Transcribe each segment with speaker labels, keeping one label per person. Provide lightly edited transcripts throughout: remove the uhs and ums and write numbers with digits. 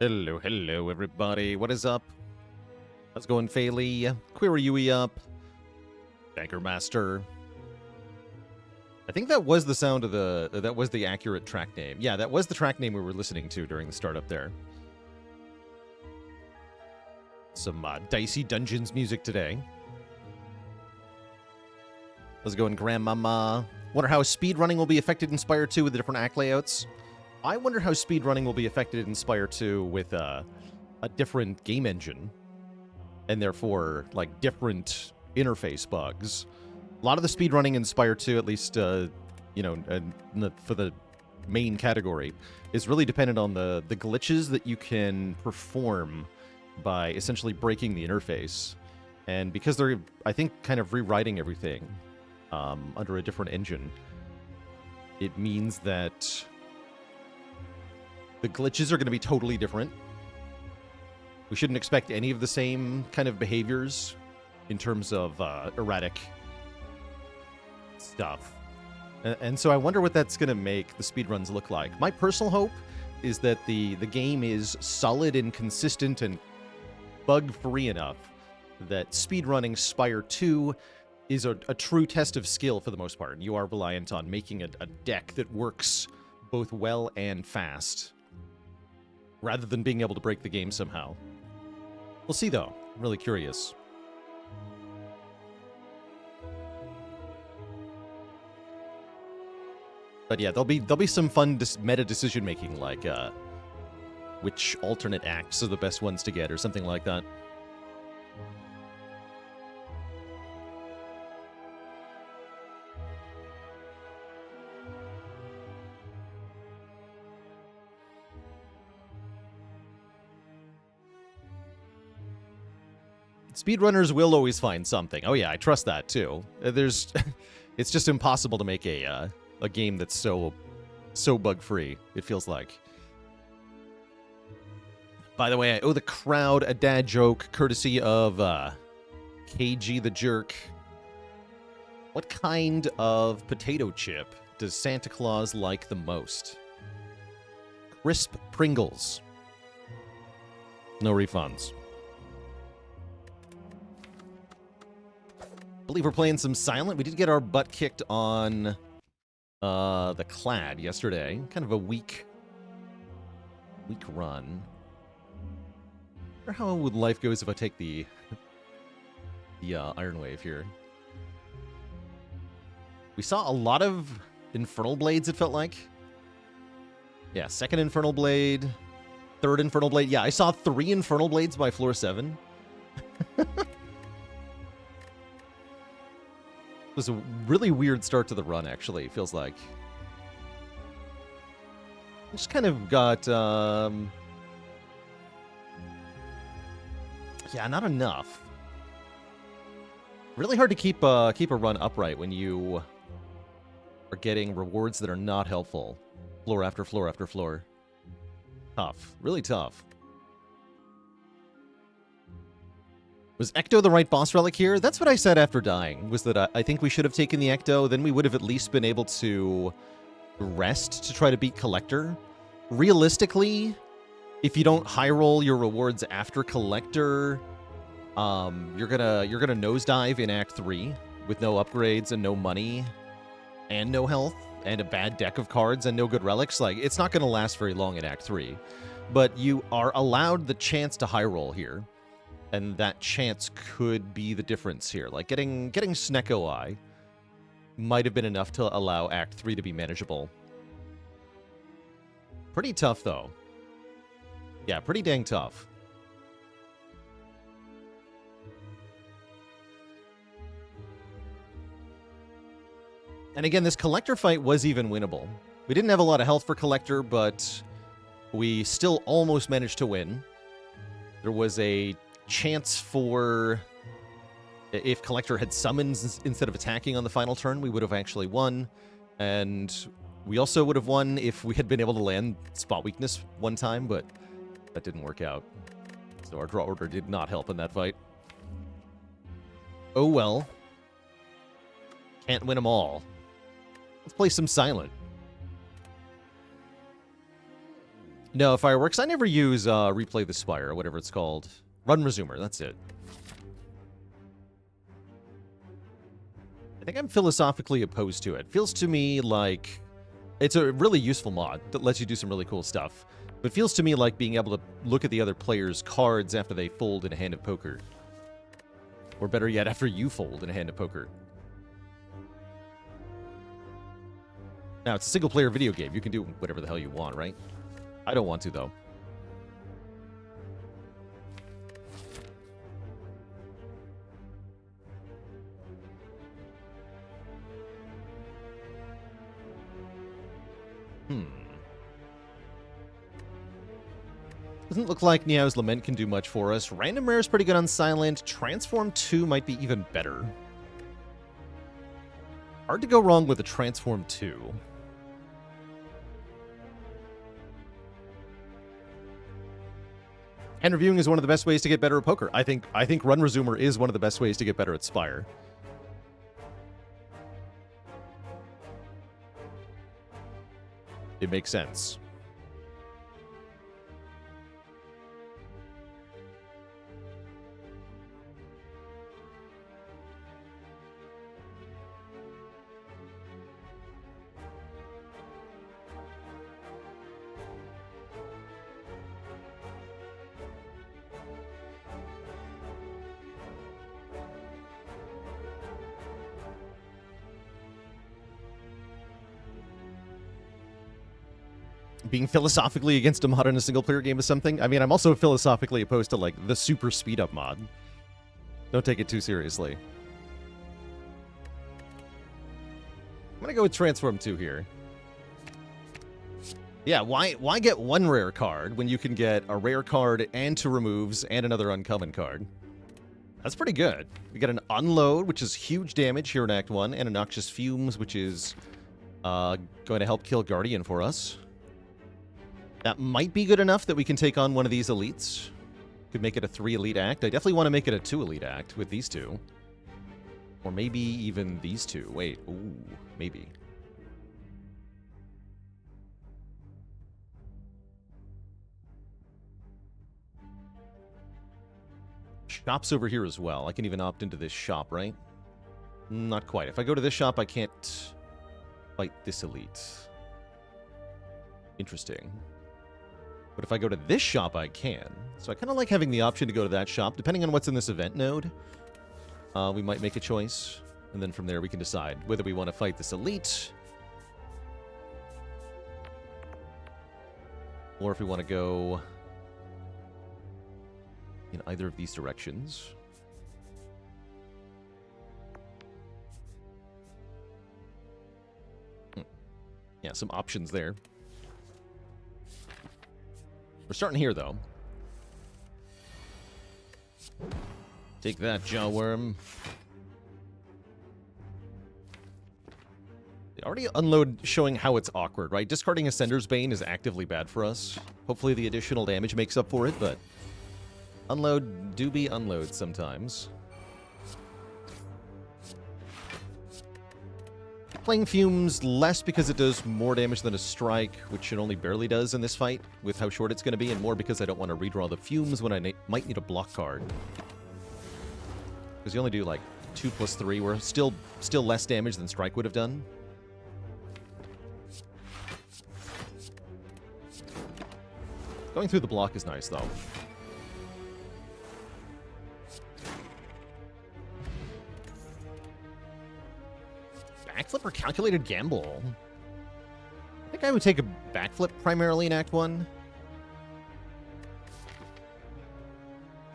Speaker 1: Hello, everybody. What is up? How's it going, Phaley? Query Yui up. Banker Master. I think that was the sound of that was the accurate track name. Yeah, that was the track name we were listening to during the startup there. Some Dicey Dungeons music today. How's it going, Grandmama? Wonder how speedrunning will be affected in Spire 2 with the different act layouts. I wonder how speedrunning will be affected in Spire 2 with a different game engine, and therefore, like, different interface bugs. A lot of the speedrunning in Spire 2, at least, for the main category, is really dependent on the glitches that you can perform by essentially breaking the interface. And because they're, I think, kind of rewriting everything under a different engine, it means that the glitches are going to be totally different. We shouldn't expect any of the same kind of behaviors in terms of erratic stuff. And so I wonder what that's going to make the speedruns look like. My personal hope is that the game is solid and consistent and bug-free enough that speedrunning Spire 2 is a true test of skill for the most part. And you are reliant on making a deck that works both well and fast, rather than being able to break the game somehow. We'll see, though. I'm really curious. But yeah, there'll be some fun meta decision making, like which alternate acts are the best ones to get, or something like that. Speedrunners will always find something. Oh yeah, I trust that too. It's just impossible to make a game that's so bug-free, it feels like. By the way, I owe the crowd a dad joke courtesy of KG the Jerk. What kind of potato chip does Santa Claus like the most? Crisp Pringles. No refunds. I believe we're playing some Silent. We did get our butt kicked on the Clad yesterday. Kind of a weak run. I wonder how would life goes if I take the Iron Wave here. We saw a lot of Infernal Blades, it felt like. Yeah, second Infernal Blade, third Infernal Blade. Yeah, I saw 3 Infernal Blades by floor 7. It was a really weird start to the run, actually, it feels like. Just kind of got, yeah, not enough. Really hard to keep a run upright when you are getting rewards that are not helpful. Floor after floor after floor. Tough. Really tough. Was Ecto the right boss relic here? That's what I said after dying, was that I think we should have taken the Ecto, then we would have at least been able to rest to try to beat Collector. Realistically, if you don't high roll your rewards after Collector, you're gonna nosedive in Act 3 with no upgrades and no money and no health and a bad deck of cards and no good relics. Like, it's not gonna last very long in Act 3. But you are allowed the chance to high roll here. And that chance could be the difference here. Like, getting Snecko Eye might have been enough to allow Act 3 to be manageable. Pretty tough, though. Yeah, pretty dang tough. And again, this Collector fight was even winnable. We didn't have a lot of health for Collector, but we still almost managed to win. There was a chance for, if Collector had summons instead of attacking on the final turn, we would have actually won. And we also would have won if we had been able to land Spot Weakness one time, but that didn't work out. So our draw order did not help in that fight. Oh well. Can't win them all. Let's play some Silent. No, Fireworks. I never use Replay the Spire, or whatever it's called. Run Resumer, that's it. I think I'm philosophically opposed to it. Feels to me like it's a really useful mod that lets you do some really cool stuff. But it feels to me like being able to look at the other player's cards after they fold in a hand of poker. Or better yet, after you fold in a hand of poker. Now, it's a single-player video game. You can do whatever the hell you want, right? I don't want to, though. Doesn't look like Niao's Lament can do much for us. Random Rare is pretty good on Silent. Transform 2 might be even better. Hard to go wrong with a Transform 2. Hand reviewing is one of the best ways to get better at poker. I think Run Resumer is one of the best ways to get better at Spire. It makes sense. Being philosophically against a mod in a single-player game is something. I mean, I'm also philosophically opposed to, like, the super speed-up mod. Don't take it too seriously. I'm gonna go with Transform 2 here. Yeah, why get one rare card when you can get a rare card and 2 removes and another uncommon card? That's pretty good. We get an Unload, which is huge damage here in Act 1, and a Noxious Fumes, which is going to help kill Guardian for us. That might be good enough that we can take on one of these elites. Could make it a 3 elite act. I definitely want to make it a 2 elite act with these 2. Or maybe even these 2. Wait, ooh, maybe. Shop's over here as well. I can even opt into this shop, right? Not quite. If I go to this shop, I can't fight this elite. Interesting. But if I go to this shop, I can. So I kind of like having the option to go to that shop. Depending on what's in this event node, we might make a choice. And then from there, we can decide whether we want to fight this elite. Or if we want to go in either of these directions. Yeah, some options there. We're starting here, though. Take that, Jawworm. They already unload showing how it's awkward, right? Discarding Ascender's Bane is actively bad for us. Hopefully the additional damage makes up for it, but unload do be unload sometimes. Playing Fumes less because it does more damage than a strike, which it only barely does in this fight with how short it's going to be, and more because I don't want to redraw the Fumes when I might need a block card. Because you only do like 2+3, where still less damage than strike would have done. Going through the block is nice, though. Backflip or calculated gamble? I think I would take a backflip primarily in Act 1.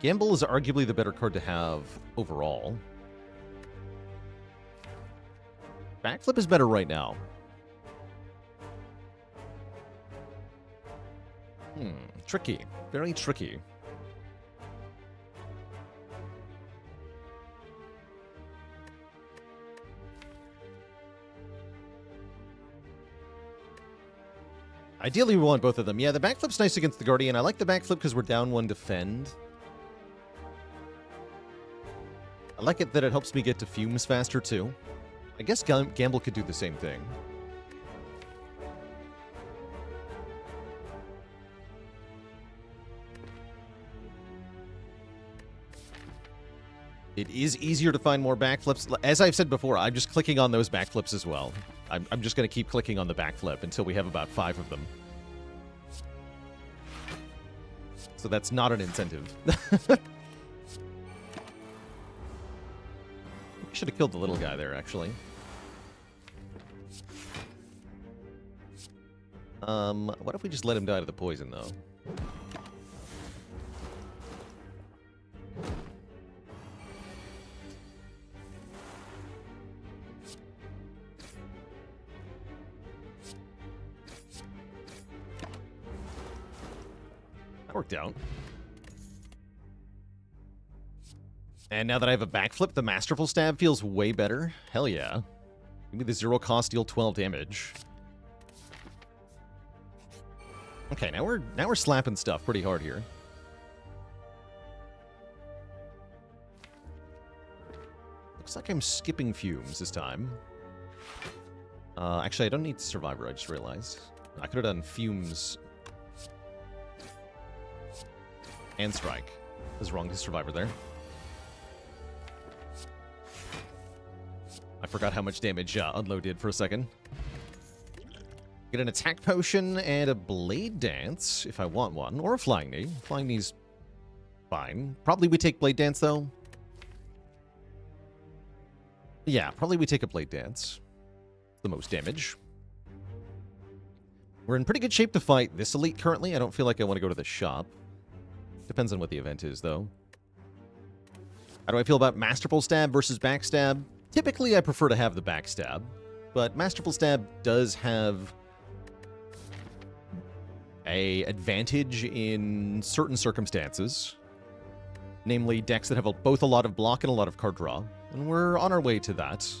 Speaker 1: Gamble is arguably the better card to have overall. Backflip is better right now. Tricky. Very tricky. Ideally, we want both of them. Yeah, the backflip's nice against the Guardian. I like the backflip because we're down 1 defend. I like it that it helps me get to Fumes faster, too. I guess Gamble could do the same thing. It is easier to find more backflips. As I've said before, I'm just clicking on those backflips as well. I'm just going to keep clicking on the backflip until we have about 5 of them. So that's not an incentive. Should have killed the little guy there, actually. What if we just let him die to the poison, though? That worked out. And now that I have a backflip, the Masterful Stab feels way better. Hell yeah. Give me the 0 cost, deal 12 damage. Okay, now we're slapping stuff pretty hard here. Looks like I'm skipping fumes this time. Actually, I don't need Survivor, I just realized. I could have done fumes and strike. I was wrong to Survivor there. I forgot how much damage Unload did for a second. Get an attack potion and a blade dance if I want one, or a flying knee. Flying knee's fine. Probably we take blade dance though. Yeah, probably we take a blade dance. The most damage. We're in pretty good shape to fight this elite currently. I don't feel like I want to go to the shop. Depends on what the event is though. How do I feel about Masterful Stab versus Backstab? Typically I prefer to have the Backstab, but Masterful Stab does have a advantage in certain circumstances, namely decks that have both a lot of block and a lot of card draw, and we're on our way to that.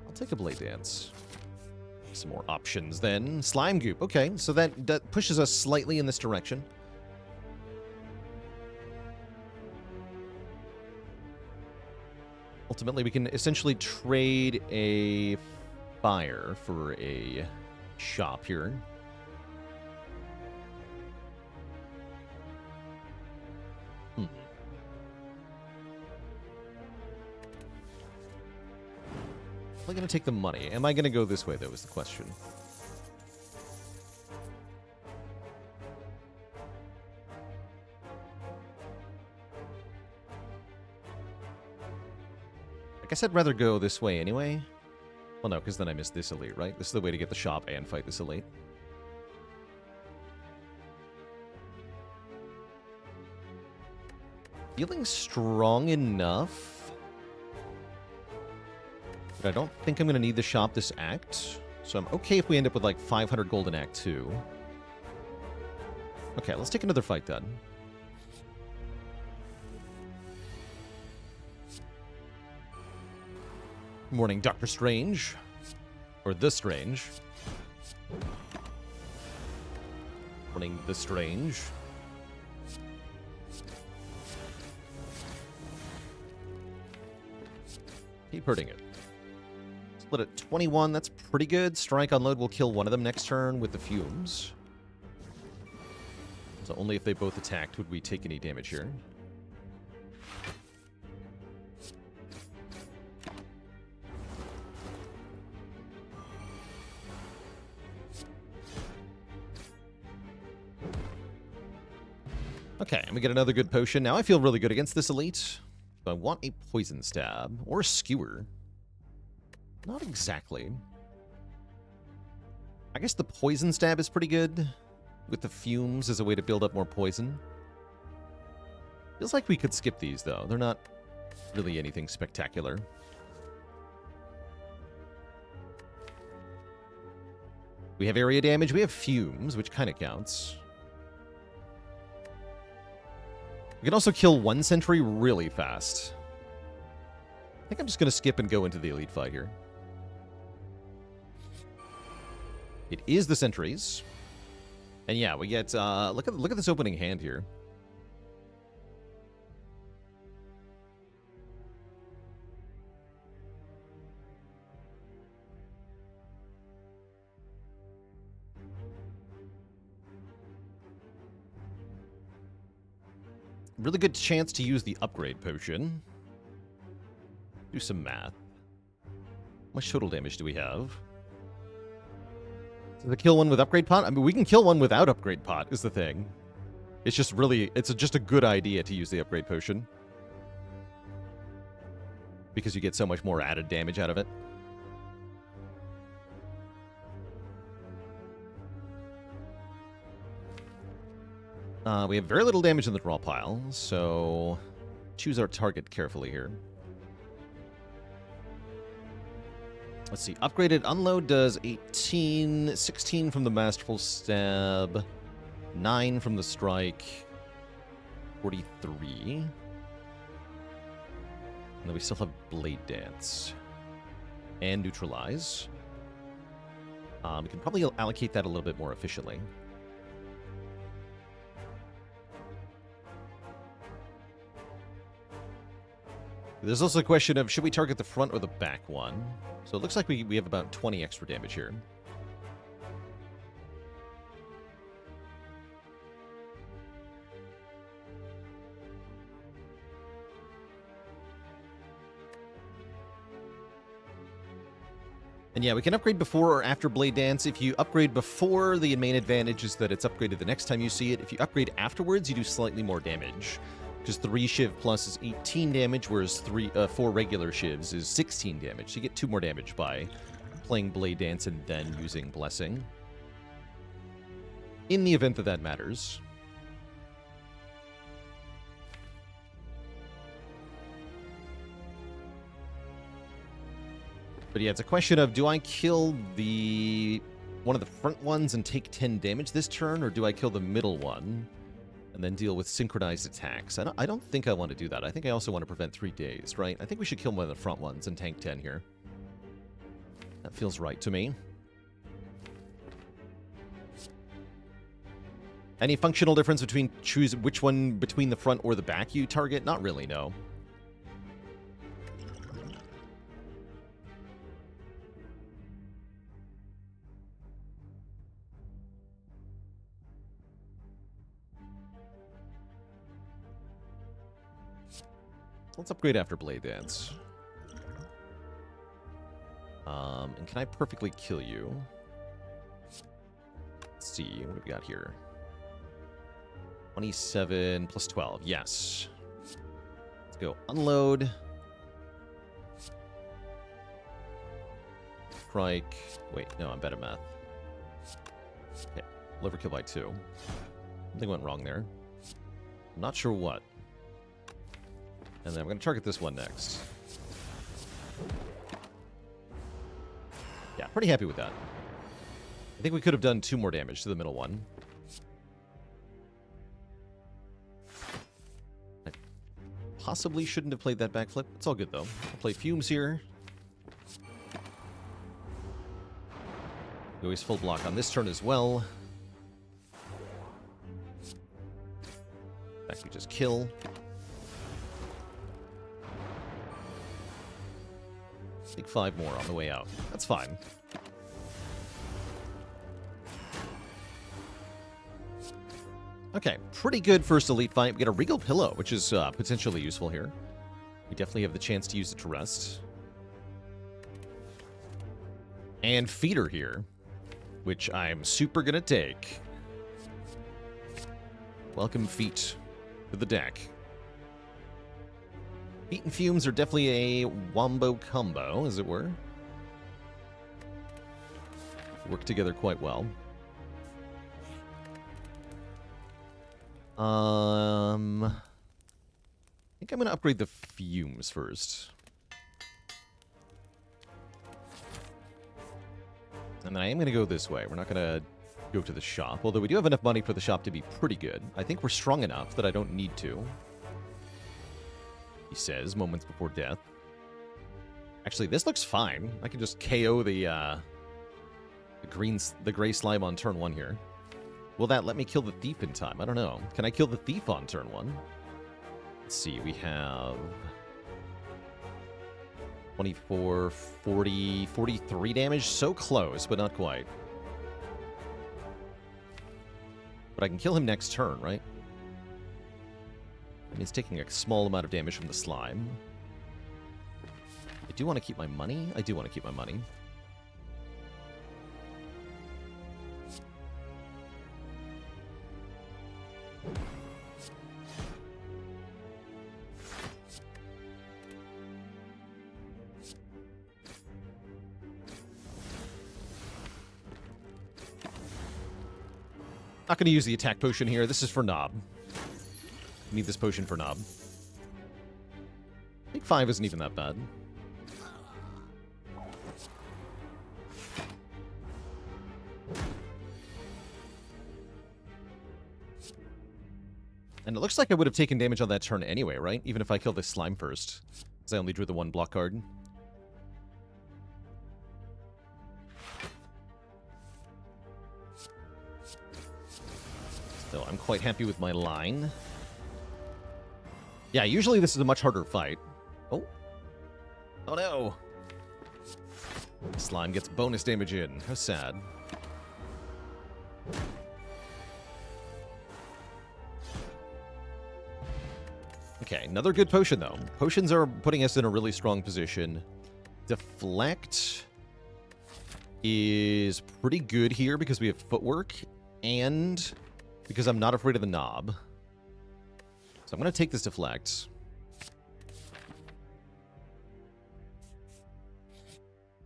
Speaker 1: I'll take a Blade Dance. Some more options then. Slime Goop. Okay, so that pushes us slightly in this direction. Ultimately, we can essentially trade a fire for a shop here. Am I going to take the money? Am I going to go this way, though, is the question. I guess I'd rather go this way anyway. Well, no, because then I miss this elite, right? This is the way to get the shop and fight this elite. Feeling strong enough. But I don't think I'm going to need the shop this act. So I'm okay if we end up with like 500 gold in Act 2. Okay, let's take another fight then. Morning, Dr. Strange. Or The Strange. Morning, The Strange. Keep hurting it. Split at 21, that's pretty good. Strike Unload will kill one of them next turn with the fumes. So only if they both attacked would we take any damage here. Okay, and we get another good potion. Now I feel really good against this elite. So I want a Poison Stab or a Skewer. Not exactly. I guess the Poison Stab is pretty good with the fumes as a way to build up more poison. Feels like we could skip these, though. They're not really anything spectacular. We have area damage. We have fumes, which kind of counts. We can also kill one sentry really fast. I think I'm just going to skip and go into the elite fight here. It is the sentries. And yeah, we get, look at this opening hand here. really good chance to use the upgrade potion. Do some math. How much total damage do we have? Does it kill one with upgrade pot? I mean, we can kill one without upgrade pot, is the thing. It's just really, just a good idea to use the upgrade potion. Because you get so much more added damage out of it. We have very little damage in the draw pile, so choose our target carefully here. Let's see. Upgraded unload does 18, 16 from the Masterful Stab, 9 from the Strike, 43. And then we still have Blade Dance and Neutralize. We can probably allocate that a little bit more efficiently. There's also a question of, should we target the front or the back one? So it looks like we have about 20 extra damage here. And yeah, we can upgrade before or after Blade Dance. If you upgrade before, the main advantage is that it's upgraded the next time you see it. If you upgrade afterwards, you do slightly more damage. Because 3 Shiv plus is 18 damage, whereas 4 regular Shivs is 16 damage. So you get 2 more damage by playing Blade Dance and then using Blessing. In the event that that matters. But yeah, it's a question of, do I kill one of the front ones and take 10 damage this turn, or do I kill the middle one and then deal with synchronized attacks? I don't think I want to do that. I think I also want to prevent 3 days, right? I think we should kill one of the front ones and tank 10 here. That feels right to me. Any functional difference between choose which one between the front or the back you target? Not really, no. Let's upgrade after Blade Dance. And can I perfectly kill you? Let's see, what have we got here? 27 plus 12, yes. Let's go unload. Strike. Wait, no, I'm bad at math. Okay, overkill by 2. Something went wrong there. I'm not sure what. And then I'm going to target this one next. Yeah, pretty happy with that. I think we could have done 2 more damage to the middle one. I possibly shouldn't have played that backflip. It's all good, though. I'll play Fumes here. We always full block on this turn as well. In fact, we just kill. Take 5 more on the way out. That's fine. Okay, pretty good first elite fight. We get a Regal Pillow, which is potentially useful here. We definitely have the chance to use it to rest. And Feeder here, which I'm super gonna take. Welcome Feet to the deck. Feet and Fumes are definitely a wombo combo, as it were. Work together quite well. I think I'm going to upgrade the Fumes first. And then I am going to go this way. We're not going to go to the shop, although we do have enough money for the shop to be pretty good. I think we're strong enough that I don't need to. He says, moments before death. Actually, this looks fine. I can just KO the gray slime on turn 1 here. Will that let me kill the thief in time? I don't know. Can I kill the thief on turn 1? Let's see. We have 24, 40, 43 damage. So close, but not quite. But I can kill him next turn, right? And he's taking a small amount of damage from the slime. I do want to keep my money. I do want to keep my money. Not going to use the attack potion here. This is for Knob. Need this potion for Knob. I think 5 isn't even that bad. And it looks like I would have taken damage on that turn anyway, right? Even if I killed this slime first. Because I only drew the 1 block card. So I'm quite happy with my line. Yeah, usually this is a much harder fight. Oh. Oh no. Slime gets bonus damage in. How sad. Okay, another good potion, though. Potions are putting us in a really strong position. Deflect is pretty good here because we have footwork and because I'm not afraid of the Knob. So I'm going to take this Deflect.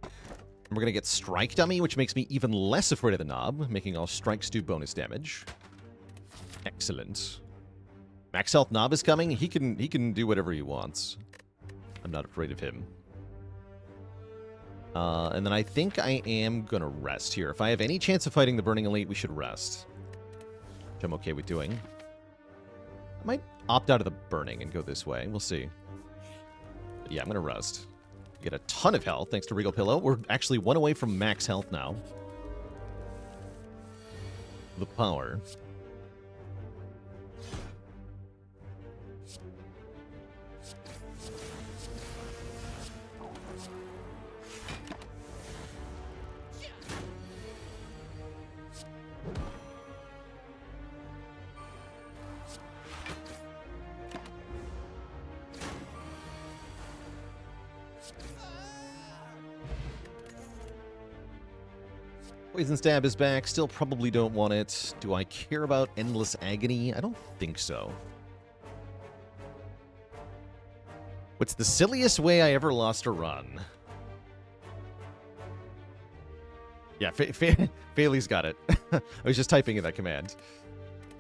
Speaker 1: And we're going to get Strike Dummy, which makes me even less afraid of the Knob, making all strikes do bonus damage. Excellent. Max Health Knob is coming. He can do whatever he wants. I'm not afraid of him. And then I think I am going to rest here. If I have any chance of fighting the Burning Elite, we should rest. Which I'm okay with doing. I might opt out of the Burning and go this way. We'll see. But yeah, I'm going to rest. We get a ton of health thanks to Regal Pillow. We're actually 1 away from max health now. The power. Poison Stab is back. Still probably don't want it. Do I care about Endless Agony? I don't think so. What's the silliest way I ever lost a run? Yeah, Failey's got it. I was just typing in that command.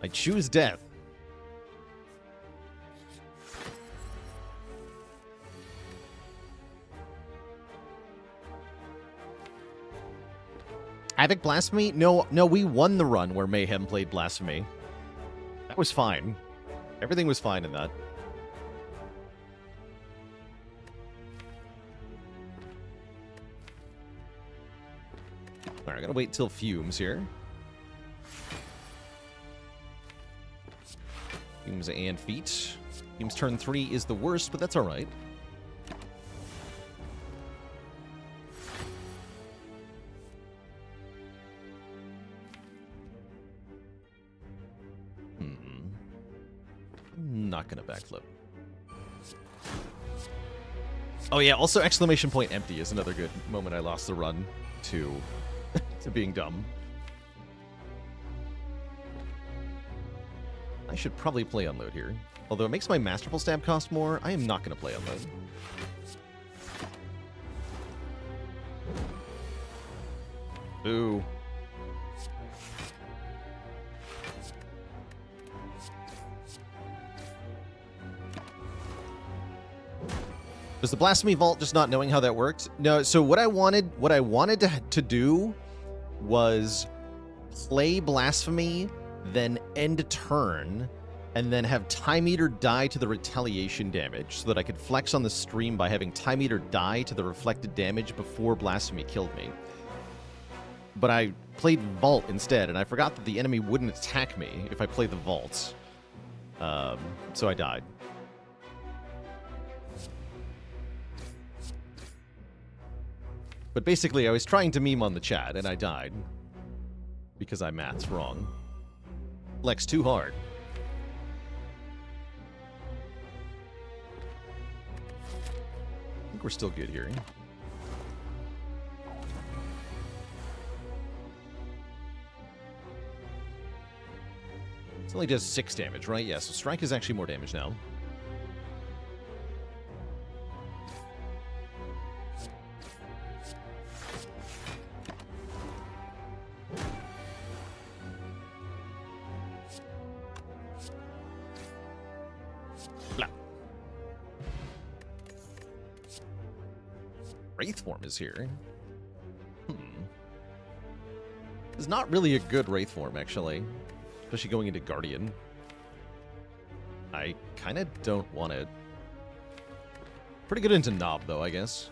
Speaker 1: I choose death. Havoc Blasphemy? No, we won the run where Mayhem played Blasphemy. That was fine. Everything was fine in that. Alright, I gotta wait till Fumes here. Fumes and Feet. Fumes turn 3 is the worst, but that's alright. Not gonna backflip. Oh yeah, also exclamation point empty is another good moment I lost the run to to being dumb. I should probably play Unload here. Although it makes my Masterful Stab cost more, I am not gonna play Unload. Boo. Was the Blasphemy Vault just not knowing how that worked? No, so what I wanted to do was play Blasphemy, then end turn, and then have Time Eater die to the retaliation damage so that I could flex on the stream by having Time Eater die to the reflected damage before Blasphemy killed me. But I played Vault instead, and I forgot that the enemy wouldn't attack me if I played the Vault. So I died. But basically, I was trying to meme on the chat, and I died. Because I math's wrong. Flex too hard. think we're still good here. It only does 6 damage, right? Yeah, so strike is actually more damage now. Wraith form is here. It's not really a good Wraith form, actually. Especially going into Guardian. I kind of don't want it. Pretty good into Knob, though, I guess.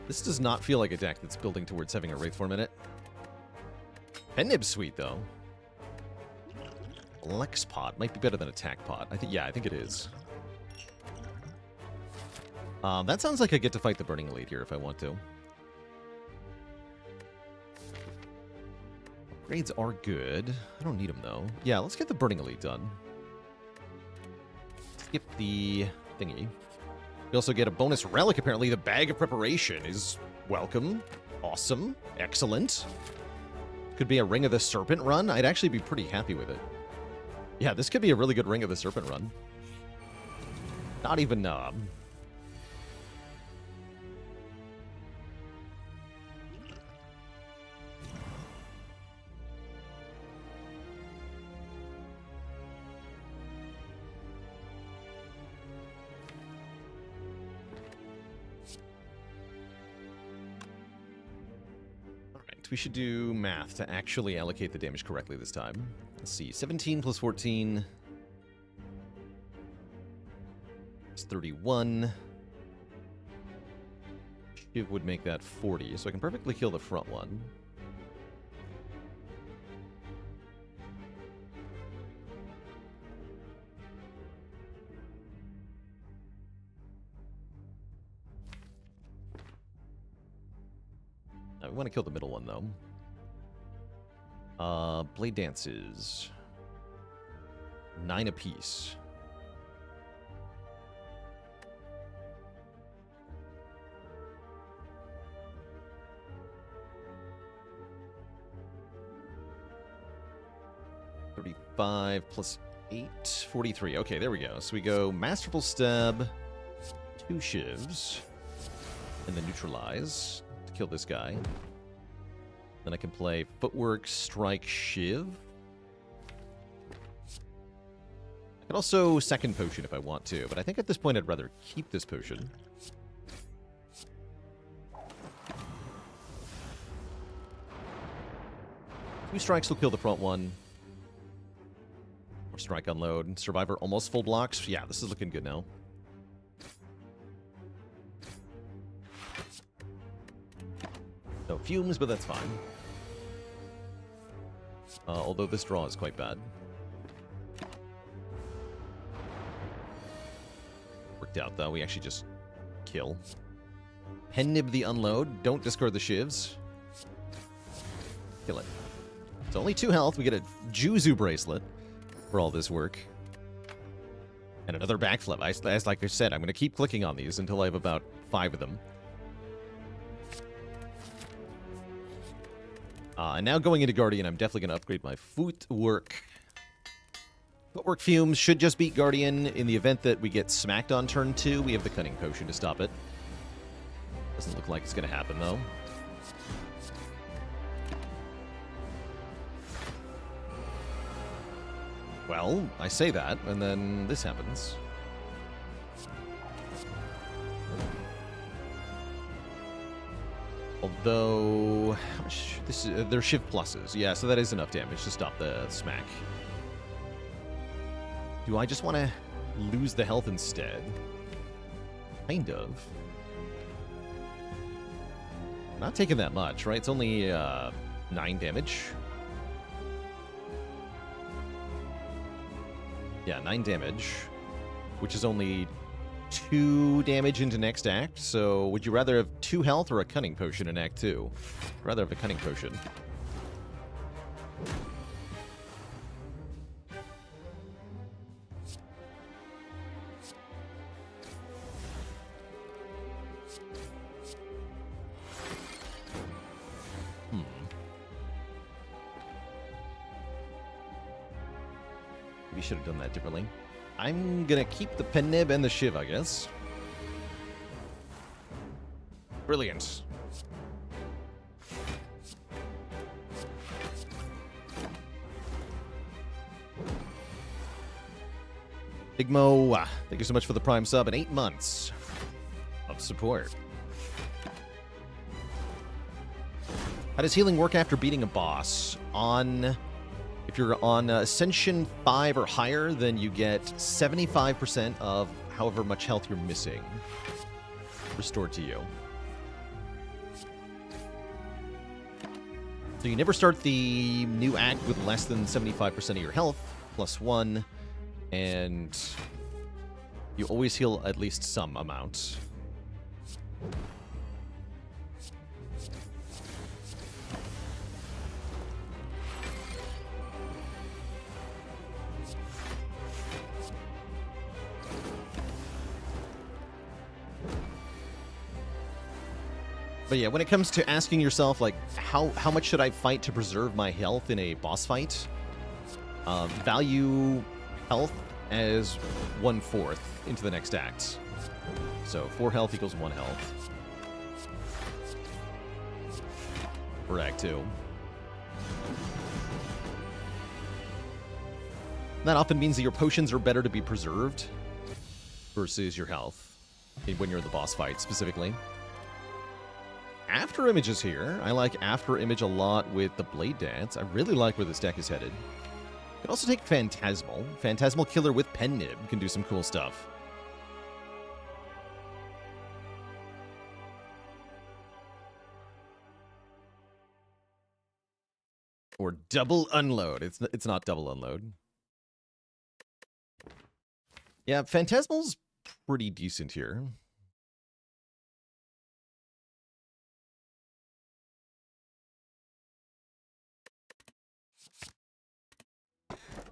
Speaker 1: This does not feel like a deck that's building towards having a Wraith form in it. Pennib's sweet, though. Lex Pot might be better than Attack Pot. I think it is. That sounds like I get to fight the Burning Elite here if I want to. Upgrades are good. I don't need them, though. Yeah, let's get the Burning Elite done. Skip the thingy. We also get a bonus relic, apparently. The Bag of Preparation is welcome. Awesome. Excellent. Could be a Ring of the Serpent run. I'd actually be pretty happy with it. Yeah, this could be a really good Ring of the Serpent run. Not even Knob. We should do math to actually allocate the damage correctly this time. Let's see. 17 plus 14 is 31. Shiv would make that 40, so I can perfectly kill the front one. We want to kill the middle one, though. Blade Dances. 9 apiece. $35 plus 8, 43. Okay, there we go. So we go Masterful Stab, 2 shivs, and then Neutralize. Kill this guy. Then I can play Footwork, Strike, Shiv. I could also second potion if I want to, but I think at this point I'd rather keep this potion. Two strikes will kill the front one. Or strike, unload. Survivor almost full blocks. Yeah, this is looking good now. No fumes, but that's fine. Although this draw is quite bad. Worked out, though. We actually just kill. Pennib the unload. Don't discard the shivs. Kill it. It's only 2 health. We get a Juzu bracelet for all this work. And another backflip. As like I said, I'm going to keep clicking on these until I have about 5 of them. And now going into Guardian, I'm definitely going to upgrade my Footwork. Footwork Fumes should just beat Guardian. In the event that we get smacked on turn 2, we have the Cunning Potion to stop it. Doesn't look like it's going to happen, though. Well, I say that, and then this happens. Although, how much? They're Shiv pluses. Yeah, so that is enough damage to stop the smack. Do I just want to lose the health instead? Kind of. Not taking that much, right? It's only 9 damage. Yeah, 9 damage, which is only 2 damage into next act. So would you rather have 2 health or a Cunning Potion in Act 2? I'd rather have a Cunning Potion. should have done that differently. I'm gonna keep the Penib and the Shiv, I guess. Brilliant. Bigmo, thank you so much for the Prime sub and 8 months of support. How does healing work after beating a boss? If you're on Ascension 5 or higher, then you get 75% of however much health you're missing restored to you. So you never start the new act with less than 75% of your health, +1, and you always heal at least some amount. But yeah, when it comes to asking yourself, like, how much should I fight to preserve my health in a boss fight? Value health as 1/4 into the next act. So 4 health equals 1 health. For Act 2. That often means that your potions are better to be preserved versus your health when you're in the boss fight, specifically. After Image is here. I like After Image a lot with the Blade Dance. I really like where this deck is headed. You can also take Phantasmal. Phantasmal Killer with Pen Nib can do some cool stuff. Or Double Unload. It's not Double Unload. Yeah, Phantasmal's pretty decent here.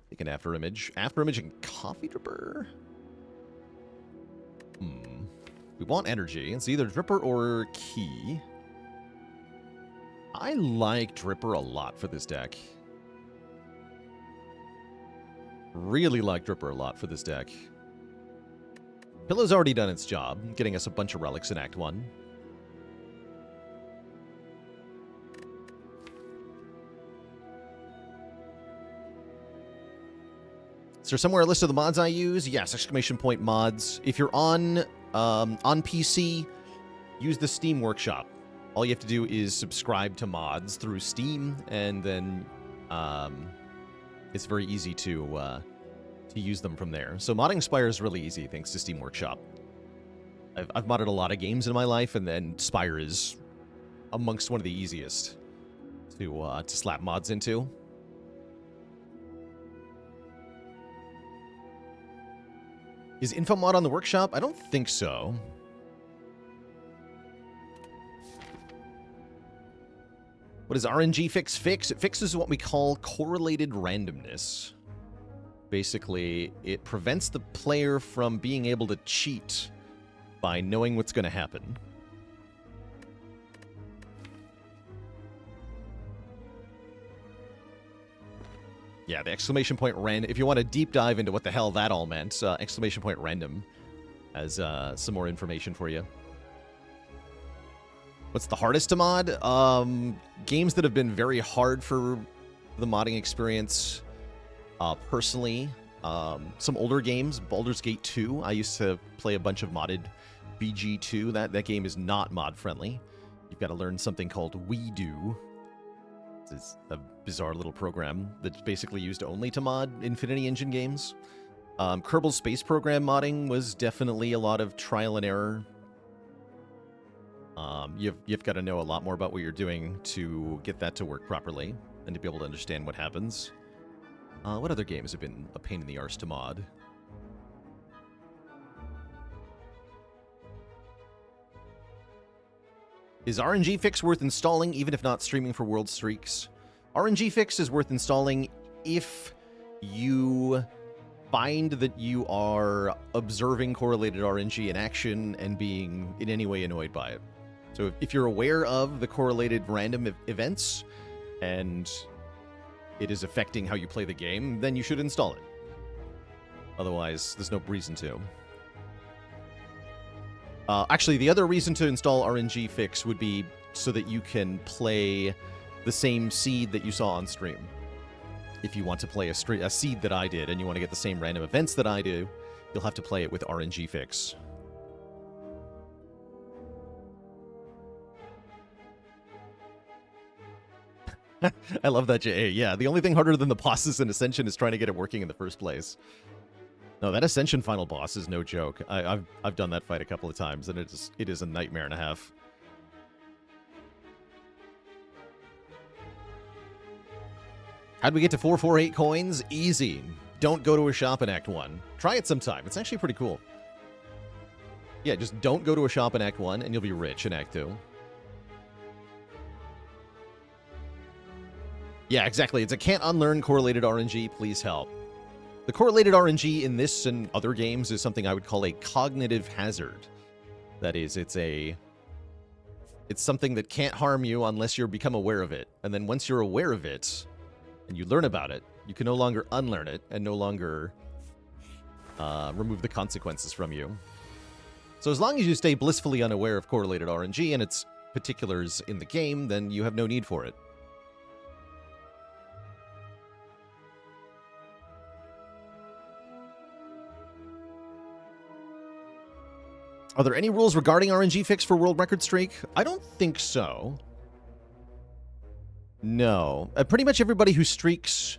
Speaker 1: Take an After Image. After Image and Coffee Dripper? We want energy. It's either Dripper or Key. I like Dripper a lot for this deck. Really like Dripper a lot for this deck. Pillow's already done its job, getting us a bunch of relics in Act 1. Is there somewhere a list of the mods I use? Yes, exclamation point mods. If you're on PC, use the Steam Workshop. All you have to do is subscribe to mods through Steam, and then it's very easy to use them from there. So modding Spire is really easy thanks to Steam Workshop. I've modded a lot of games in my life, and then Spire is amongst one of the easiest to slap mods into. Is Infomod on the workshop? I don't think so. What does RNG fix? It fixes what we call correlated randomness. Basically, it prevents the player from being able to cheat by knowing what's going to happen. Yeah, the exclamation point random. If you want to deep dive into what the hell that all meant, exclamation point random has some more information for you. What's the hardest to mod? Games that have been very hard for the modding experience. Personally, some older games, Baldur's Gate 2. I used to play a bunch of modded BG2. That game is not mod friendly. You've got to learn something called WeDo. It's a bizarre little program that's basically used only to mod Infinity Engine games. Kerbal Space Program modding was definitely a lot of trial and error. You've got to know a lot more about what you're doing to get that to work properly and to be able to understand what happens. What other games have been a pain in the arse to mod? Is RNG Fix worth installing even if not streaming for World Streaks? RNG Fix is worth installing if you find that you are observing correlated RNG in action and being in any way annoyed by it. So if you're aware of the correlated random events and it is affecting how you play the game, then you should install it. Otherwise, there's no reason to. Actually, the other reason to install RNG Fix would be so that you can play the same seed that you saw on stream. If you want to play a seed that I did and you want to get the same random events that I do, you'll have to play it with RNG Fix. I love that, J.A. Yeah, the only thing harder than the bosses in Ascension is trying to get it working in the first place. No, that Ascension final boss is no joke. I've done that fight a couple of times, and it is a nightmare and a half. How'd we get to 448 coins? Easy. Don't go to a shop in Act 1. Try it sometime. It's actually pretty cool. Yeah, just don't go to a shop in Act 1, and you'll be rich in Act 2. Yeah, exactly. It's a can't unlearn correlated RNG. Please help. The correlated RNG in this and other games is something I would call a cognitive hazard. That is, it's something that can't harm you unless you become aware of it. And then once you're aware of it, and you learn about it, you can no longer unlearn it and no longer remove the consequences from you. So as long as you stay blissfully unaware of correlated RNG and its particulars in the game, then you have no need for it. Are there any rules regarding RNG Fix for World Record Streak? I don't think so. No. Pretty much everybody who streaks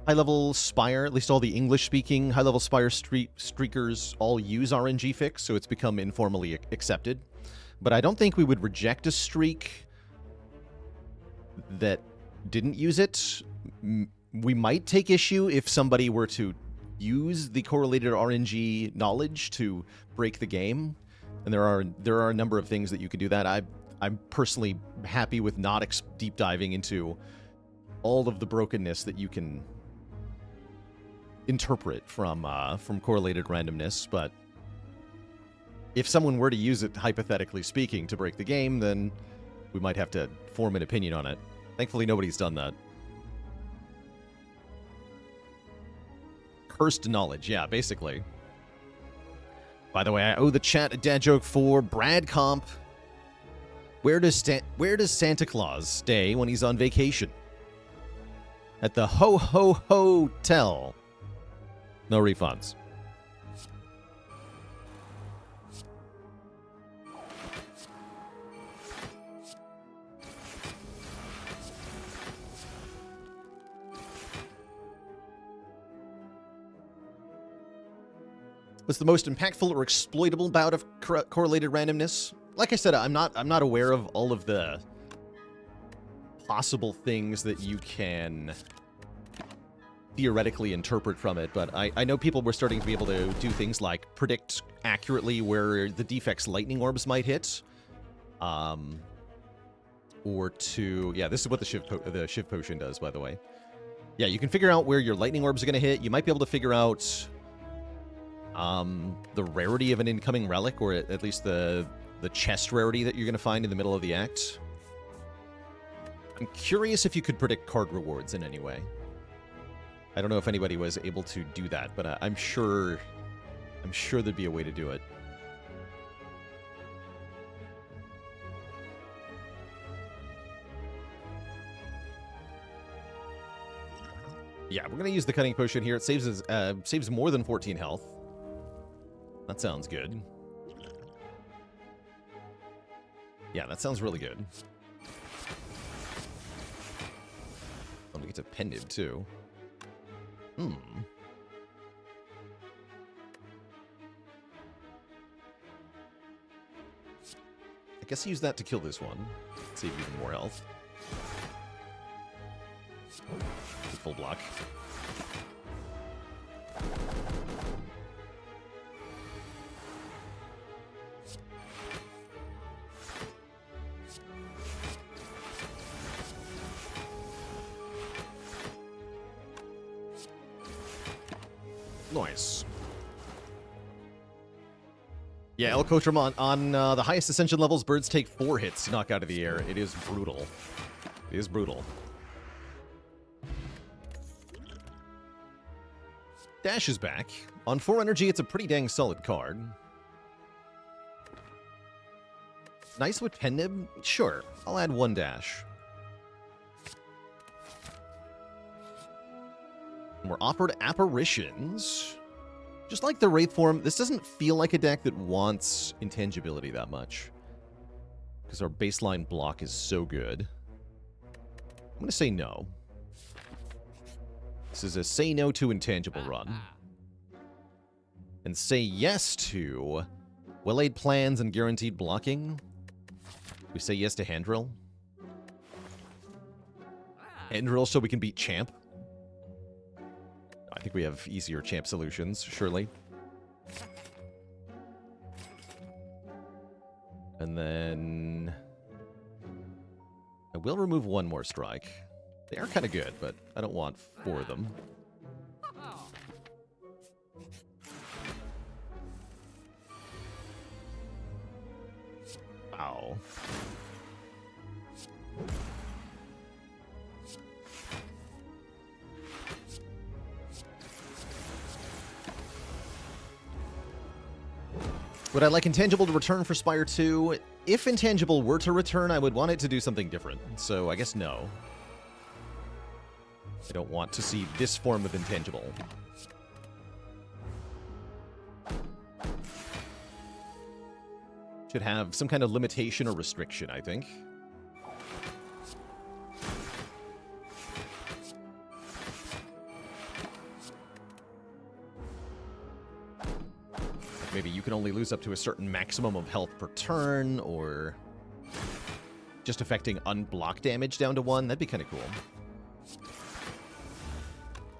Speaker 1: high-level Spire, at least all the English-speaking high-level Spire streakers, all use RNG Fix, so it's become informally accepted. But I don't think we would reject a streak that didn't use it. We might take issue if somebody were to use the correlated RNG knowledge to break the game, and there are a number of things that you can do that. I'm personally happy with not deep diving into all of the brokenness that you can interpret from correlated randomness, but if someone were to use it, hypothetically speaking, to break the game, then we might have to form an opinion on it. Thankfully, nobody's done that. Cursed knowledge, yeah, basically. By the way, I owe the chat a dad joke for Brad Comp. Where does Santa Claus stay when he's on vacation? At the Ho Ho Hotel. No refunds. What's the most impactful or exploitable bout of correlated randomness? Like I said, I'm not aware of all of the possible things that you can theoretically interpret from it, but I know people were starting to be able to do things like predict accurately where the Defect's lightning orbs might hit. Or to... Yeah, this is what the Shiv Potion does, by the way. Yeah, you can figure out where your lightning orbs are going to hit. You might be able to figure out the rarity of an incoming relic, or at least the chest rarity that you're going to find in the middle of the act. I'm curious if you could predict card rewards in any way. I don't know if anybody was able to do that, but I'm sure there'd be a way to do it. Yeah, we're gonna use the cutting potion here. It saves more than 14 health. That sounds good. Yeah, that sounds really good. Let me get to Pendant, too. I guess use that to kill this one. Save even more health. Full block. Nice. Yeah, El Kotram on the highest ascension levels, birds take 4 hits to knock out of the air. It is brutal. It is brutal. Dash is back. On 4 energy, it's a pretty dang solid card. Nice with Pen Nib? Sure, I'll add 1 dash. And we're offered Apparitions. Just like the Wraith form, this doesn't feel like a deck that wants intangibility that much. Because our baseline block is so good. I'm going to say no. This is a say no to intangible run. And say yes to well-laid plans and guaranteed blocking. We say yes to hand drill. Hand drill so we can beat Champ. I think we have easier Champ solutions, surely. And then I will remove 1 more strike. They are kind of good, but I don't want 4 of them. Wow. Would I like Intangible to return for Spire 2? If Intangible were to return, I would want it to do something different. So I guess no. I don't want to see this form of Intangible. Should have some kind of limitation or restriction, I think. Maybe you can only lose up to a certain maximum of health per turn, or just affecting unblock damage down to 1. That'd be kind of cool.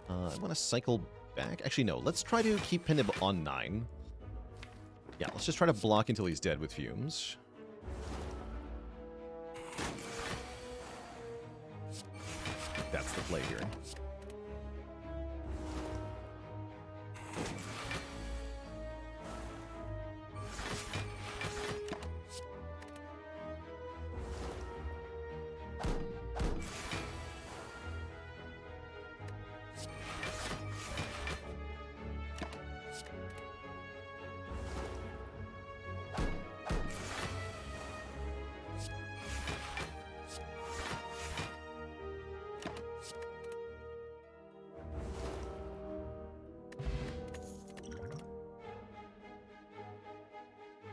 Speaker 1: I want to cycle back. Actually, no. Let's try to keep Penib on 9. Yeah, let's just try to block until he's dead with Fumes. That's the play here.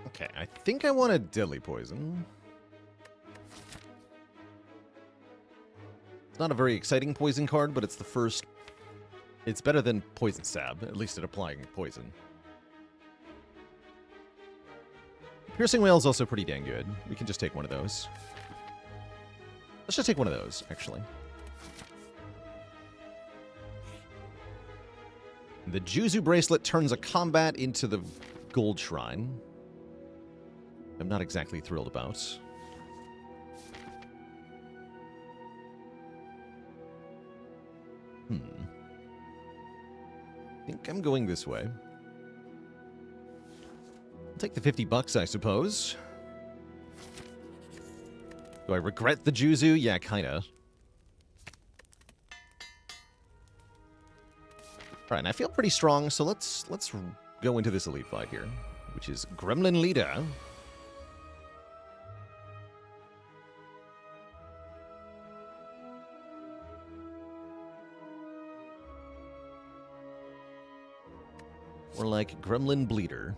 Speaker 1: Okay, I think I want a Deadly Poison. It's not a very exciting poison card, but it's the first... It's better than Poison Stab, at least at applying poison. Piercing Wail is also pretty dang good. We can just take one of those. Let's just take one of those, actually. The Juzu Bracelet turns a combat into the Gold Shrine. I'm not exactly thrilled about. I think I'm going this way. I'll take the $50, I suppose. Do I regret the Juzu? Yeah, kinda. Alright, and I feel pretty strong, so let's go into this elite fight here, which is Gremlin Leader. Or like Gremlin Bleeder.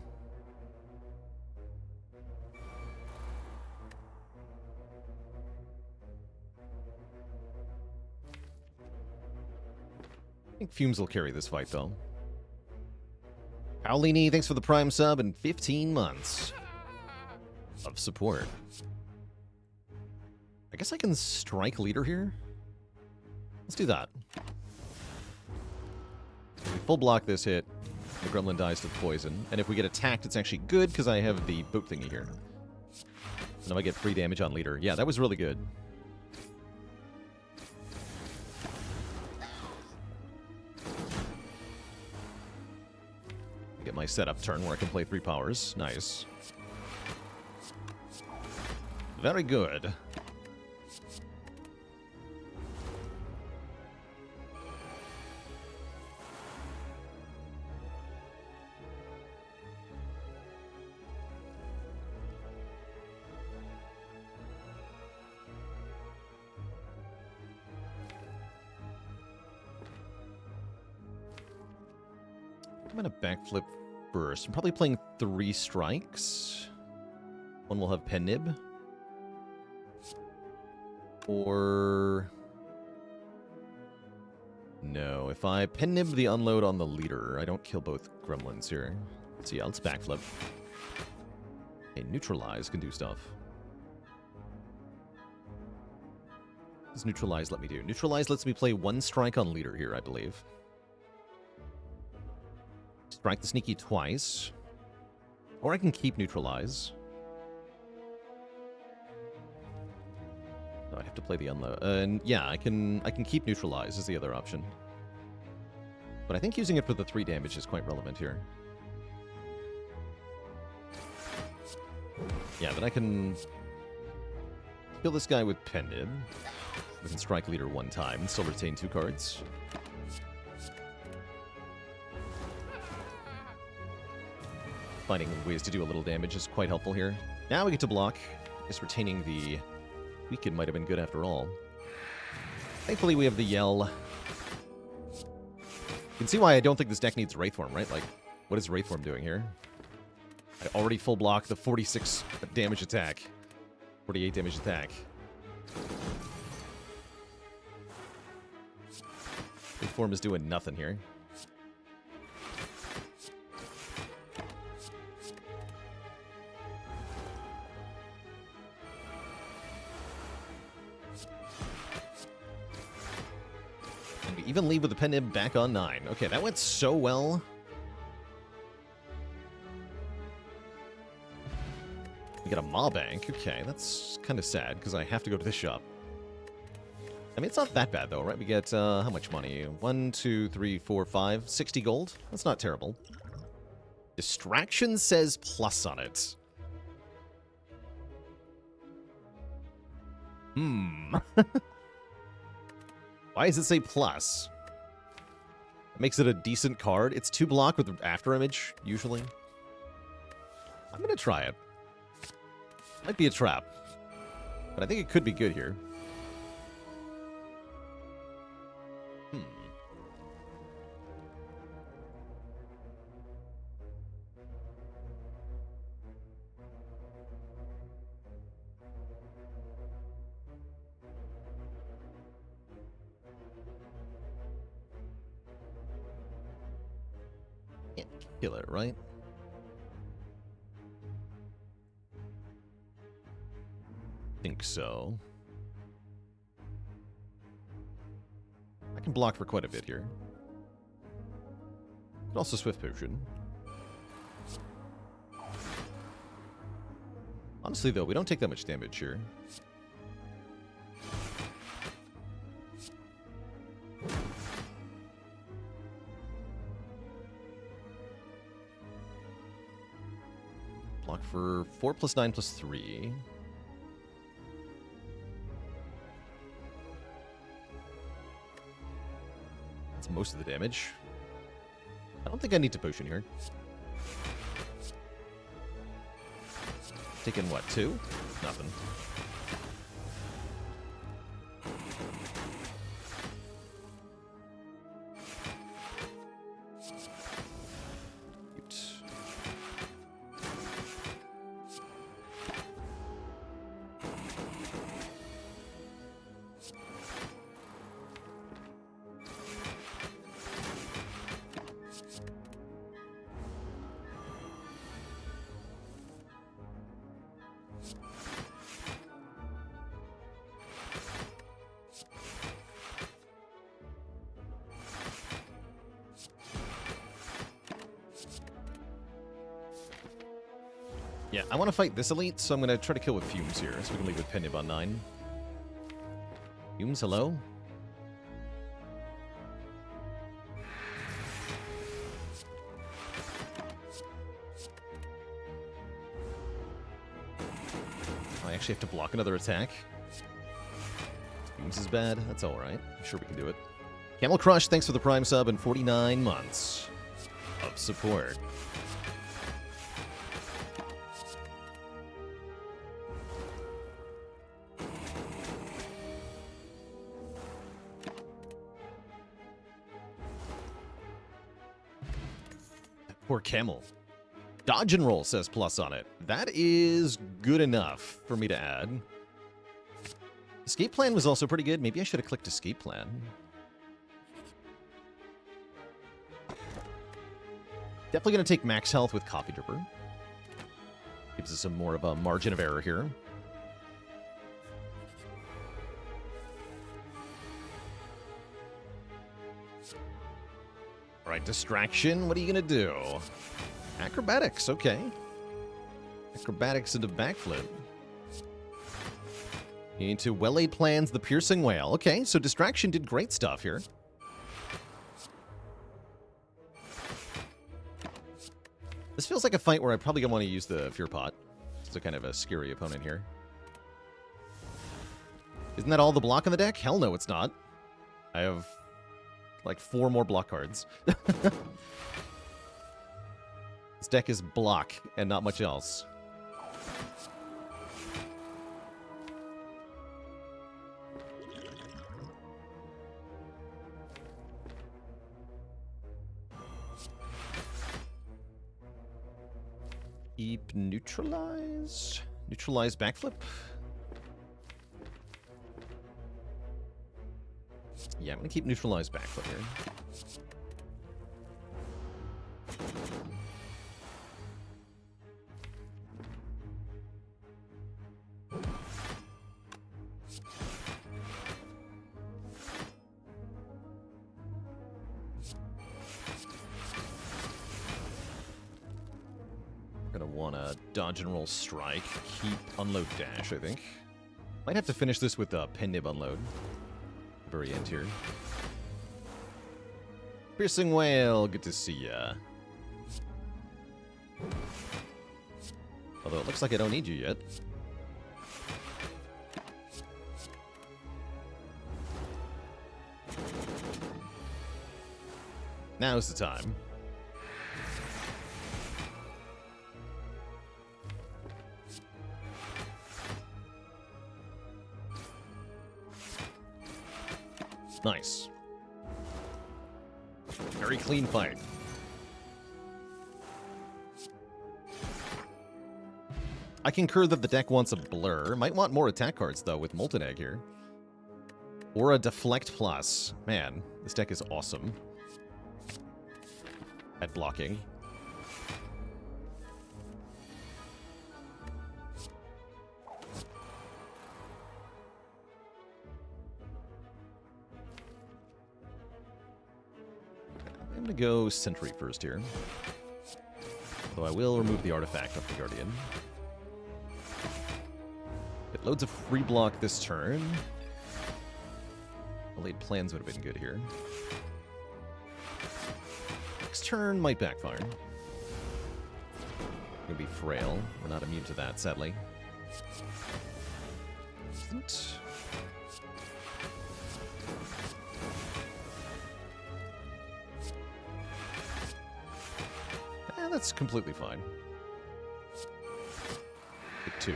Speaker 1: I think Fumes will carry this fight, though. Paulini, thanks for the Prime sub and 15 months of support. I guess I can strike Leader here. Let's do that. If we full block this hit, the Gremlin dies to poison. And if we get attacked, it's actually good because I have the boot thingy here. So now I get free damage on Leader. Yeah, that was really good. Get my setup turn where I can play 3 powers. Nice. Very good. I'm going to backflip first. I'm probably playing 3 strikes. One will have pen nib. Or... no, if I pen nib the unload on the leader, I don't kill both gremlins here. So yeah, let's backflip. Okay, neutralize can do stuff. What does neutralize let me do? Neutralize lets me play 1 strike on leader here, I believe. Strike the sneaky twice. Or I can keep neutralize. No, I have to play the unload. And yeah, I can keep neutralize is the other option. But I think using it for the 3 damage is quite relevant here. Yeah, but I can kill this guy with pen nib. We can strike leader 1 time and still retain 2 cards. Finding ways to do a little damage is quite helpful here. Now we get to block. Just retaining the weaken might have been good after all. Thankfully we have the yell. You can see why I don't think this deck needs Wraithform, right? Like, what is Wraithform doing here? I already full block the 46 damage attack. 48 damage attack. Wraithform is doing nothing here. And we even leave with the pen nib back on 9. Okay, that went so well. We get a Maw Bank. Okay, that's kind of sad because I have to go to this shop. I mean, it's not that bad though, right? We get, how much money? 1, 2, 3, 4, 5, 60 gold? That's not terrible. Distraction says plus on it. Why does it say plus? It makes it a decent card. It's 2 block with after image, usually. I'm gonna try it. Might be a trap. But I think it could be good here. Can't kill it, right? Think so. I can block for quite a bit here. Could also Swift Potion. Honestly, though, we don't take that much damage here. Block for 4 plus 9 plus 3. That's most of the damage. I don't think I need to potion here. Taking what, 2? Nothing. Cute. Yeah, I want to fight this elite, so I'm going to try to kill with Fumes here, so we can leave with Penib on 9. Fumes, hello? I actually have to block another attack. Fumes is bad. That's alright. I'm sure we can do it. Camel Crush, thanks for the Prime sub and 49 months of support. Poor Camel. Dodge and roll says plus on it. That is good enough for me to add. Escape plan was also pretty good. Maybe I should have clicked escape plan. Definitely going to take max health with Coffee Dripper. Gives us some more of a margin of error here. All right, distraction. What are you going to do? Acrobatics, okay. Acrobatics into backflip. Into well-laid plans, the piercing whale. Okay, so distraction did great stuff here. This feels like a fight where I probably going to want to use the Fear Pot. It's a kind of a scary opponent here. Isn't that all the block on the deck? Hell no, it's not. I have like 4 more block cards. This deck is block and not much else. Keep neutralize. Neutralize backflip. Yeah, I'm going to keep neutralize backflip here. Dodge and roll strike. Keep unload dash, I think. Might have to finish this with pen nib unload. Very end here. Piercing whale, good to see ya. Although it looks like I don't need you yet. Now's the time. Nice. Very clean fight. I concur that the deck wants a blur. Might want more attack cards, though, with Molten Egg here. Or a Deflect Plus. Man, this deck is awesome at blocking. I'm going to go Sentry first here. Though I will remove the artifact of the Guardian. It loads a free block this turn. Delayed plans would have been good here. Next turn might backfire. Gonna be frail. We're not immune to that, sadly. Isn't. That's completely fine. Pick 2.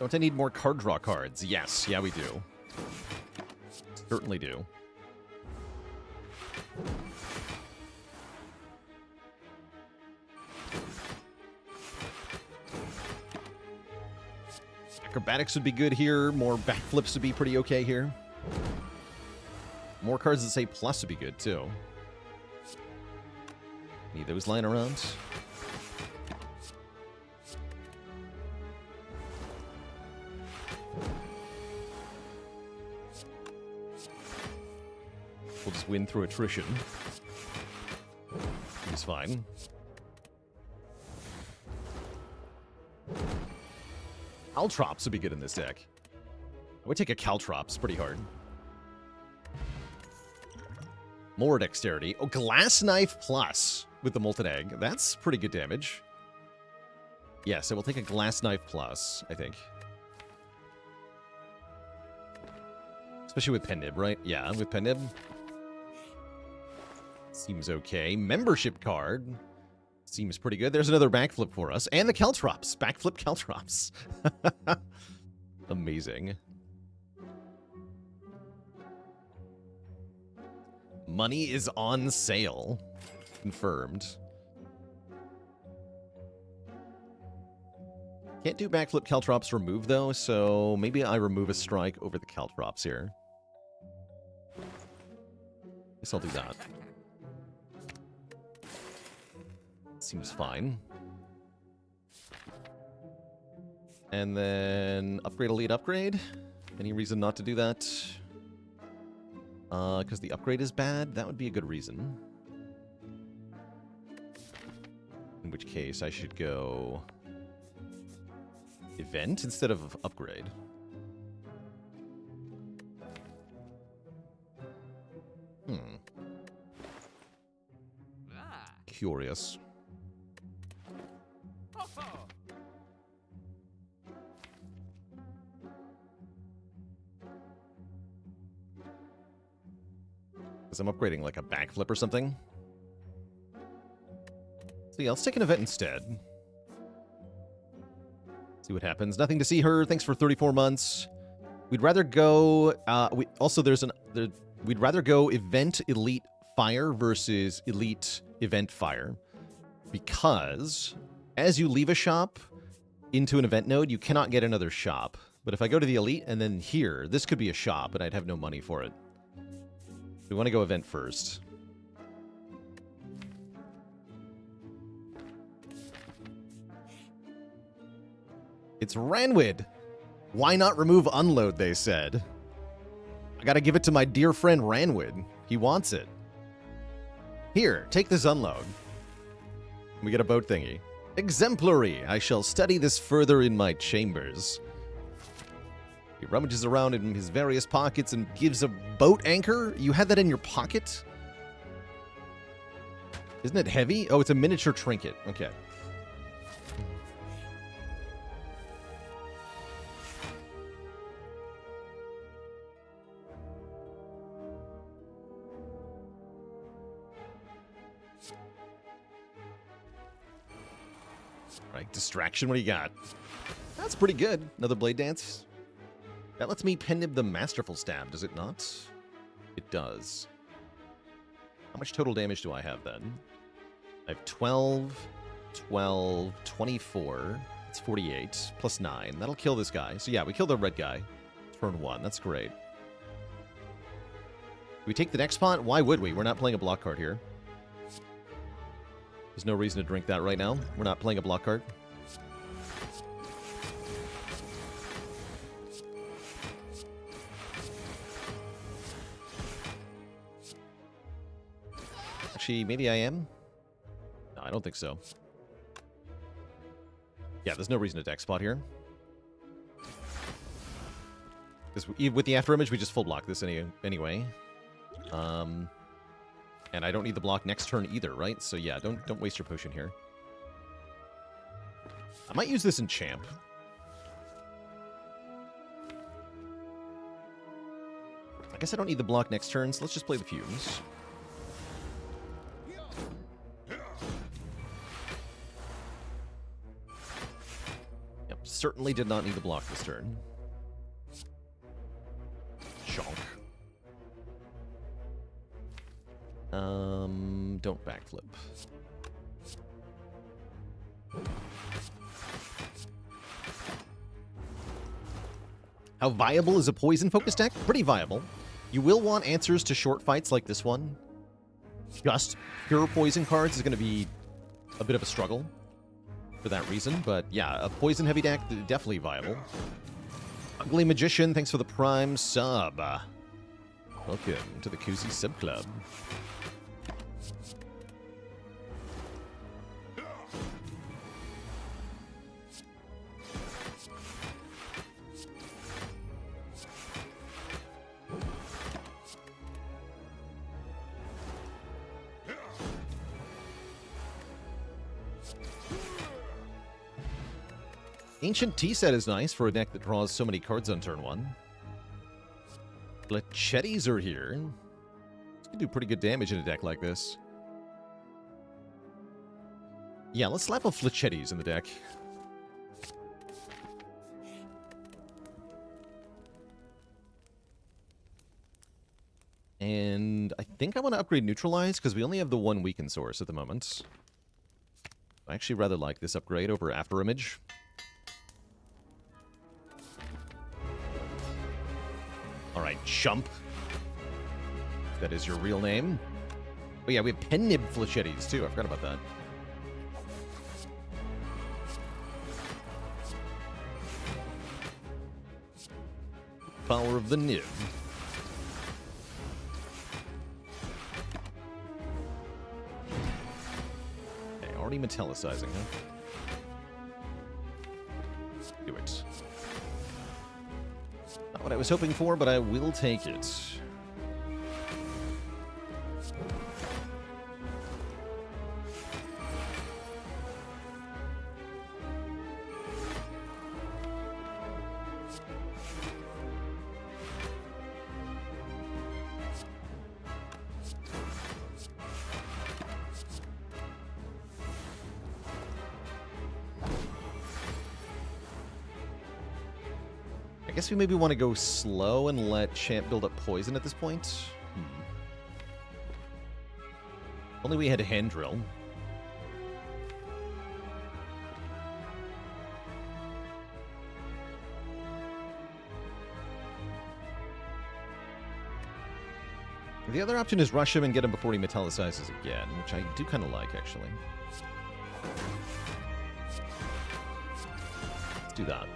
Speaker 1: Don't I need more card draw cards? Yes, yeah we do. Certainly do. Acrobatics would be good here. More backflips would be pretty okay here. More cards that say plus would be good, too. Need those lying around. We'll just win through attrition. He's fine. Caltrops would be good in this deck. I would take a Caltrops pretty hard. More dexterity. Oh, Glass Knife Plus with the Molten Egg. That's pretty good damage. Yes, I will take a Glass Knife Plus, I think. Especially with Pen Nib, right? Yeah, with Pen Nib. Seems okay. Membership card. Seems pretty good. There's another backflip for us. And the Caltrops. Backflip Caltrops. Amazing. Money is on sale. Confirmed. Can't do backflip Caltrops remove, though, so maybe I remove a strike over the Caltrops here. Guess I'll do that. Seems fine. And then upgrade elite upgrade. Any reason not to do that? Because the upgrade is bad? That would be a good reason. In which case, I should go event instead of upgrade. Curious. Because I'm upgrading like a backflip or something. So yeah, let's take an event instead. See what happens. Nothing to see her. Thanks for 34 months. We'd rather go... we'd rather go event elite fire versus elite event fire. Because as you leave a shop into an event node, you cannot get another shop. But if I go to the elite and then here, this could be a shop, and I'd have no money for it. We want to go event first. It's Ranwid. Why not remove unload, they said. I gotta give it to my dear friend Ranwid. He wants it. Here, take this unload. We get a boat thingy. Exemplary. I shall study this further in my chambers. He rummages around in his various pockets and gives a boat anchor? You had that in your pocket? Isn't it heavy? Oh, it's a miniature trinket. Okay. Right, distraction, what do you got? That's pretty good. Another blade dance. That lets me pen nib the Masterful Stab, does it not? It does. How much total damage do I have then? I have 12, 12, 24. It's 48, plus 9. That'll kill this guy. So yeah, we kill the red guy. Turn 1, that's great. We take the next spot? Why would we? We're not playing a block card here. There's no reason to drink that right now. We're not playing a block card. Actually, maybe I am? No, I don't think so. Yeah, there's no reason to deck spot here. Because with the after image, we just full block this anyway. And I don't need the block next turn either, right? So yeah, don't waste your potion here. I might use this in Champ. I guess I don't need the block next turn, so let's just play the Fumes. Yep, certainly did not need the block this turn. Chonk. Don't backflip. How viable is a poison focus deck? Pretty viable. You will want answers to short fights like this one. Just pure poison cards is going to be a bit of a struggle for that reason, but yeah, a poison heavy deck, definitely viable. Ugly Magician, thanks for the Prime sub. Welcome to the Koozie Sub Club. Ancient Tea Set is nice for a deck that draws so many cards on turn 1. Fletchettis are here. This can do pretty good damage in a deck like this. Yeah, let's slap a Fletchettis in the deck. And I think I want to upgrade Neutralize, because we only have the one weaken source at the moment. I actually rather like this upgrade over After Image. Alright, Chump. That is your real name. Oh yeah, we have Pen Nib Flechettes, too. I forgot about that. Power of the Nib. Okay, already metallicizing, huh? Do it. Not what I was hoping for, but I will take it. I guess we maybe want to go slow and let Champ build up poison at this point. Only we had a hand drill. The other option is rush him and get him before he metallicizes again, which I do kind of like, actually. Let's do that.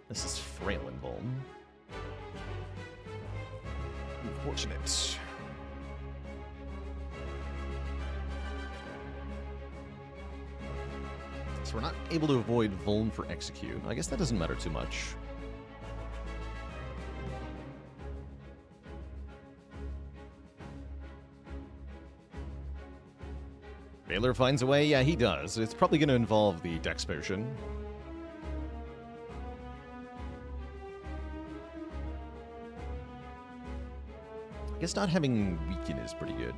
Speaker 1: This is frail and Vuln. Unfortunate. So we're not able to avoid Vuln for execute. I guess that doesn't matter too much. Baalor finds a way? Yeah, he does. It's probably going to involve the Dex potion. I guess not having weaken is pretty good.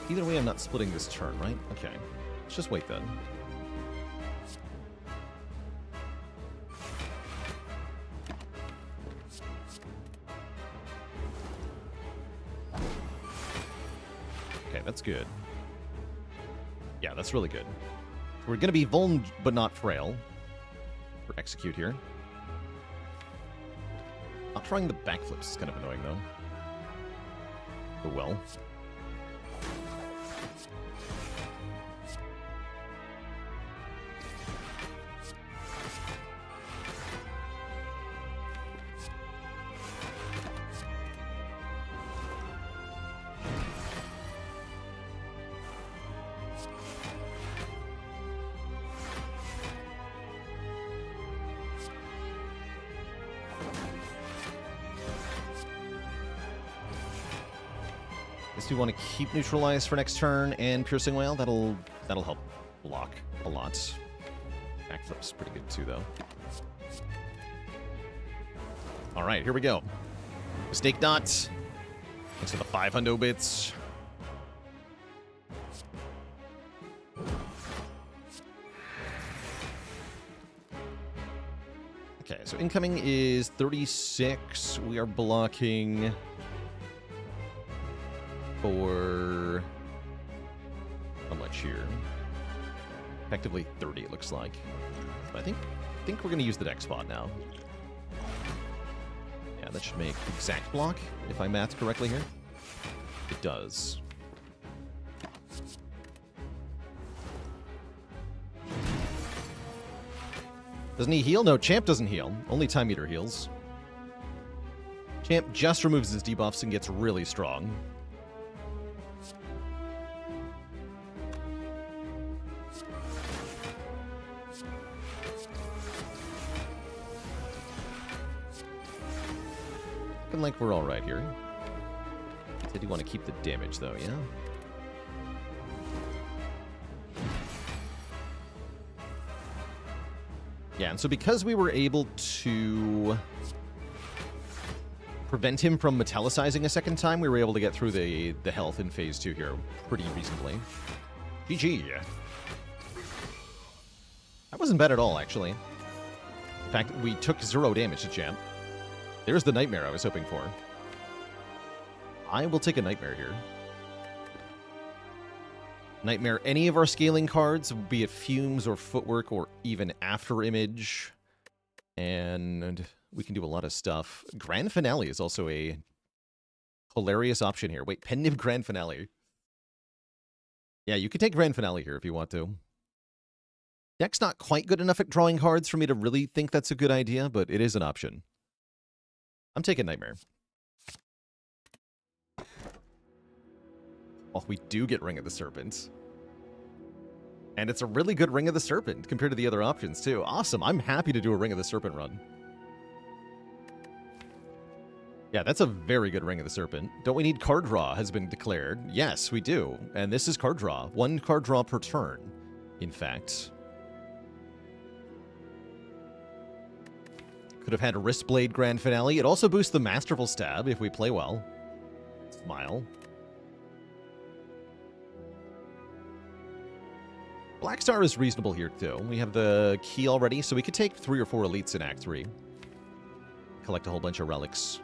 Speaker 1: Either way, I'm not splitting this turn, right? Okay. Let's just wait then. Okay, that's good. Yeah, that's really good. We're going to be vuln, but not frail. For execute here. Not trying the backflips is kind of annoying, though. Oh well. Guess we want to keep neutralize for next turn and piercing whale. That'll help block a lot. Backflip's pretty good too, though. All right, here we go. Mistake dot. Thanks for the 500 bits. Okay, so incoming is 36. We are blocking for how much here? Effectively 30, it looks like. But I think we're going to use the deck spot now. Yeah, that should make exact block, if I math correctly here. It does. Doesn't he heal? No, Champ doesn't heal. Only Time Eater heals. Champ just removes his debuffs and gets really strong. Looking like we're alright here. Said you want to keep the damage, though, yeah? Yeah, and so because we were able to prevent him from metallicizing a second time, we were able to get through the health in Phase 2 here pretty reasonably. GG. That wasn't bad at all, actually. In fact, we took 0 damage to Champ. There's the Nightmare I was hoping for. I will take a Nightmare here. Nightmare any of our scaling cards, be it Fumes or Footwork or even After Image. And we can do a lot of stuff. Grand Finale is also a hilarious option here. Wait, Pendiv Grand Finale. Yeah, you could take Grand Finale here if you want to. Deck's not quite good enough at drawing cards for me to really think that's a good idea, but it is an option. I'm taking Nightmare. Oh, we do get Ring of the Serpent. And it's a really good Ring of the Serpent compared to the other options, too. Awesome. I'm happy to do a Ring of the Serpent run. Yeah, that's a very good Ring of the Serpent. Don't we need card draw has been declared? Yes, we do. And this is card draw. 1 card draw per turn, in fact. Could have had a Wristblade Grand Finale. It also boosts the Masterful Stab if we play well. Smile. Black Star is reasonable here, too. We have the key already, so we could take 3 or 4 elites in Act 3. Collect a whole bunch of relics.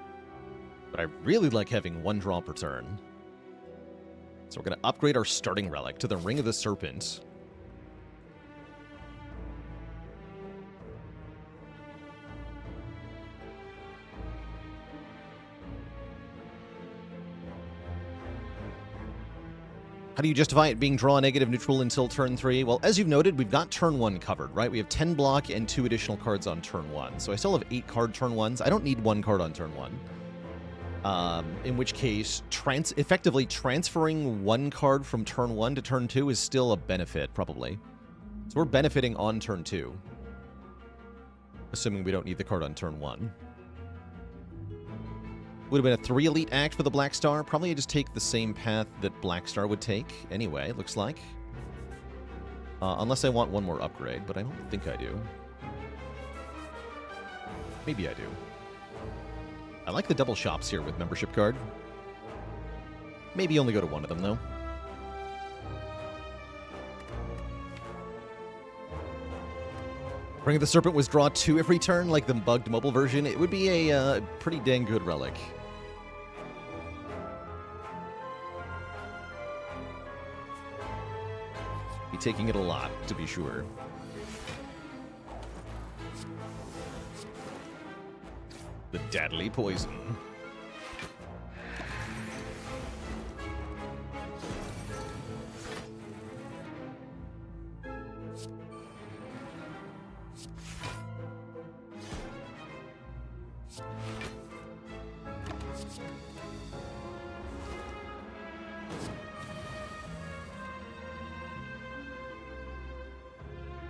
Speaker 1: But I really like having 1 draw per turn. So we're going to upgrade our starting relic to the Ring of the Serpent. How do you justify it being draw negative neutral until turn 3? Well, as you've noted, we've got turn 1 covered, right? We have 10 block and 2 additional cards on turn 1. So I still have 8 card turn 1s. I don't need 1 card on turn 1. In which case, effectively transferring 1 card from turn 1 to turn 2 is still a benefit, probably. So we're benefiting on turn 2. Assuming we don't need the card on turn 1. Would have been a 3 elite act for the Black Star. Probably just take the same path that Black Star would take anyway, it looks like. Unless I want 1 more upgrade, but I don't think I do. Maybe I do. I like the double shops here with membership card. Maybe only go to 1 of them, though. Ring of the Serpent was draw 2 every turn, like the bugged mobile version. It would be a pretty dang good relic. Be taking it a lot, to be sure. The Deadly Poison.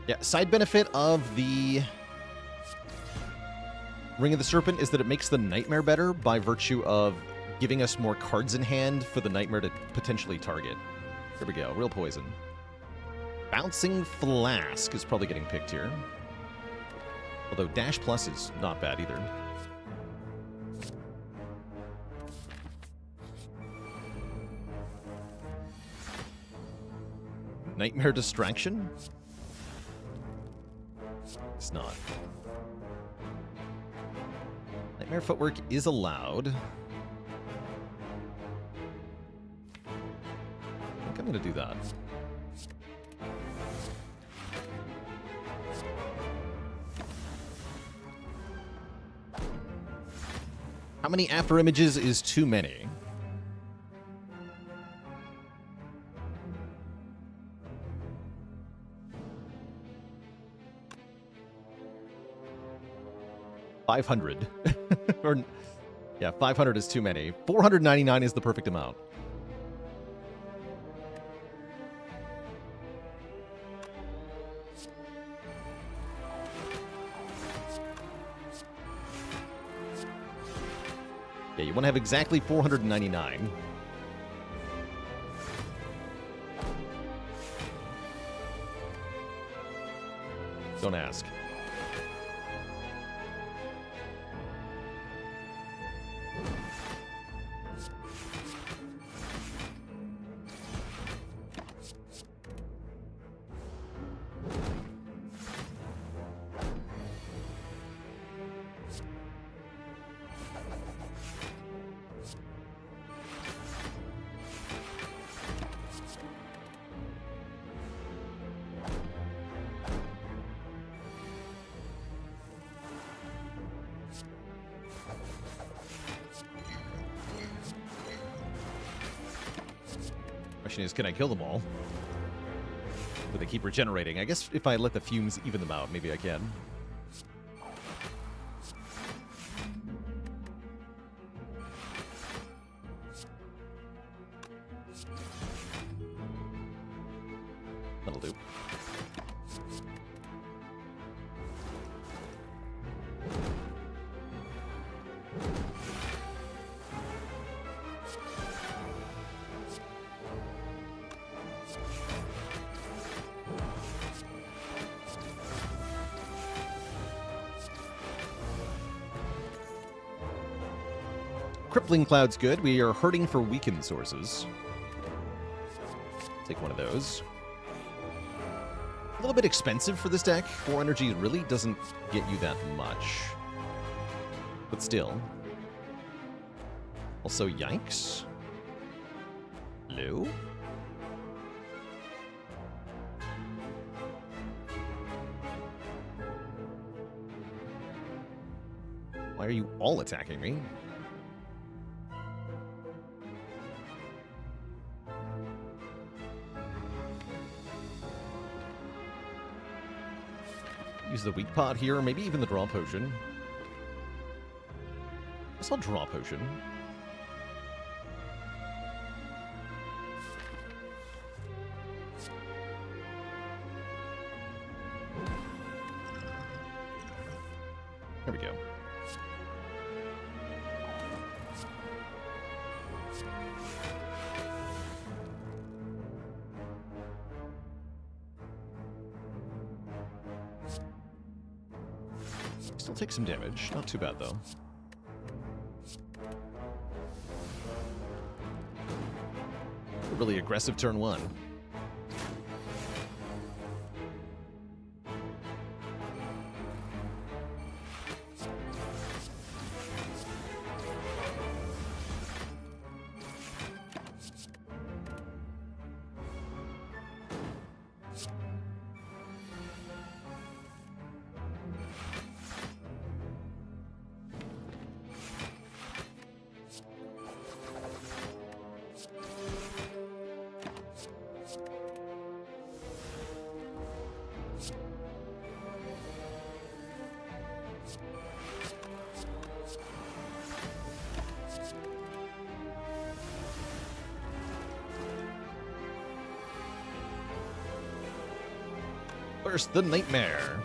Speaker 1: Yeah, side benefit of the Ring of the Serpent is that it makes the Nightmare better by virtue of giving us more cards in hand for the Nightmare to potentially target. Here we go, real poison. Bouncing Flask is probably getting picked here. Although Dash Plus is not bad either. Nightmare Distraction? It's not. Nightmare Footwork is allowed. I think I'm going to do that. How many after images is too many? 500. Or, yeah, 500 is too many. 499 is the perfect amount. Yeah, you want to have exactly 499. Don't ask. Question is, can I kill them all? But they keep regenerating. I guess if I let the fumes even them out, maybe I can. That'll do. Crippling Cloud's good. We are hurting for weakened sources. Take one of those. A little bit expensive for this deck. 4 energy really doesn't get you that much. But still. Also, yikes. Hello? Why are you all attacking me? Use the weak pot here, or maybe even the draw potion. I guess I'll draw potion. There we go. Still take some damage. Not too bad, though. A really aggressive turn 1. First, the Nightmare.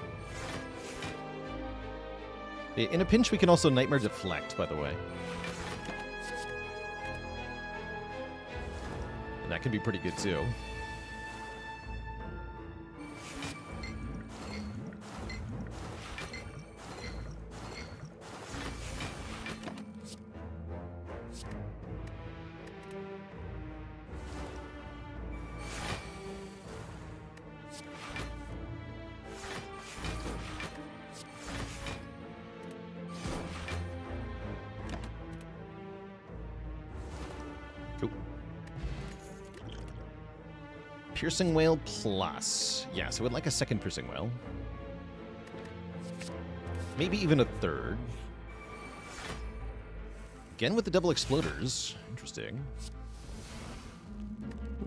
Speaker 1: In a pinch, we can also Nightmare Deflect, by the way. And that can be pretty good, too. Piercing Wail plus. Yeah, so we'd like a second Piercing Wail. Maybe even a third. Again with the double exploders. Interesting.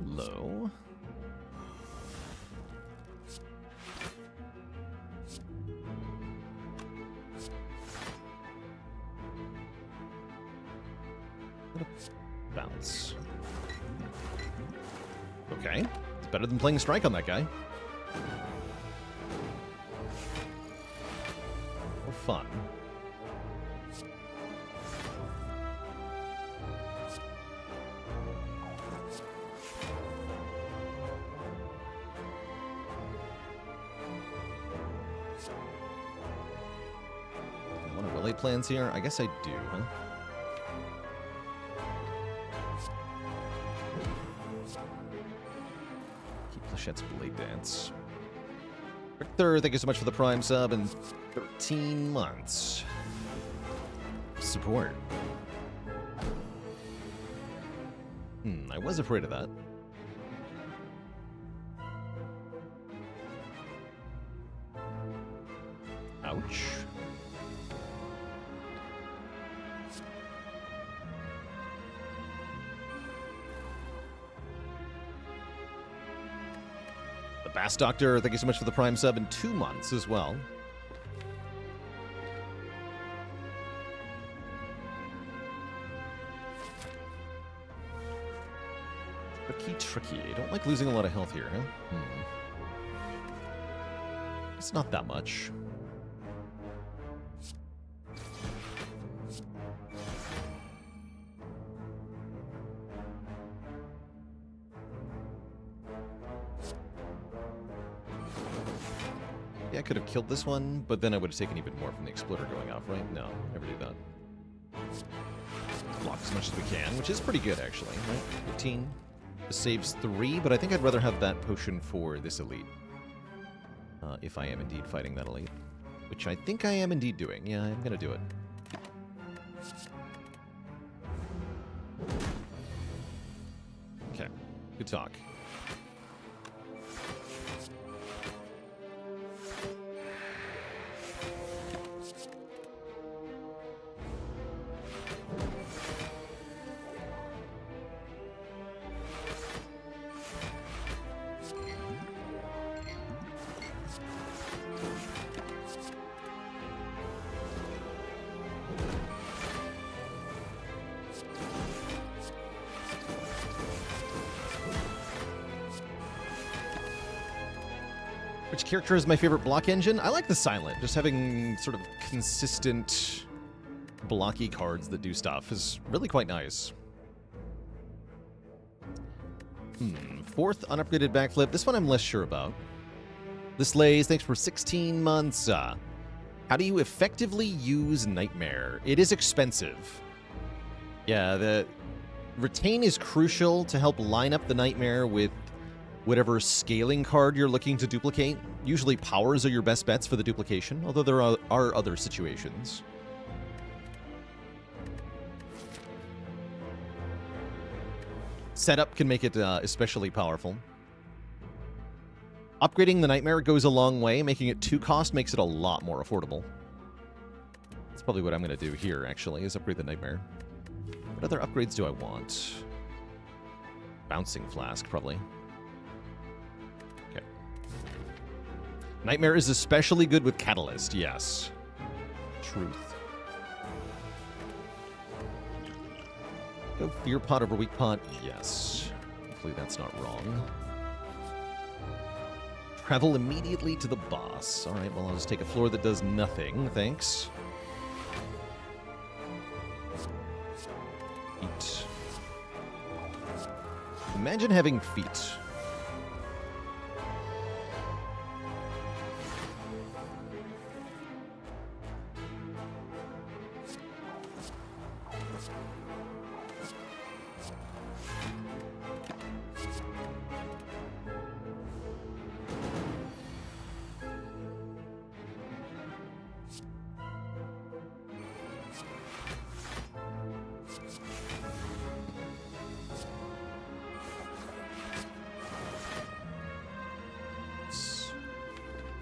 Speaker 1: Low. Bounce. Okay. It's better than playing Strike on that guy. Oh, fun. Want to relay plans here? I guess I do, huh? Plechette's Blade Dance. Victor, thank you so much for the Prime sub and 13 months. Support. I was afraid of that. Ouch. Bass Doctor, thank you so much for the Prime sub in 2 months as well. Tricky. I don't like losing a lot of health here, huh? It's not that much. Yeah, I could have killed this one, but then I would have taken even more from the exploder going off, right? No, never do that. Block as much as we can, which is pretty good, actually, right? 15. This saves 3, but I think I'd rather have that potion for this elite. If I am indeed fighting that elite. Which I think I am indeed doing. Yeah, I'm gonna do it. Okay, good talk. Which character is my favorite block engine? I like the Silent. Just having sort of consistent blocky cards that do stuff is really quite nice. 4th unupgraded backflip. This one I'm less sure about. This Lays, thanks for 16 months. How do you effectively use Nightmare? It is expensive. Yeah, the Retain is crucial to help line up the Nightmare with whatever scaling card you're looking to duplicate. Usually powers are your best bets for the duplication, although there are other situations. Setup can make it especially powerful. Upgrading the Nightmare goes a long way. Making it 2 cost makes it a lot more affordable. That's probably what I'm going to do here, actually, is upgrade the Nightmare. What other upgrades do I want? Bouncing Flask, probably. Okay. Nightmare is especially good with Catalyst, yes. Truth. Go Fear Pot over Weak Pot, yes. Hopefully that's not wrong. Travel immediately to the boss. All right, well, I'll just take a floor that does nothing. Thanks. Feet. Imagine having feet.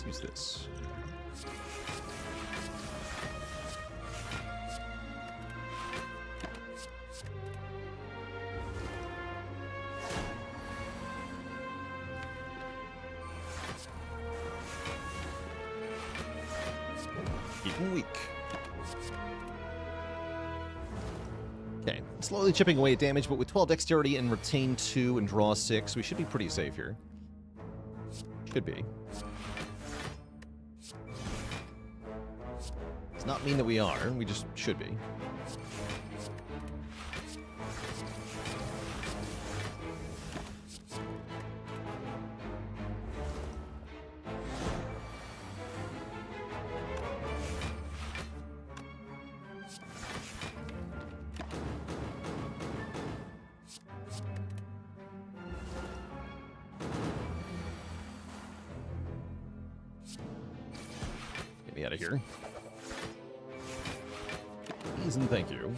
Speaker 1: Use this. Keep him weak. Okay, slowly chipping away at damage, but with 12 dexterity and retain 2 and draw 6, we should be pretty safe here. Should be. Does not mean that we are, we just should be. Get me out of here. Please and thank you.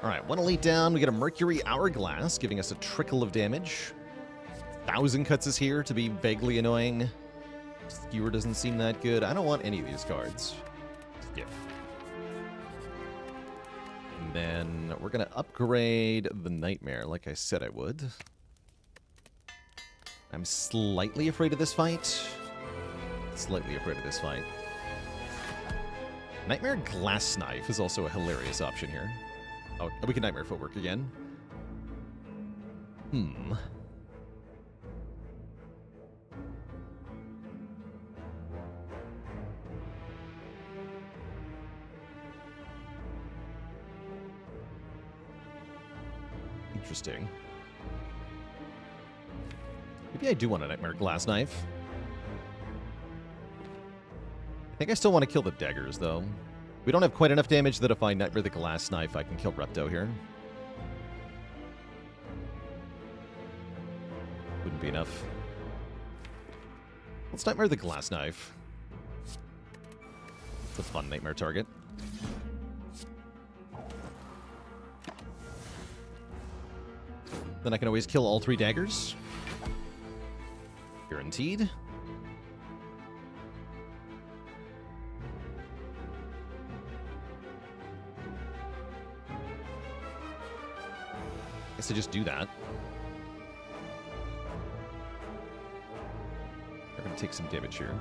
Speaker 1: Alright, 1 elite down. We get a Mercury Hourglass, giving us a trickle of damage. 1,000 cuts is here to be vaguely annoying. Skewer doesn't seem that good. I don't want any of these cards. Skip. And then we're going to upgrade the Nightmare, like I said I would. I'm slightly afraid of this fight. Slightly afraid of this fight. Nightmare Glass Knife is also a hilarious option here. Oh, we can Nightmare Footwork again. Interesting. Maybe I do want a Nightmare Glass Knife. I think I still want to kill the daggers, though. We don't have quite enough damage that if I Nightmare the Glass Knife, I can kill Repto here. Wouldn't be enough. Let's Nightmare the Glass Knife. It's a fun Nightmare target. Then I can always kill all 3 daggers. Guaranteed. Guess I just do that. We're going to take some damage here.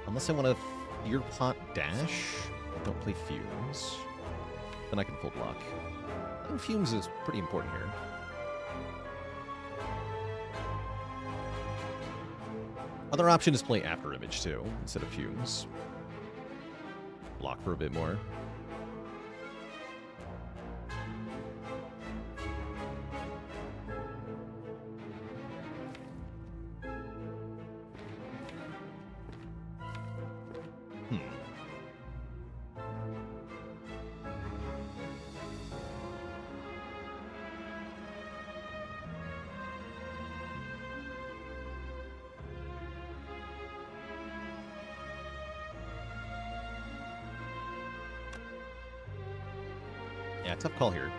Speaker 1: Unless I want to Fear Pot dash. Don't play Fumes. Then I can full block. I think Fumes is pretty important here. Other option is play After Image too, instead of Fumes. Block for a bit more. Yeah, tough call here.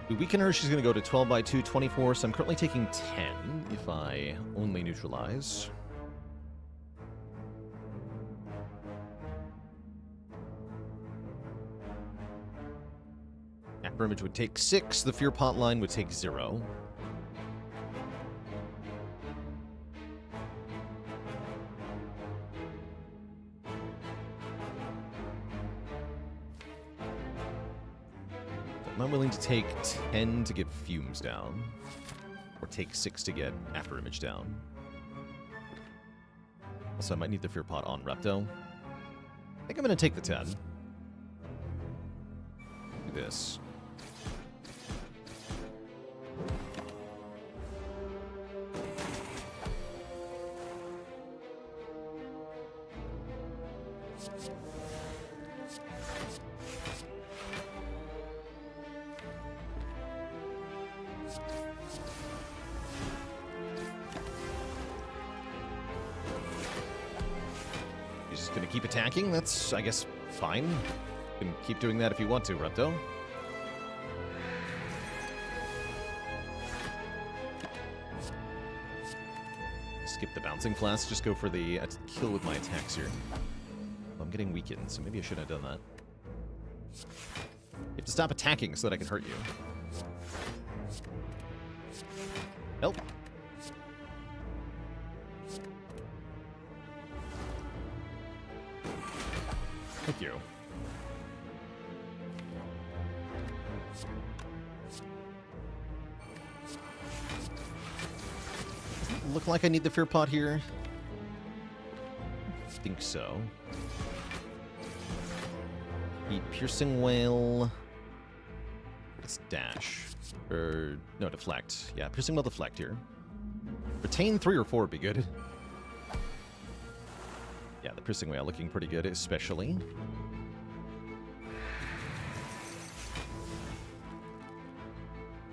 Speaker 1: We weaken her, she's going to go to 12 by 2, 24, so I'm currently taking 10 if I only neutralize. After Image would take 6, the Fear Pot line would take 0. I'm willing to take 10 to get Fumes down. Or take 6 to get After Image down. Also, I might need the Fear Pot on Repto. I think I'm going to take the 10. Do this. Gonna keep attacking, that's, I guess, fine. You can keep doing that if you want to, Repto. Skip the Bouncing Flask, just go for the kill with my attacks here. I'm getting weakened, so maybe I shouldn't have done that. You have to stop attacking so that I can hurt you. Nope. Thank you. Look like I need the Fear Pot here. I think so. The Piercing Whale. It's dash. Or, no, deflect. Yeah, Piercing Whale deflect here. Retain 3 or 4 would be good. Yeah, the Piercing Whale looking pretty good, especially.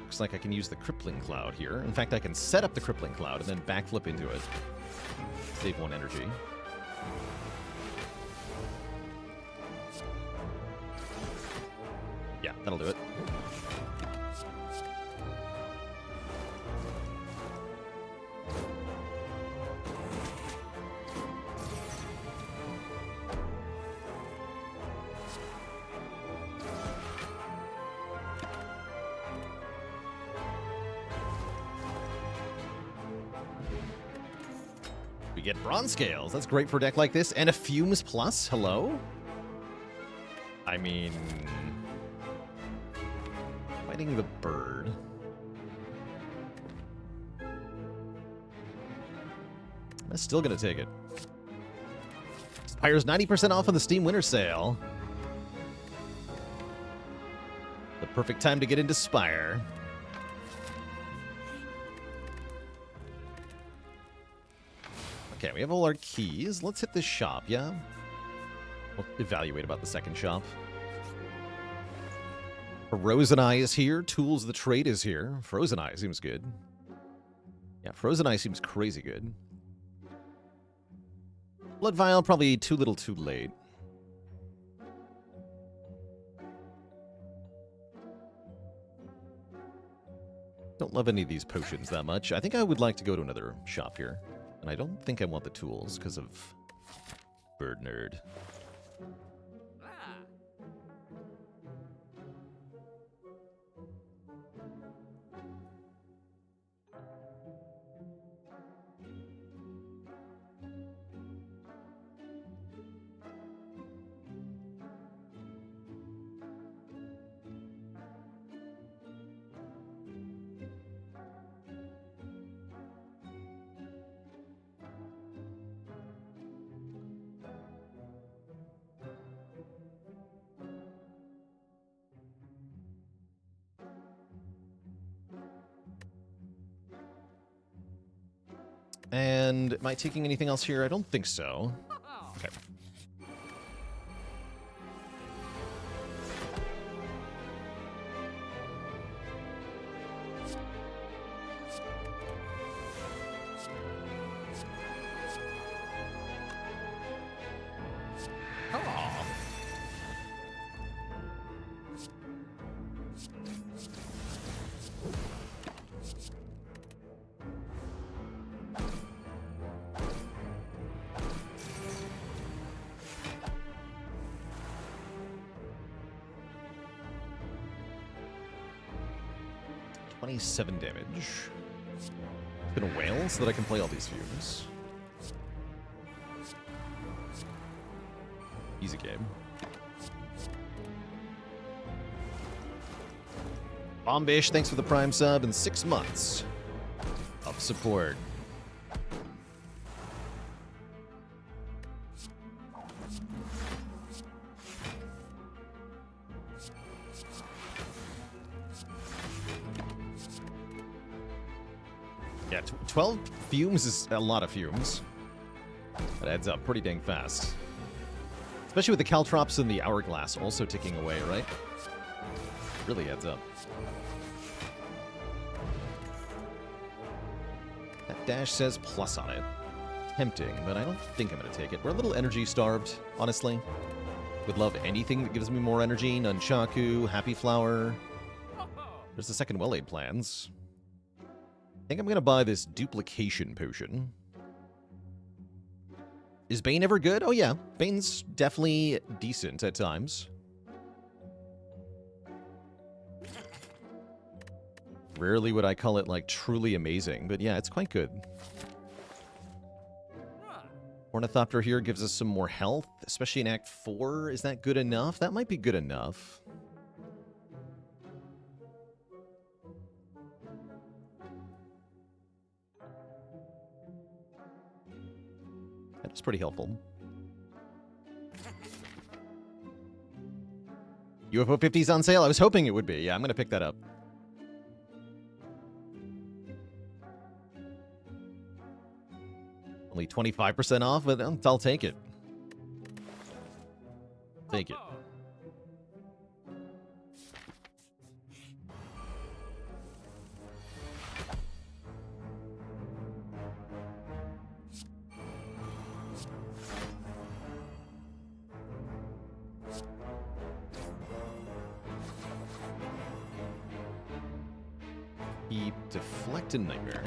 Speaker 1: Looks like I can use the Crippling Cloud here. In fact, I can set up the Crippling Cloud and then backflip into it. Save 1 energy. Yeah, that'll do it. We get Bronze Scales. That's great for a deck like this. And a Fumes Plus. Hello? I mean... Fighting the bird. I'm still gonna take it. Spire's 90% off on the Steam Winter Sale. The perfect time to get into Spire. Okay, we have all our keys. Let's hit this shop, yeah? We'll evaluate about the second shop. Frozen Eye is here. Tools of the Trade is here. Frozen Eye seems good. Yeah, Frozen Eye seems crazy good. Blood Vial, probably too little too late. Don't love any of these potions that much. I think I would like to go to another shop here. And I don't think I want the tools because of Bird Nerd. And am I taking anything else here? I don't think so. Okay. Oh. .27 damage. Gonna whale so that I can play all these fumes. Easy game. Bombish, thanks for the Prime sub and 6 months of support. Yeah, 12 fumes is a lot of fumes. That adds up pretty dang fast. Especially with the Caltrops and the Hourglass also ticking away, right? Really adds up. That dash says plus on it. Tempting, but I don't think I'm going to take it. We're a little energy starved, honestly. Would love anything that gives me more energy. Nunchaku, Happy Flower. There's the second Well-Aid plans. I think I'm going to buy this duplication potion. Is Bane ever good? Oh yeah, Bane's definitely decent at times. Rarely would I call it, like, truly amazing, but yeah, it's quite good. Ornithopter here gives us some more health, especially in Act 4. Is that good enough? That might be good enough. That was pretty helpful. UFO 50's on sale? I was hoping it would be. Yeah, I'm going to pick that up. Only 25% off, but I'll take it. Take it. Keep Deflect and Nightmare.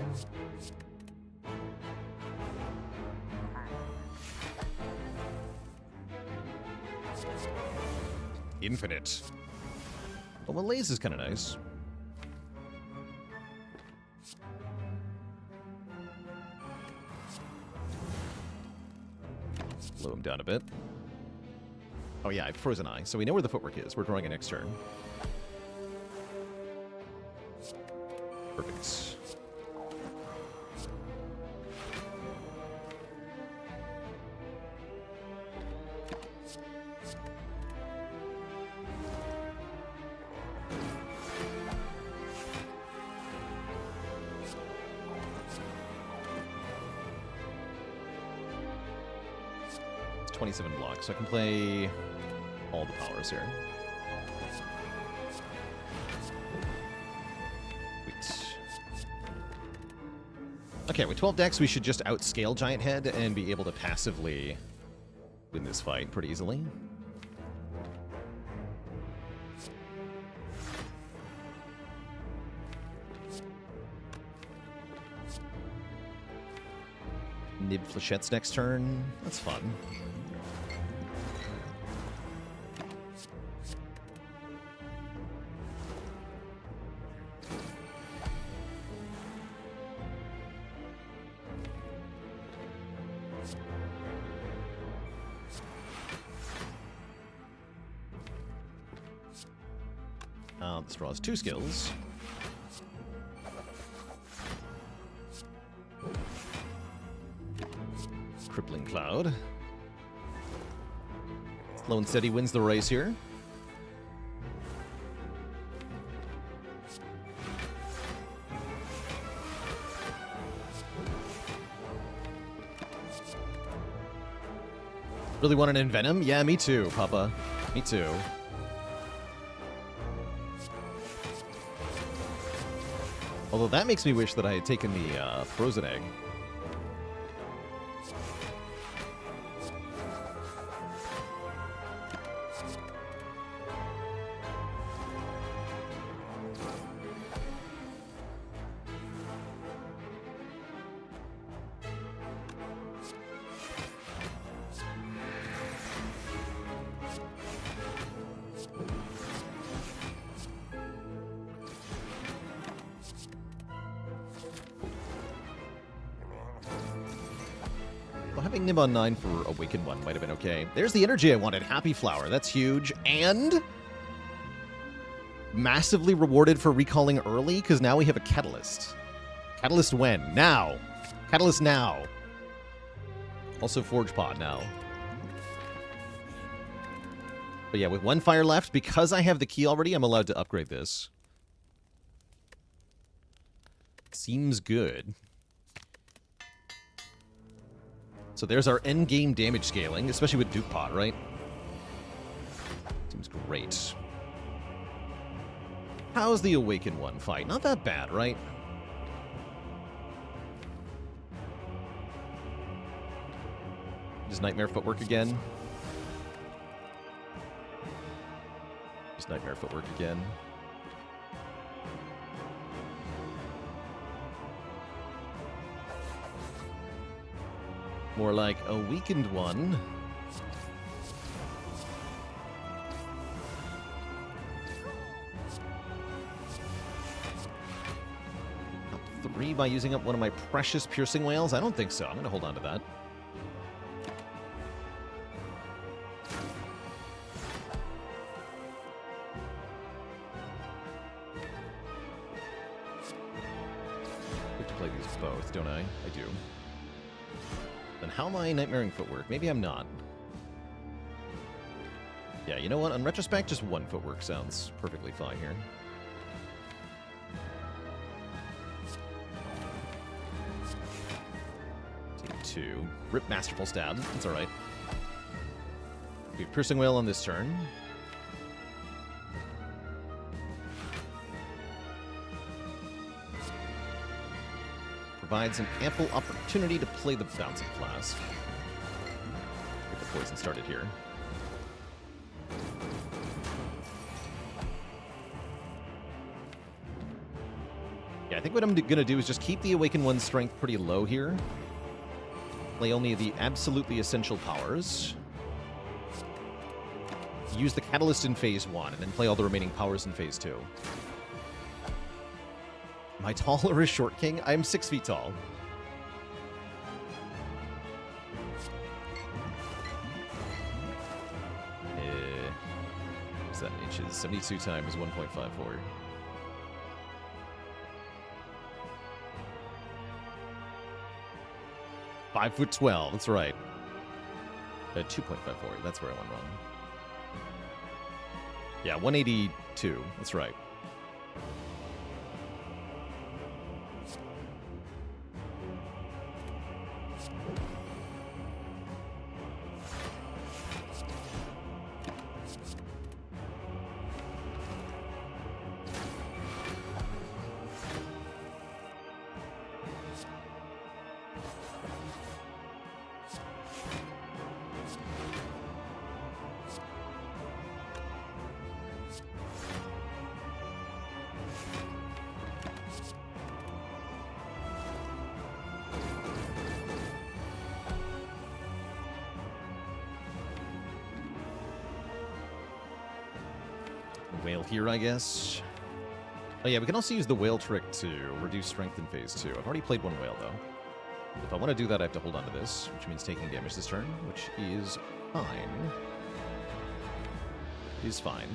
Speaker 1: Infinite. Well, Malaise is kind of nice. Slow him down a bit. Oh yeah, I have Frozen Eye, so we know where the footwork is. We're drawing it next turn. Perfect. It's 27 blocks, so I can play all the powers here. Okay, with 12 decks, we should just outscale Giant Head and be able to passively win this fight pretty easily. Nib Flechettes next turn. That's fun. This draws 2 skills. Crippling Cloud. Slow and Steady wins the race here. Really want an Envenom? Yeah, me too, Papa. Me too. Although that makes me wish that I had taken the Frozen Egg. Having Nib on 9 for Awakened 1 might have been okay. There's the energy I wanted. Happy Flower. That's huge. And massively rewarded for recalling early, because now we have a Catalyst. Catalyst when? Now. Catalyst now. Also Forge Pod now. But yeah, with 1 fire left, because I have the key already, I'm allowed to upgrade this. Seems good. So there's our endgame damage scaling, especially with Duke Pot, right? Seems great. How's the Awakened 1 fight? Not that bad, right? Does Nightmare Footwork again? Just Nightmare Footwork again. More like a Weakened 1. 3 by using up one of my precious piercing whales? I don't think so. I'm going to hold on to that. I have to play these both, don't I? I do. Then how am I nightmaring footwork? Maybe I'm not. Yeah, you know what? On retrospect, just 1 footwork sounds perfectly fine here. Take 2. Rip Masterful Stab. That's alright. Piercing Whale on this turn. Provides an ample opportunity to play the Bouncing Flask. Get the poison started here. Yeah, I think what I'm going to do is just keep the Awakened One's strength pretty low here. Play only the absolutely essential powers. Use the Catalyst in Phase 1, and then play all the remaining powers in Phase 2. Am I tall or a short king? I'm 6 feet tall. What's that in inches? 72 times 1.54. 5'12", that's right. 2.54, that's where I went wrong. Yeah, 182, that's right. Whale here, I guess. Oh yeah, we can also use the whale trick to reduce strength in Phase 2. I've already played 1 whale, though. If I want to do that, I have to hold on to this, which means taking damage this turn, which is fine. Is fine.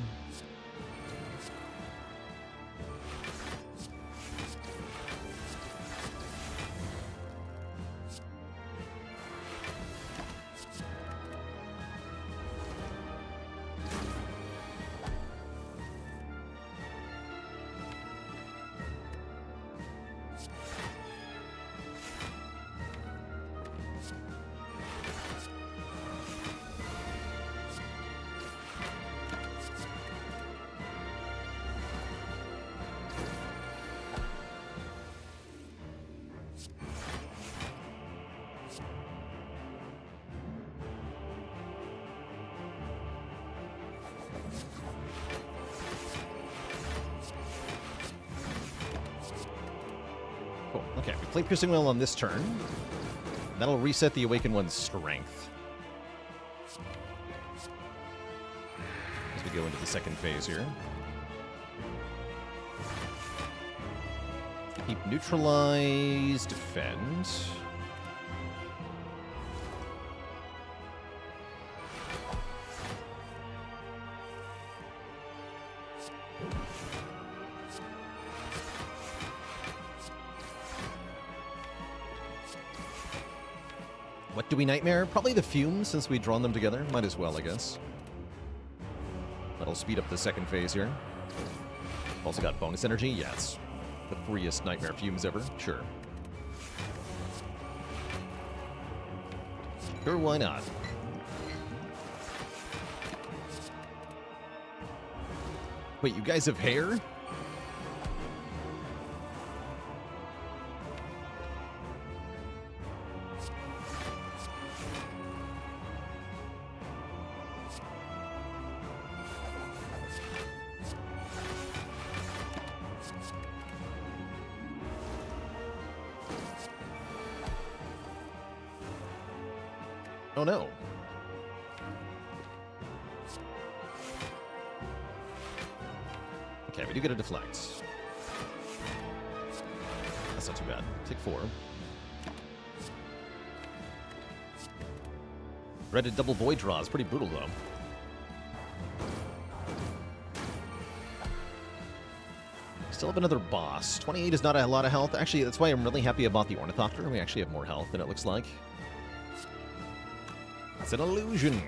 Speaker 1: Cool. Okay, we play Piercing Whale on this turn. That'll reset the Awakened One's strength. As we go into the second phase here. Keep neutralize, defend. What do we nightmare? Probably the fumes, since we've drawn them together. Might as well, I guess. That'll speed up the second phase here. Also got bonus energy. Yes. The freest nightmare fumes ever. Sure. Sure, why not? Wait, you guys have hair? Oh no. Okay, we do get a deflect. That's not too bad. Take 4. Dreaded double void draws. Pretty brutal, though. Still have another boss. 28 is not a lot of health. Actually, that's why I'm really happy about the Ornithopter. We actually have more health than it looks like. It's an illusion.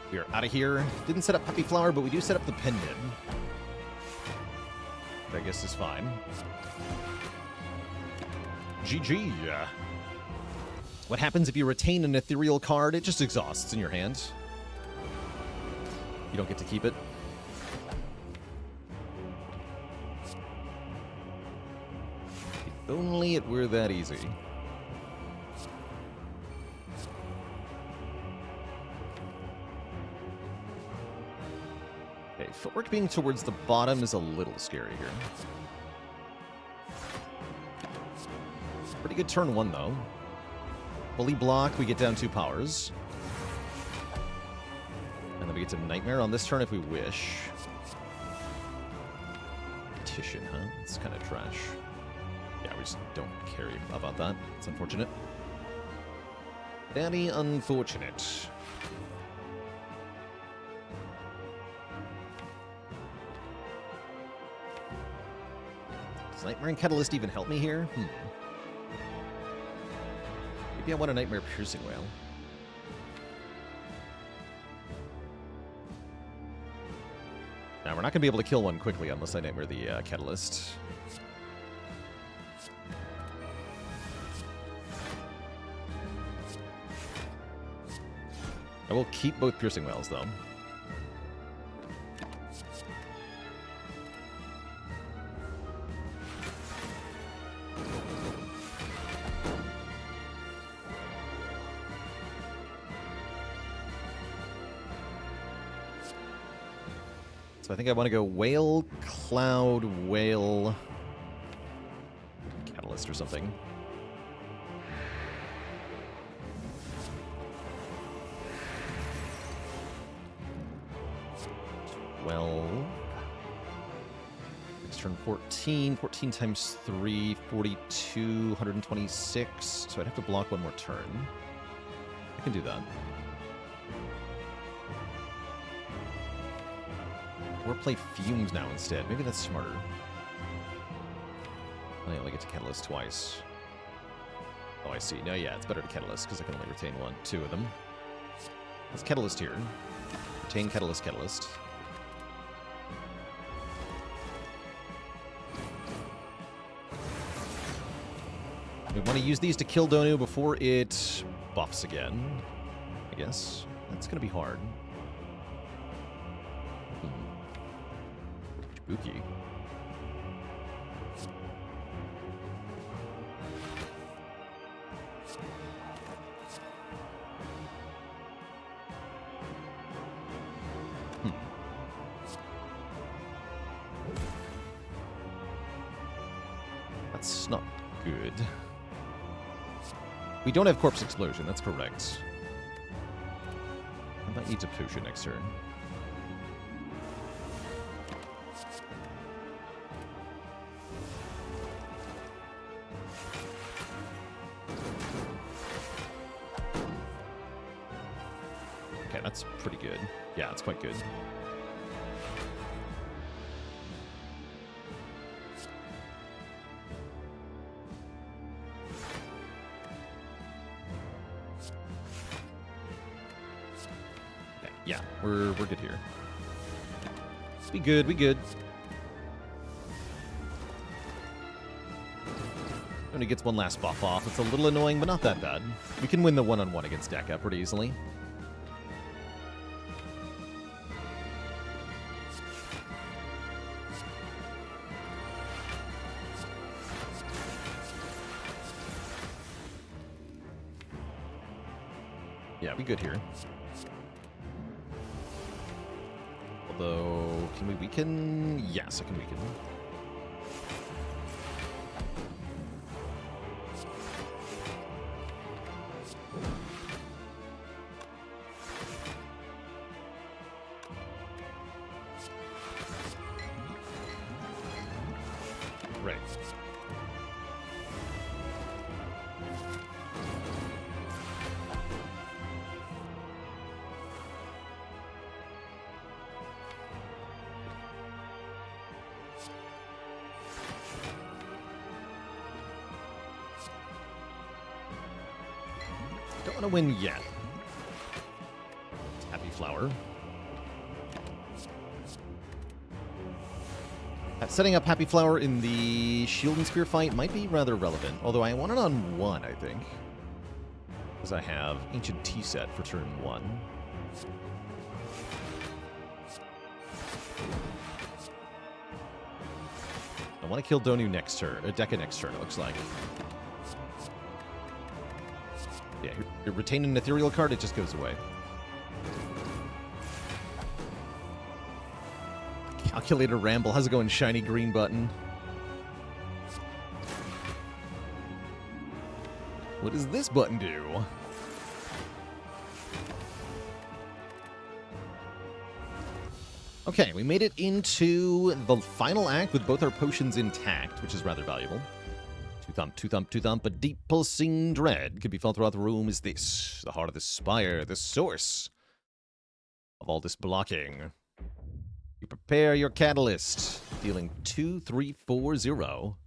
Speaker 1: We are out of here. Didn't set up Puppy Flower, but we do set up the Pendant. Which I guess is fine. GG. What happens if you retain an ethereal card? It just exhausts in your hand. You don't get to keep it. If only it were that easy. Okay, footwork being towards the bottom is a little scary here. Pretty good turn 1, though. Fully block, we get down 2 powers. And then we get to Nightmare on this turn if we wish. Petition, huh? It's kind of trash. Yeah, we just don't care about that. It's unfortunate. Very unfortunate. Does Nightmare and Catalyst even help me here? Maybe I want a Nightmare Piercing Wail. Now, we're not going to be able to kill one quickly unless I Nightmare the Catalyst. I will keep both Piercing Wails, though. So I think I want to go Whale, Cloud, Whale, Catalyst or something. Well, it's turn 14. 14 times 3, 42, 126. So I'd have to block one more turn. I can do that. Or play Fumes now instead. Maybe that's smarter. I only get to Catalyst twice. Oh, I see. No, yeah, it's better to Catalyst because I can only retain 2 of them. Let's Catalyst here. Retain Catalyst, Catalyst. We want to use these to kill Donu before it buffs again, I guess. That's going to be hard. Spooky. That's not good. We don't have Corpse Explosion, that's correct. I might need to push it next turn. Okay, that's pretty good. Yeah, it's quite good. Yeah, we're good here. We good, we good. Only gets one last buff off. It's a little annoying, but not that bad. We can win the one-on-one against Deka pretty easily. Yeah, we good here. Although, can we weaken? Yes, I can weaken. Right. Don't want to win yet. Happy Flower. Setting up Happy Flower in the Shield and Spear fight might be rather relevant, although I want it on 1, I think. Because I have Ancient Tea Set for turn 1. I want to kill Donu next turn, Deca next turn, it looks like. Yeah, you retain an ethereal card, it just goes away. Calculator Ramble, how's it going, shiny green button? What does this button do? Okay, we made it into the final act with both our potions intact, which is rather valuable. Two thump, two thump, two thump. A deep pulsing dread can be felt throughout the room. Is this the heart of the spire, the source of all this blocking? You prepare your catalyst, dealing 2, 3, 4, 0.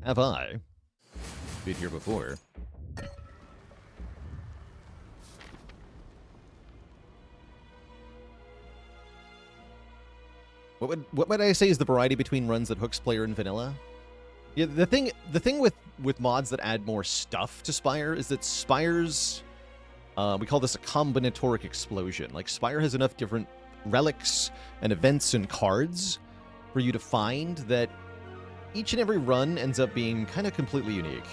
Speaker 1: Have I been here before? What would I say is the variety between runs that hooks player and vanilla? Yeah, the thing with mods that add more stuff to Spire is that Spire's we call this a combinatoric explosion. Like Spire has enough different relics and events and cards for you to find that each and every run ends up being kind of completely unique.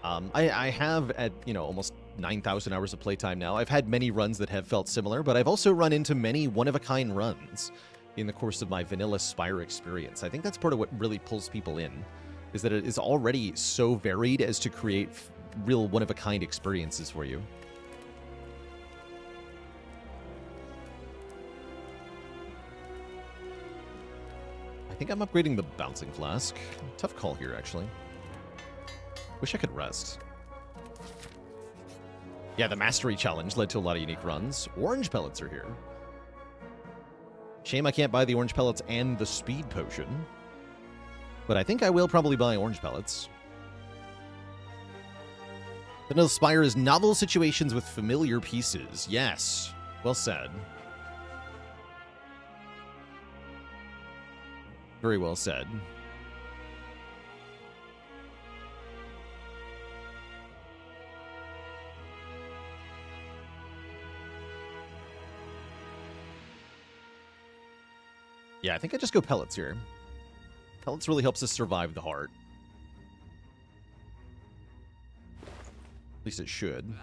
Speaker 1: I have at almost 9,000 hours of playtime now. I've had many runs that have felt similar, but I've also run into many one-of-a-kind runs in the course of my vanilla Spire experience. I think that's part of what really pulls people in, is that it is already so varied as to create real one-of-a-kind experiences for you. I think I'm upgrading the Bouncing Flask. Tough call here, actually. Wish I could rest. Yeah, the Mastery Challenge led to a lot of unique runs. Orange Pellets are here. Shame I can't buy the Orange Pellets and the Speed Potion. But I think I will probably buy Orange Pellets. Vanilla Spire is novel situations with familiar pieces. Yes. Well said. Very well said. Yeah, I think I just go Pellets here. Pellets really helps us survive the heart. At least it should.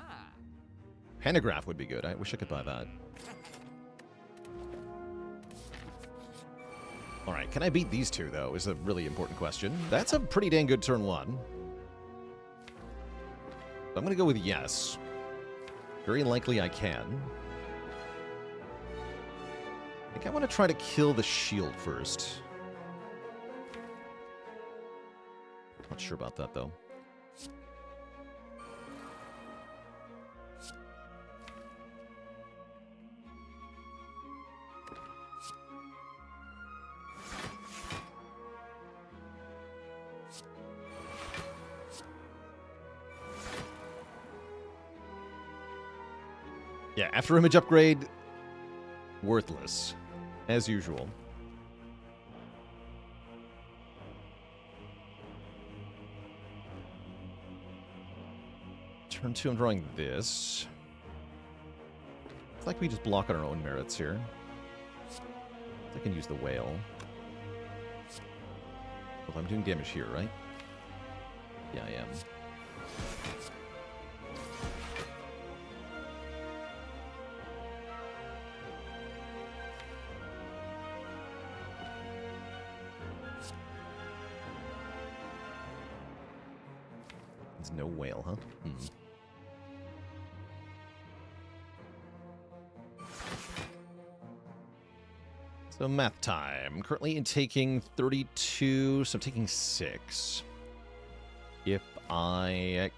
Speaker 1: Pantograph would be good. I wish I could buy that. Alright, can I beat these two, though, is a really important question. That's a pretty dang good turn 1. I'm going to go with yes. Very likely I can. I think I want to try to kill the shield first. Not sure about that, though. Yeah, after image upgrade, worthless. As usual. Turn 2, I'm drawing this. It's like we just block on our own merits here. I can use the whale. Well, I'm doing damage here, right? Yeah, I am. It's no whale, huh? So math time. I'm currently taking 32, so I'm taking 6. If I...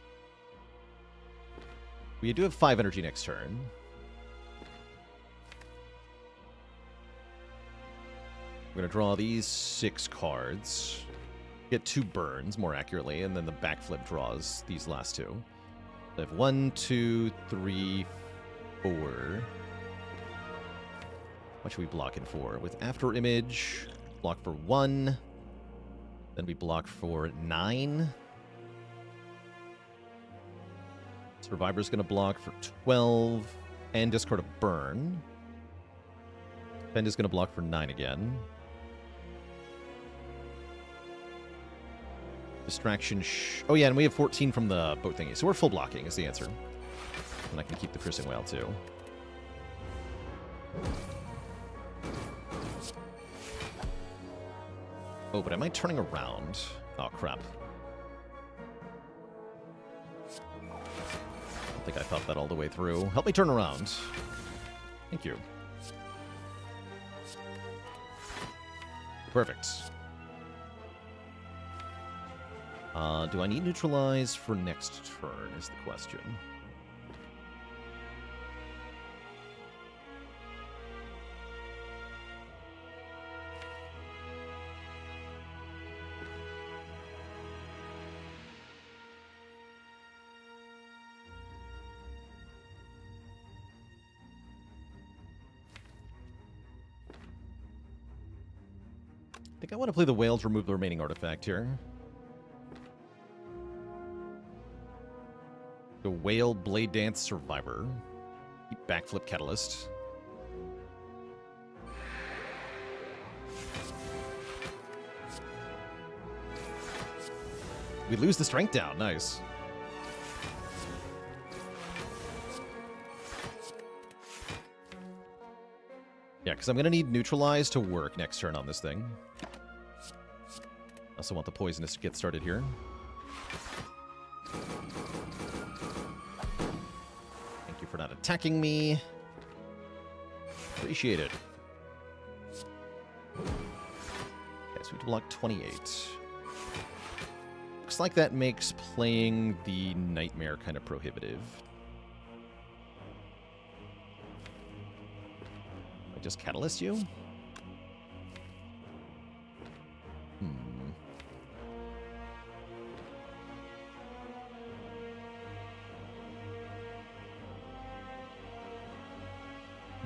Speaker 1: We do have 5 energy next turn. We're going to draw these 6 cards. Get 2 burns, more accurately, and then the backflip draws these last 2. I have 1, 2, 3, 4... What should we block in for? With After Image, block for 1. Then we block for 9. Survivor's going to block for 12. And discard a burn. Fend is going to block for 9 again. Distraction. Oh, yeah, and we have 14 from the boat thingy. So we're full blocking is the answer. And I can keep the Piercing Whale, too. Oh, but am I turning around? Oh, crap. I don't think I thought that all the way through. Help me turn around. Thank you. Perfect. Do I need neutralize for next turn is the question. I think I want to play the whale to remove the remaining artifact here. The Whale Blade Dance Survivor. Backflip Catalyst. We lose the strength down. Nice. Yeah, because I'm going to need neutralize to work next turn on this thing. I also want the poisonous to get started here. Thank you for not attacking me. Appreciate it. Okay, so we have to block 28. Looks like that makes playing the Nightmare kind of prohibitive. I just catalyst you?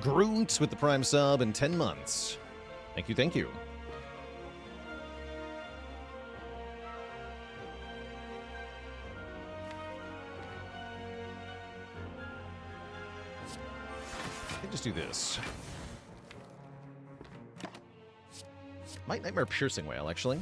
Speaker 1: Groot with the Prime sub in 10 months. Thank you, thank you. Let's just do this. Might Nightmare Piercing Whale, actually.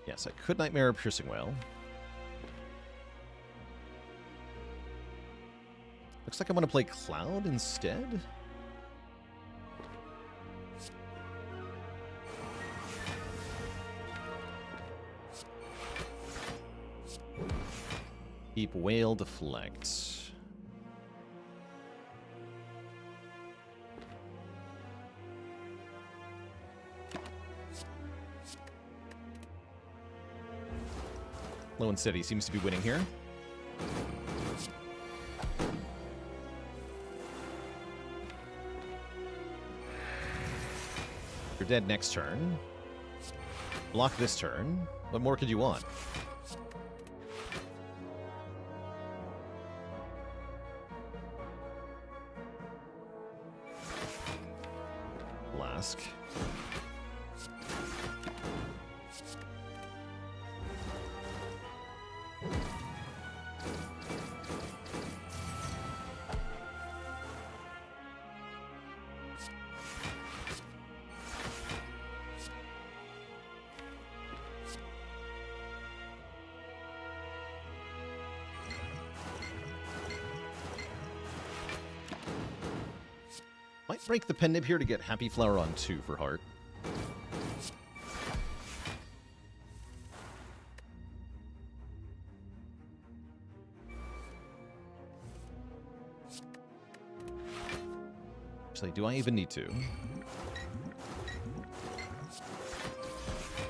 Speaker 1: Yes, I could Nightmare Piercing Whale. Looks like I'm going to play Cloud instead. Keep Whale Deflect. Low and Steady seems to be winning here. You're dead next turn. Block this turn. What more could you want? Blask. break the pen nib here to get Happy Flower on 2 for heart. Actually, do I even need to?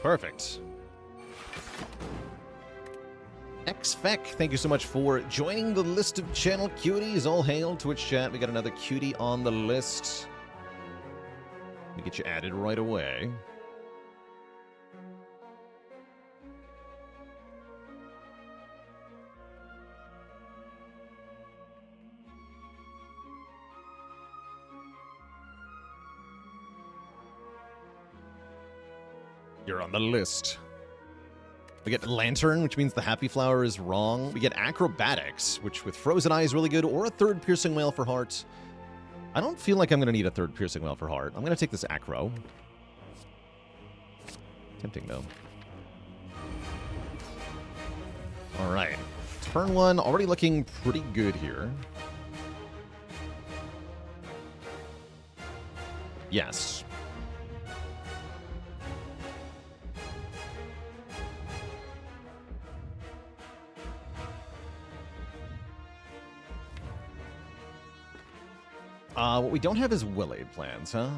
Speaker 1: Perfect. XFEC, thank you so much for joining the list of channel cuties. All hail, Twitch chat. We got another cutie on the list. Let me get you added right away. You're on the list. We get Lantern, which means the Happy Flower is wrong. We get Acrobatics, which with Frozen Eye is really good, or a third Piercing Wail for heart. I don't feel like I'm going to need a third Piercing Wail for heart. I'm going to take this Acro. Tempting, though. All right. Turn 1, already looking pretty good here. Yes. What we don't have is Will-Aid plans, huh?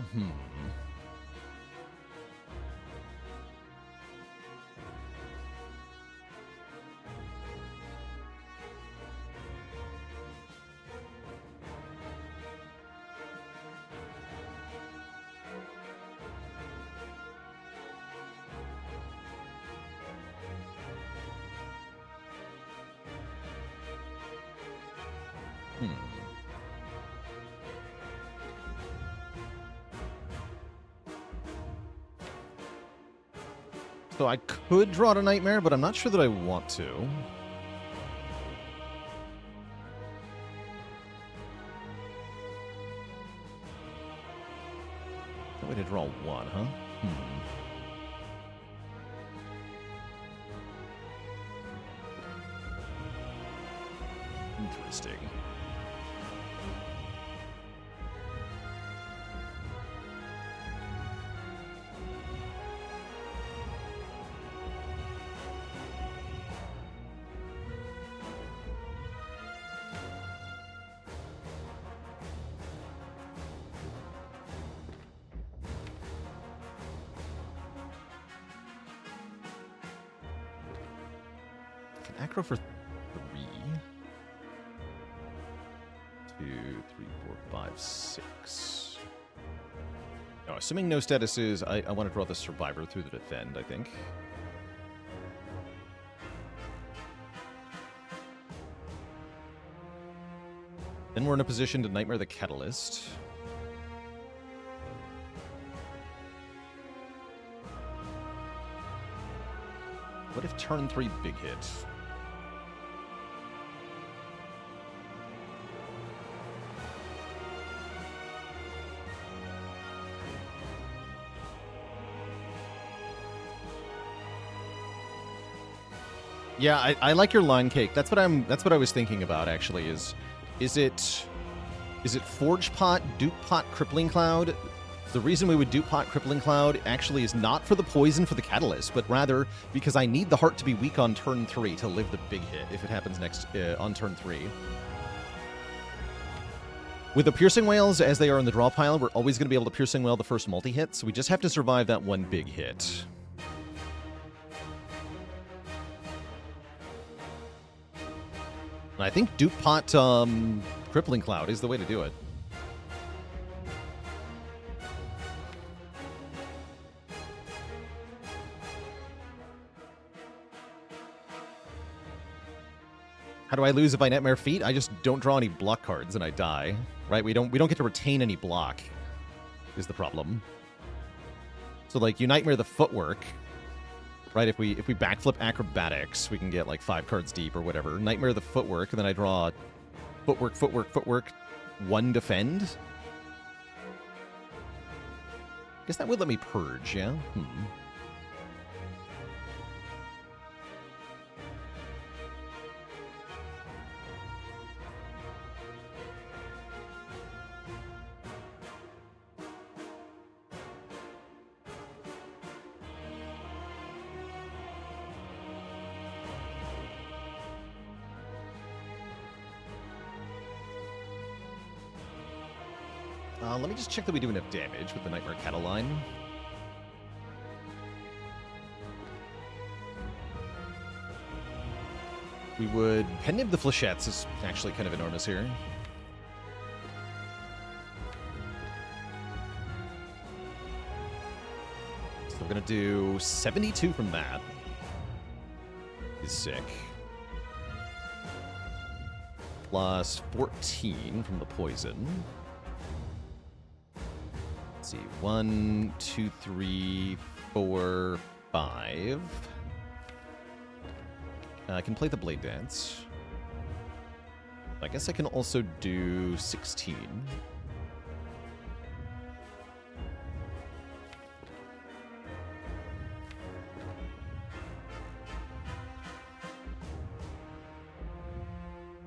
Speaker 1: So I could draw to Nightmare, but I'm not sure that I want to. No way to draw 1, huh? Interesting. Acro for 3. 2, 3, 4, 5, 6. No, assuming no statuses, I want to draw the Survivor through the Defend, I think. Then we're in a position to Nightmare the Catalyst. What if turn 3 big hit? Yeah, I like your line cake. That's what I was thinking about actually. Is it Forge Pot, Dupe Pot, Crippling Cloud? The reason we would Dupe Pot, Crippling Cloud actually is not for the poison for the catalyst, but rather because I need the heart to be weak on turn 3 to live the big hit if it happens next on turn 3. With the Piercing Wails, as they are in the draw pile, we're always going to be able to Piercing Wail the first multi-hit, so we just have to survive that one big hit. And I think Dupe Pot Crippling Cloud is the way to do it. How do I lose if I Nightmare Feet? I just don't draw any block cards and I die. Right? We don't get to retain any block, is the problem. So like you Nightmare the Footwork. Right, if we backflip Acrobatics, we can get like 5 cards deep or whatever. Nightmare the Footwork, and then I draw Footwork, Footwork, Footwork, 1 Defend. Guess that would let me Purge, yeah? Let me just check that we do enough damage with the Nightmare Cattle line. We would... Penib the Flechettes is actually kind of enormous here. So we're going to do 72 from that. He's sick. Plus 14 from the poison. Let's see. 1, 2, 3, 4, 5. I can play the Blade Dance. I guess I can also do 16.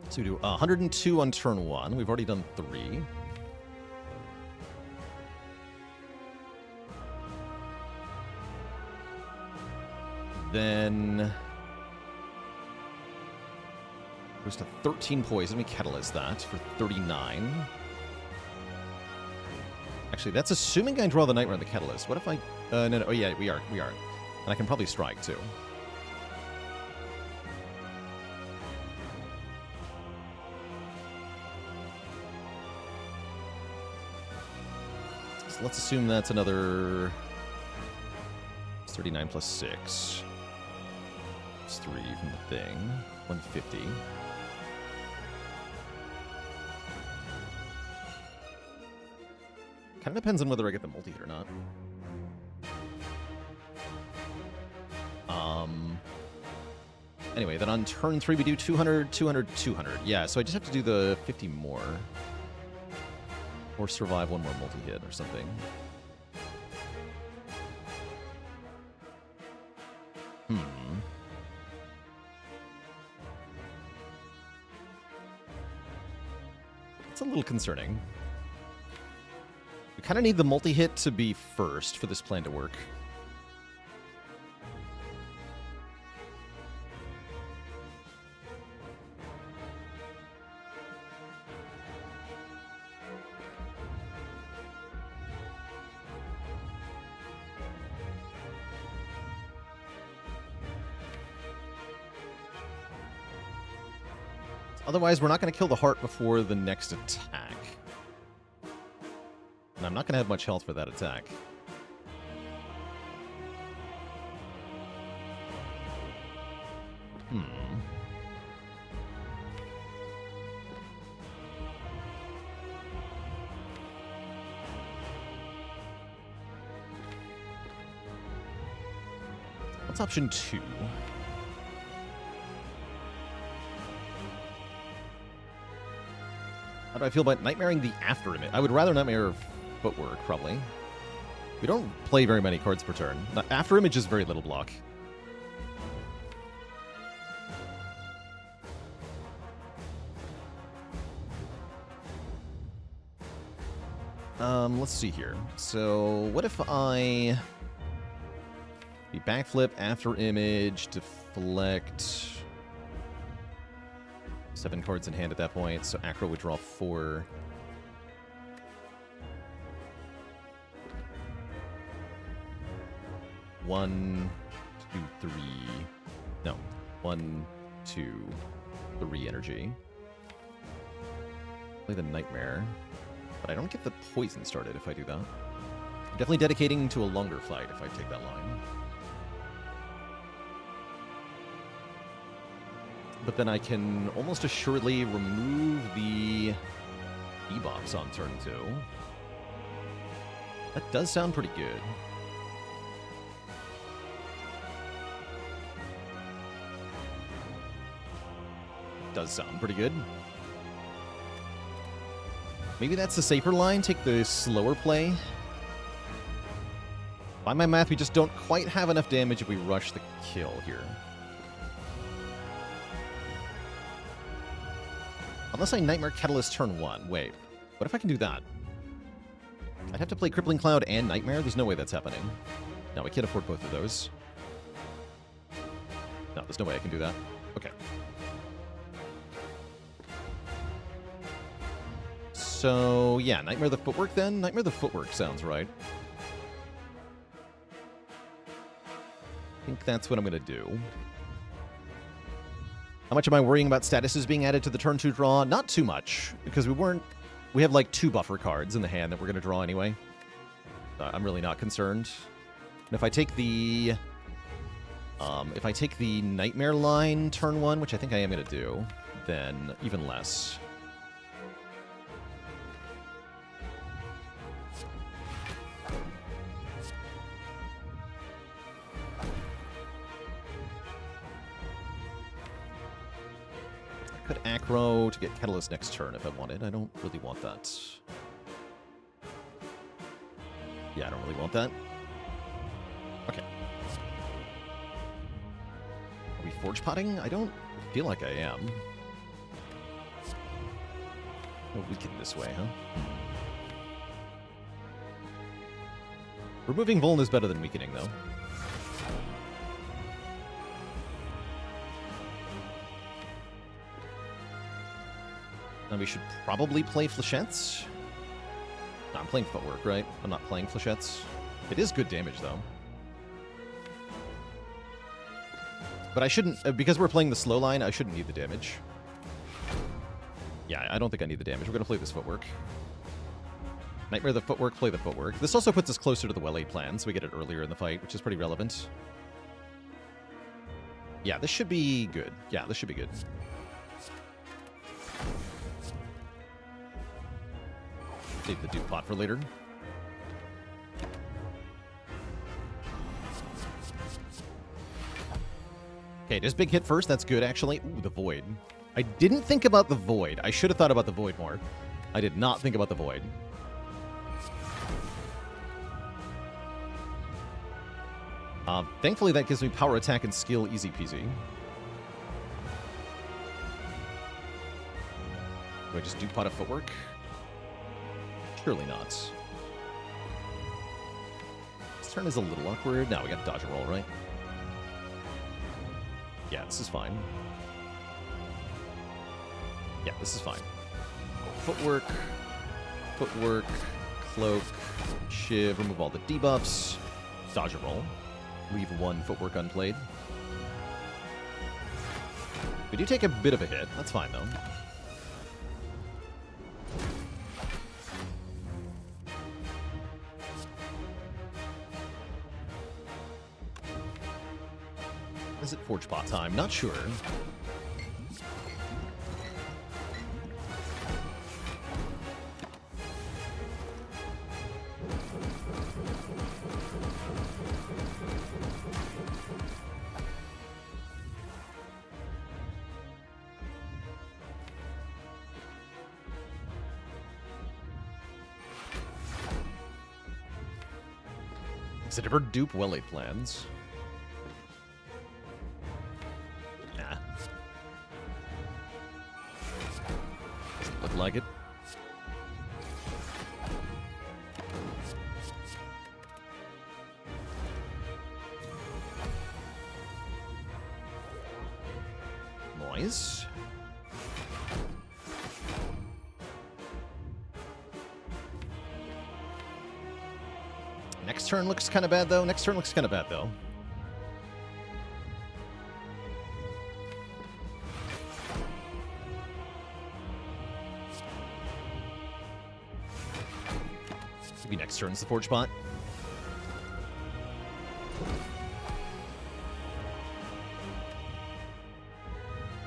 Speaker 1: So we do 102 on turn 1. We've already done 3. Then... goes to 13 poison. We catalyze that for 39. Actually, that's assuming I draw the Nightmare on the catalyst. What if I... no, oh yeah, we are. And I can probably strike, too. So let's assume that's another... 39 plus 6. Plus 3 from the thing. 150. Kind of depends on whether I get the multi-hit or not. Anyway, then on turn 3 we do 200, 200, 200. Yeah, so I just have to do the 50 more. Or survive one more multi-hit or something. It's a little concerning. We kind of need the multi-hit to be first for this plan to work. Otherwise, we're not going to kill the heart before the next attack. And I'm not going to have much health for that attack. What's option 2? How do I feel about nightmaring the after image? I would rather nightmare footwork, probably. We don't play very many cards per turn. After image is very little block. Let's see here. So, what if I... the backflip, after image, deflect... 7 cards in hand at that point, so Acro would draw 4. One, 2, 3. No. 1, 2, 3 energy. Play the Nightmare. But I don't get the poison started if I do that. I'm definitely dedicating to a longer fight if I take that line. But then I can almost assuredly remove the debuffs on turn 2. That does sound pretty good. Does sound pretty good. Maybe that's the safer line, take the slower play. By my math, we just don't quite have enough damage if we rush the kill here. Unless I Nightmare Catalyst turn 1. Wait, what if I can do that? I'd have to play Crippling Cloud and Nightmare? There's no way that's happening. No, I can't afford both of those. No, there's no way I can do that. Okay. So, yeah, Nightmare the Footwork then? Nightmare the Footwork sounds right. I think that's what I'm going to do. How much am I worrying about statuses being added to the turn 2 draw? Not too much, because we have like 2 buffer cards in the hand that we're going to draw anyway. I'm really not concerned. And if I take the Nightmare line turn 1, which I think I am going to do, then even less. I could Acro to get Catalyst next turn if I wanted. I don't really want that. Yeah, I don't really want that. Okay. Are we Forge Potting? I don't feel like I am. I'll weaken this way, huh? Removing Vuln is better than weakening, though. Now we should probably play Flechettes. No, I'm playing Footwork, right? I'm not playing Flechettes. It is good damage, though. But I shouldn't... because we're playing the slow line, I shouldn't need the damage. Yeah, I don't think I need the damage. We're going to play this Footwork. Nightmare the Footwork, play the Footwork. This also puts us closer to the well-laid plan, so we get it earlier in the fight, which is pretty relevant. Yeah, this should be good. Yeah, this should be good. Save the Duke Pot for later. Okay, does big hit first? That's good, actually. Ooh, the Void. I didn't think about the Void. I should have thought about the Void more. I did not think about the Void. Thankfully, that gives me power attack and skill easy peasy. Do I just Duke Pot a Footwork? Surely not. This turn is a little awkward. Now we got to dodge a roll, right? Yeah, this is fine. Yeah, this is fine. Footwork, Footwork, Cloak, Shiv, remove all the debuffs, dodge a roll, leave 1 Footwork unplayed. We do take a bit of a hit. That's fine, though. Is it Forge Pot time? Not sure. Does it ever dupe well-laid plans? Nah. Doesn't look like it. Noise. Next turn looks kind of bad, though. Next turn looks kind of bad, though. Maybe next turn's the Forge Pot.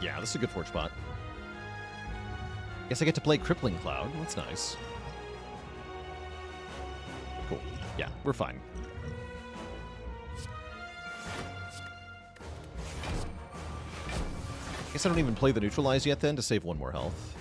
Speaker 1: Yeah, this is a good Forge Pot. Guess I get to play Crippling Cloud. That's nice. Cool. Yeah, we're fine. Guess I don't even play the Neutralize yet then to save 1 more health.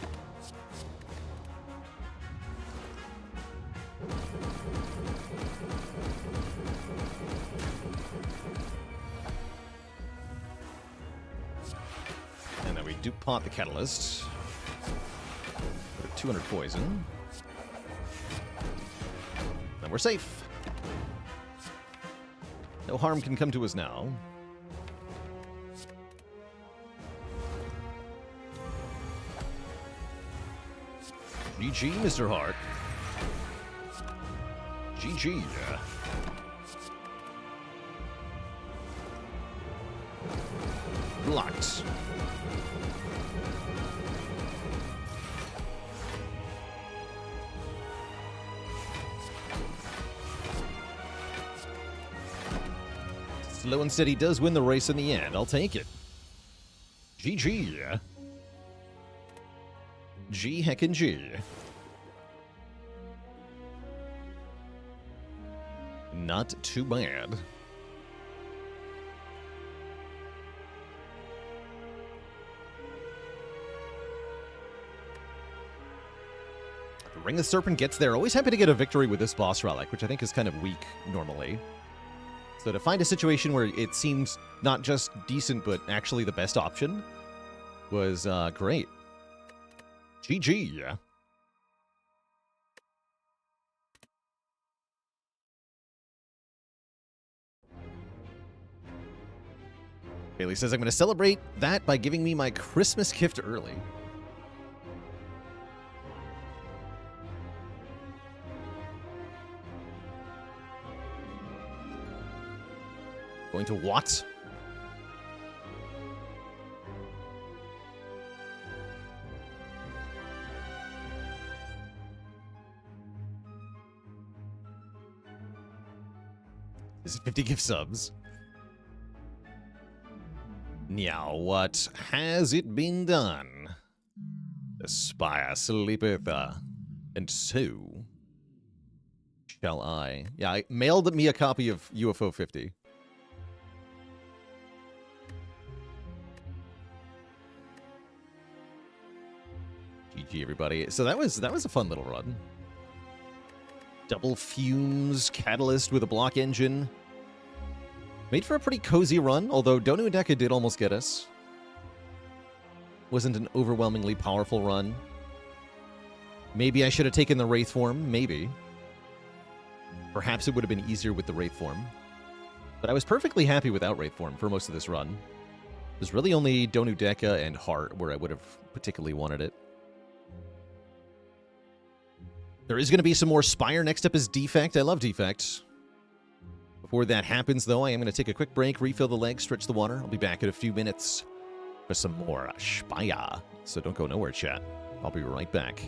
Speaker 1: And then we Duke Pot the Catalyst. Put a 200 poison. Then we're safe. No harm can come to us now. GG, Mr. Hart. GG. Blocked. Slow and Steady does win the race in the end. I'll take it. GG. G heckin' G. Not too bad. Ring of the Serpent gets there. Always happy to get a victory with this boss relic, which I think is kind of weak normally. So to find a situation where it seems not just decent, but actually the best option was great. GG. Bailey says, I'm going to celebrate that by giving me my Christmas gift early. Going to what? Is it 50 gift subs? Now, what has it been done? The spire sleepeth, and so shall I. Yeah, I mailed me a copy of UFO 50. GG, everybody. So that was a fun little run. Double Fumes Catalyst with a block engine. Made for a pretty cozy run, although Unedited did almost get us. Wasn't an overwhelmingly powerful run. Maybe I should have taken the Wraith form, maybe. Perhaps it would have been easier with the Wraith form. But I was perfectly happy without Wraith form for most of this run. There's really only Donudeka and Heart where I would have particularly wanted it. There is going to be some more Spire. Next up is Defect. I love Defect. Before that happens, though, I am going to take a quick break, refill the legs, stretch the water. I'll be back in a few minutes for some more Spire. So don't go nowhere, chat. I'll be right back.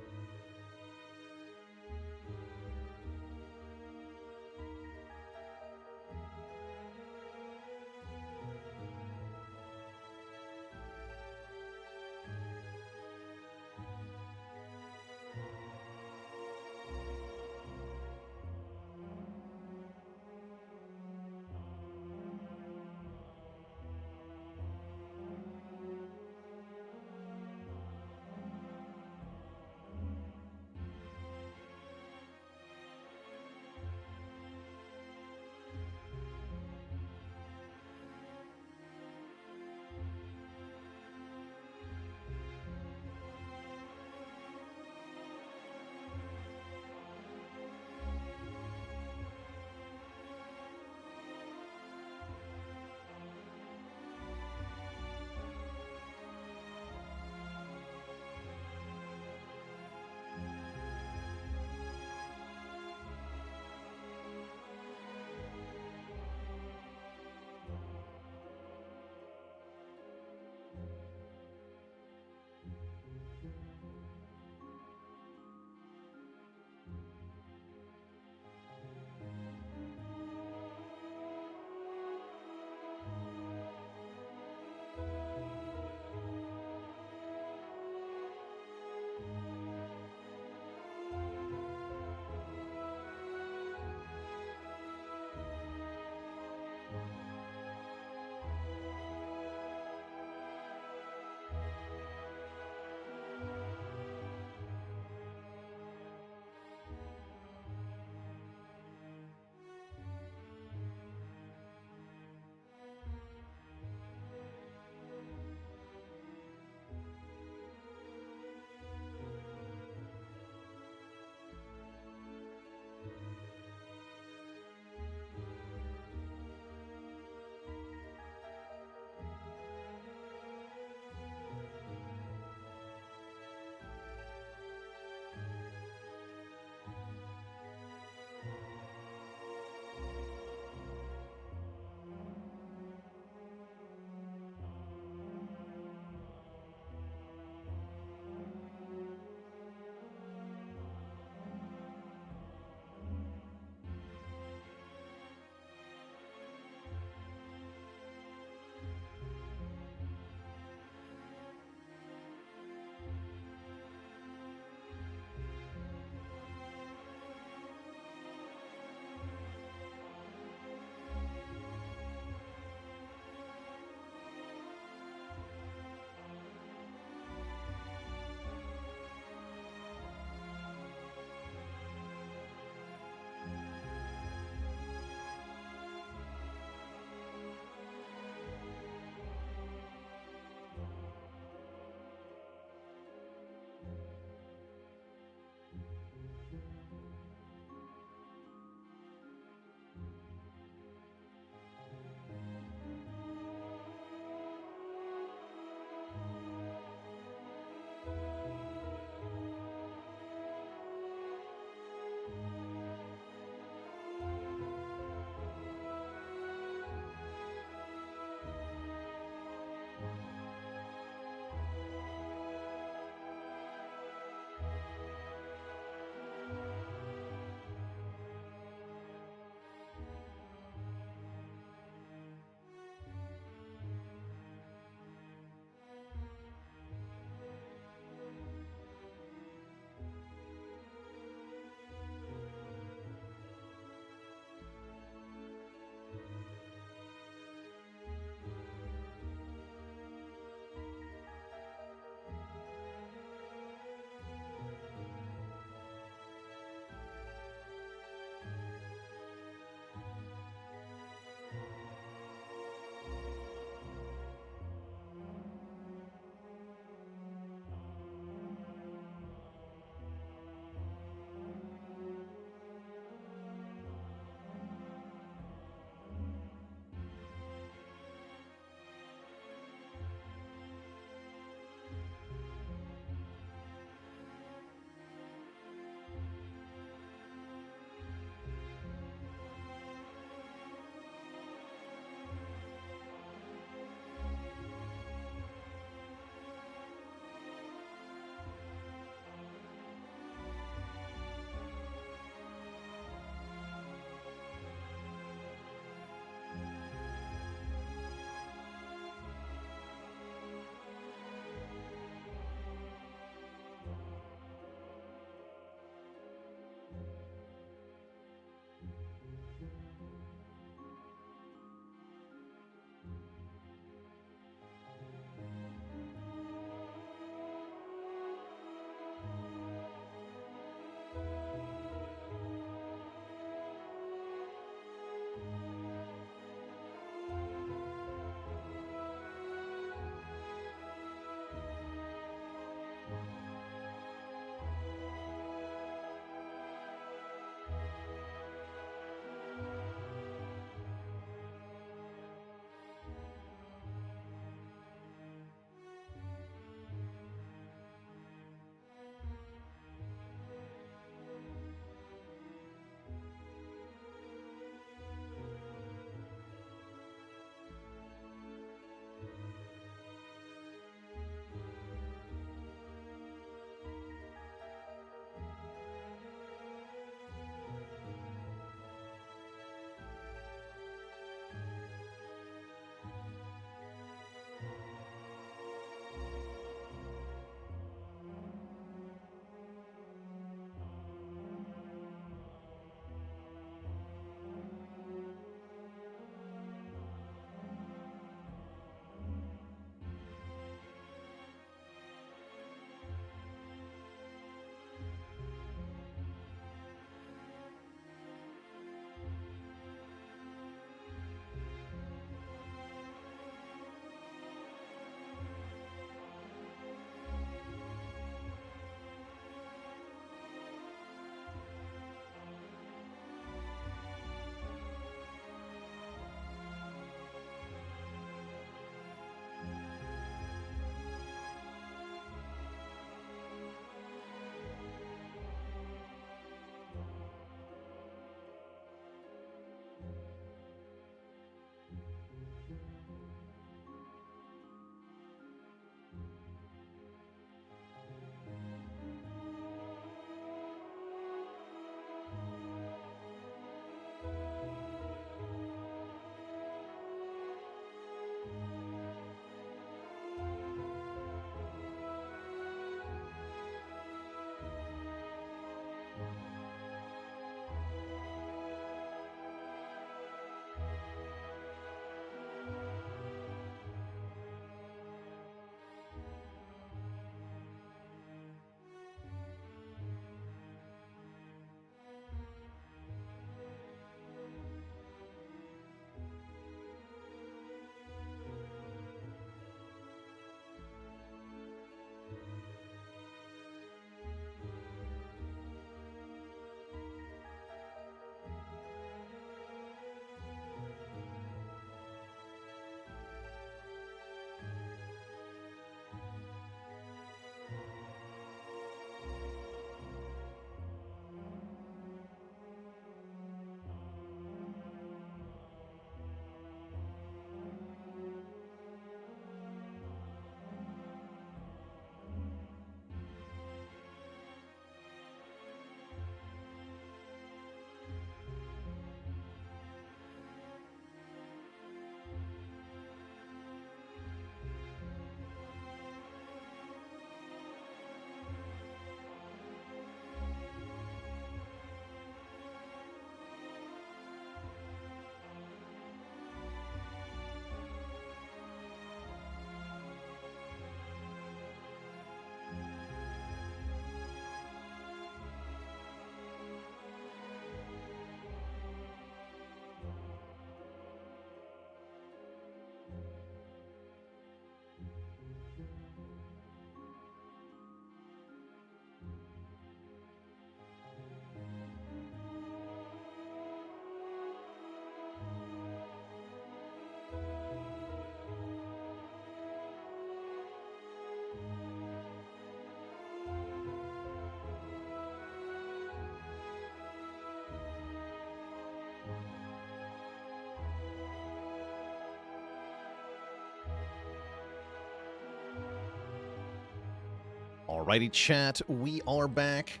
Speaker 1: Alrighty, chat, we are back.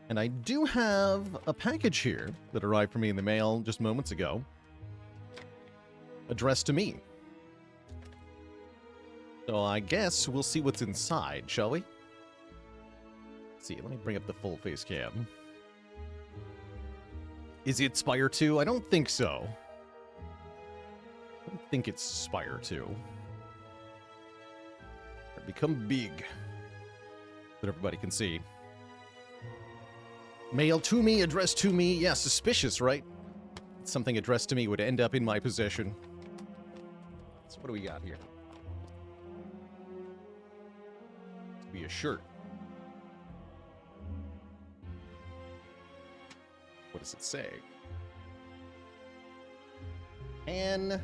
Speaker 1: And I do have a package here that arrived for me in the mail just moments ago. Addressed to me. So I guess we'll see what's inside, shall we? Let's see, let me bring up the full face cam. Is it Spire 2? I don't think so. I don't think it's Spire 2. Become big. That everybody can see. Mail to me, addressed to me. Yeah, suspicious, right? Something addressed to me would end up in my possession. So what do we got here? This be a shirt. What does it say? Can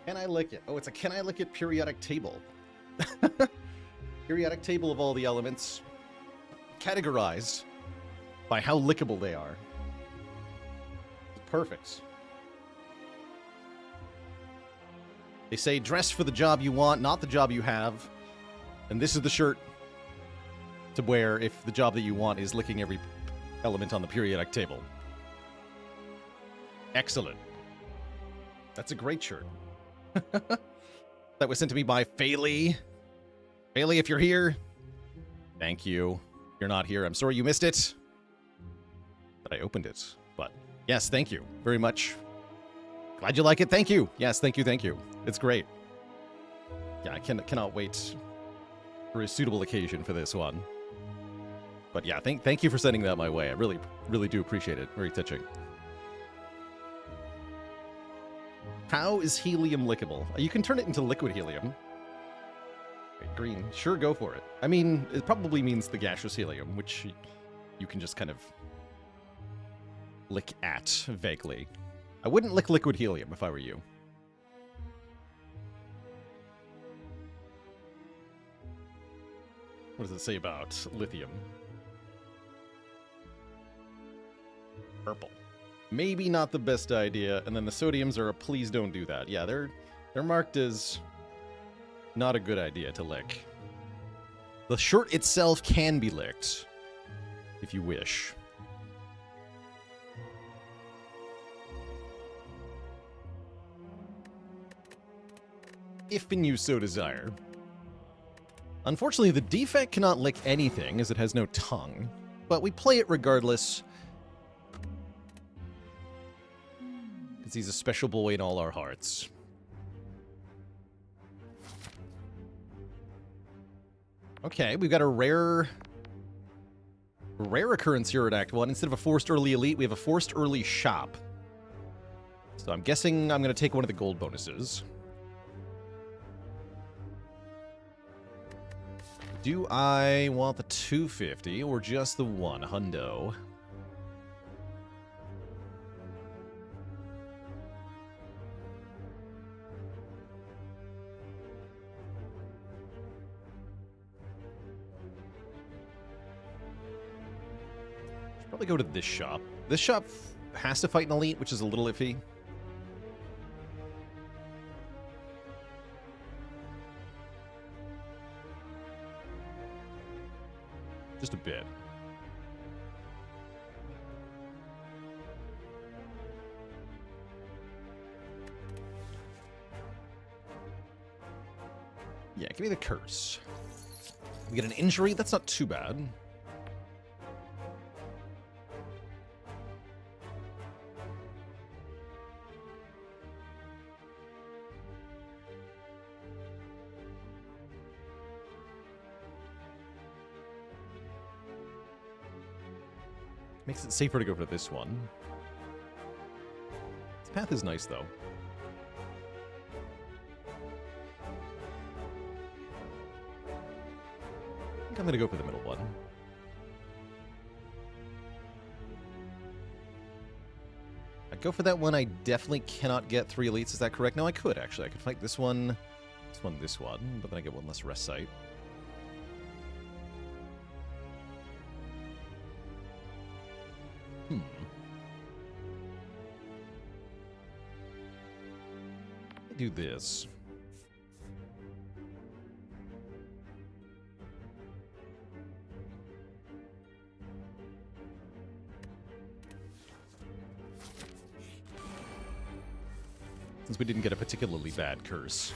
Speaker 1: I lick it? Oh, it's a can I lick it periodic table. Periodic table of all the elements, categorized by how lickable they are. Perfect. They say dress for the job you want, not the job you have. And this is the shirt to wear if the job that you want is licking every element on the periodic table. Excellent. That's a great shirt. That was sent to me by Faley. Faley, if you're here, thank you. If you're not here, I'm sorry you missed it. But I opened it. But yes, thank you very much. Glad you like it. Thank you. Yes, thank you, thank you. It's great. Yeah, I cannot wait for a suitable occasion for this one. But yeah, thank you for sending that my way. I really, really do appreciate it. Very touching. How is helium lickable? You can turn it into liquid helium. Wait, green. Sure, go for it. I mean, it probably means the gaseous helium, which you can just kind of lick at vaguely. I wouldn't lick liquid helium if I were you. What does it say about lithium? Purple. Maybe not the best idea, and then the sodiums are a please don't do that. Yeah, they're marked as not a good idea to lick. The shirt itself can be licked, if you wish. If and you so desire. Unfortunately, the Defect cannot lick anything, as it has no tongue, but we play it regardless. Because he's a special boy in all our hearts. Okay, we've got a rare occurrence here at Act 1. Instead of a forced early elite, we have a forced early shop. So I'm guessing I'm going to take one of the gold bonuses. Do I want the 250 or just the one hundo? Should probably go to this shop. This shop has to fight an elite, which is a little iffy. Just a bit. Yeah, give me the curse. We get an injury? That's not too bad. Makes it safer to go for this one. This path is nice, though. I think I'm going to go for the middle one. I'd go for that one. I definitely cannot get 3 elites. Is that correct? No, I could, actually. I could fight this one, this one, but then I get one less rest site. Do this. since we didn't get a particularly bad curse.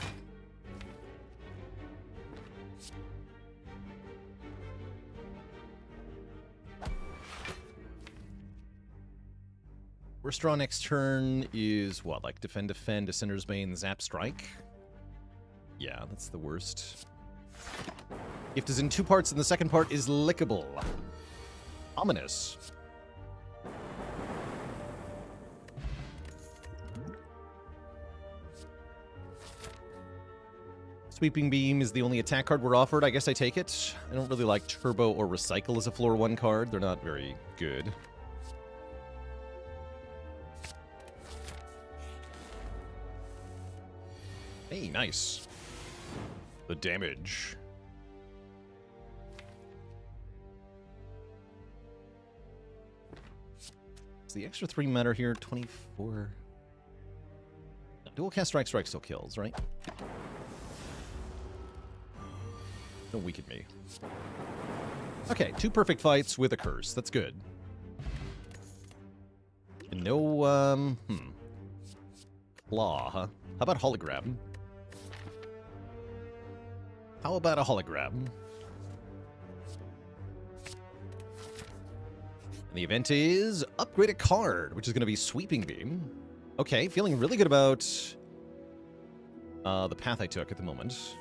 Speaker 1: Worst draw next turn is what, like defend, Descender's Bane, Zap Strike? Yeah, that's the worst. Gift is in 2 parts, and the second part is lickable. Ominous. Sweeping Beam is the only attack card we're offered. I guess I take it. I don't really like Turbo or Recycle as a floor 1 card. They're not very good. Hey, nice. The damage. Is the extra 3 matter here? 24. No, dual cast strike still kills, right? Don't weaken me. Okay, 2 perfect fights with a curse. That's good. And no, Claw, huh? How about hologram? How about a hologram? And the event is upgrade a card, which is going to be Sweeping Beam. Okay, feeling really good about the path I took at the moment.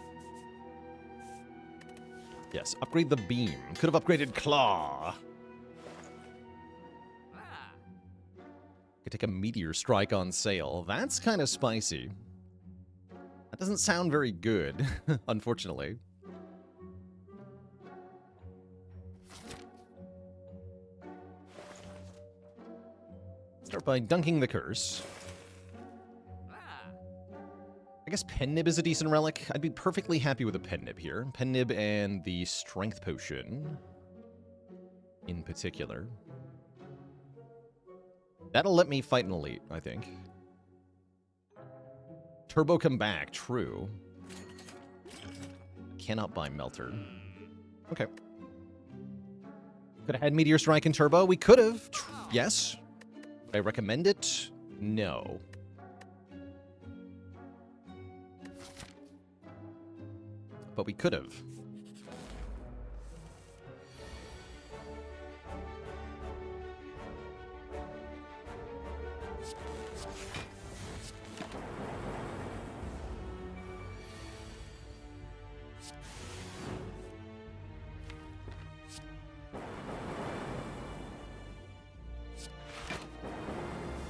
Speaker 1: Yes, upgrade the beam. Could have upgraded Claw. Could take a Meteor Strike on sale. That's kind of spicy. That doesn't sound very good, unfortunately. Start by dunking the curse. I guess Pen Nib is a decent relic. I'd be perfectly happy with a Pen Nib here. Pen Nib and the Strength Potion in particular. That'll let me fight an elite, I think. Turbo come back, true. Cannot buy Melter. Okay. Could have had Meteor Strike and Turbo. We could have. Yes. Would I recommend it? No. But we could have.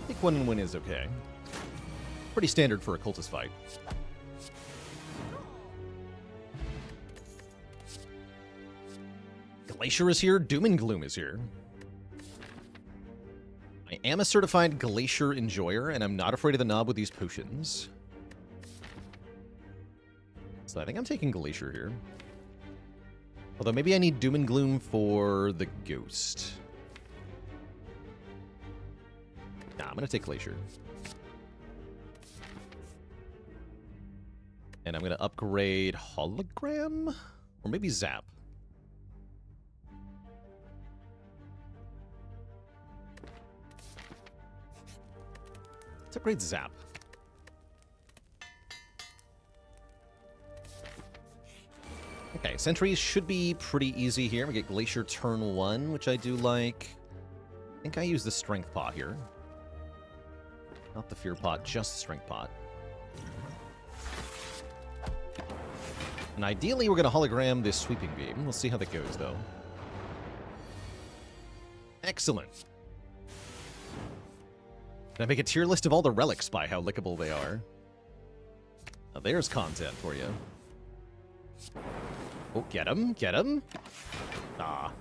Speaker 1: I think 1-1 is okay. Pretty standard for a cultist fight. Glacier is here, Doom and Gloom is here. I am a certified Glacier enjoyer, and I'm not afraid of the knob with these potions. So I think I'm taking Glacier here. Although maybe I need Doom and Gloom for the Ghost. Nah, I'm gonna take Glacier. And I'm gonna upgrade Hologram? Or maybe Zap. Let's upgrade Zap. Okay, sentries should be pretty easy here. We get Glacier turn 1, which I do like. I think I use the Strength Pot here. Not the Fear Pot, just the Strength Pot. And ideally, we're going to hologram this Sweeping Beam. We'll see how that goes, though. Excellent. Can I make a tier list of all the relics by how lickable they are? Now, there's content for you. Oh, get him, get him. Ah.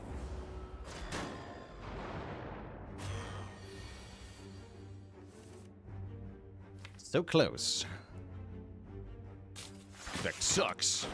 Speaker 1: So close. Defect sucks.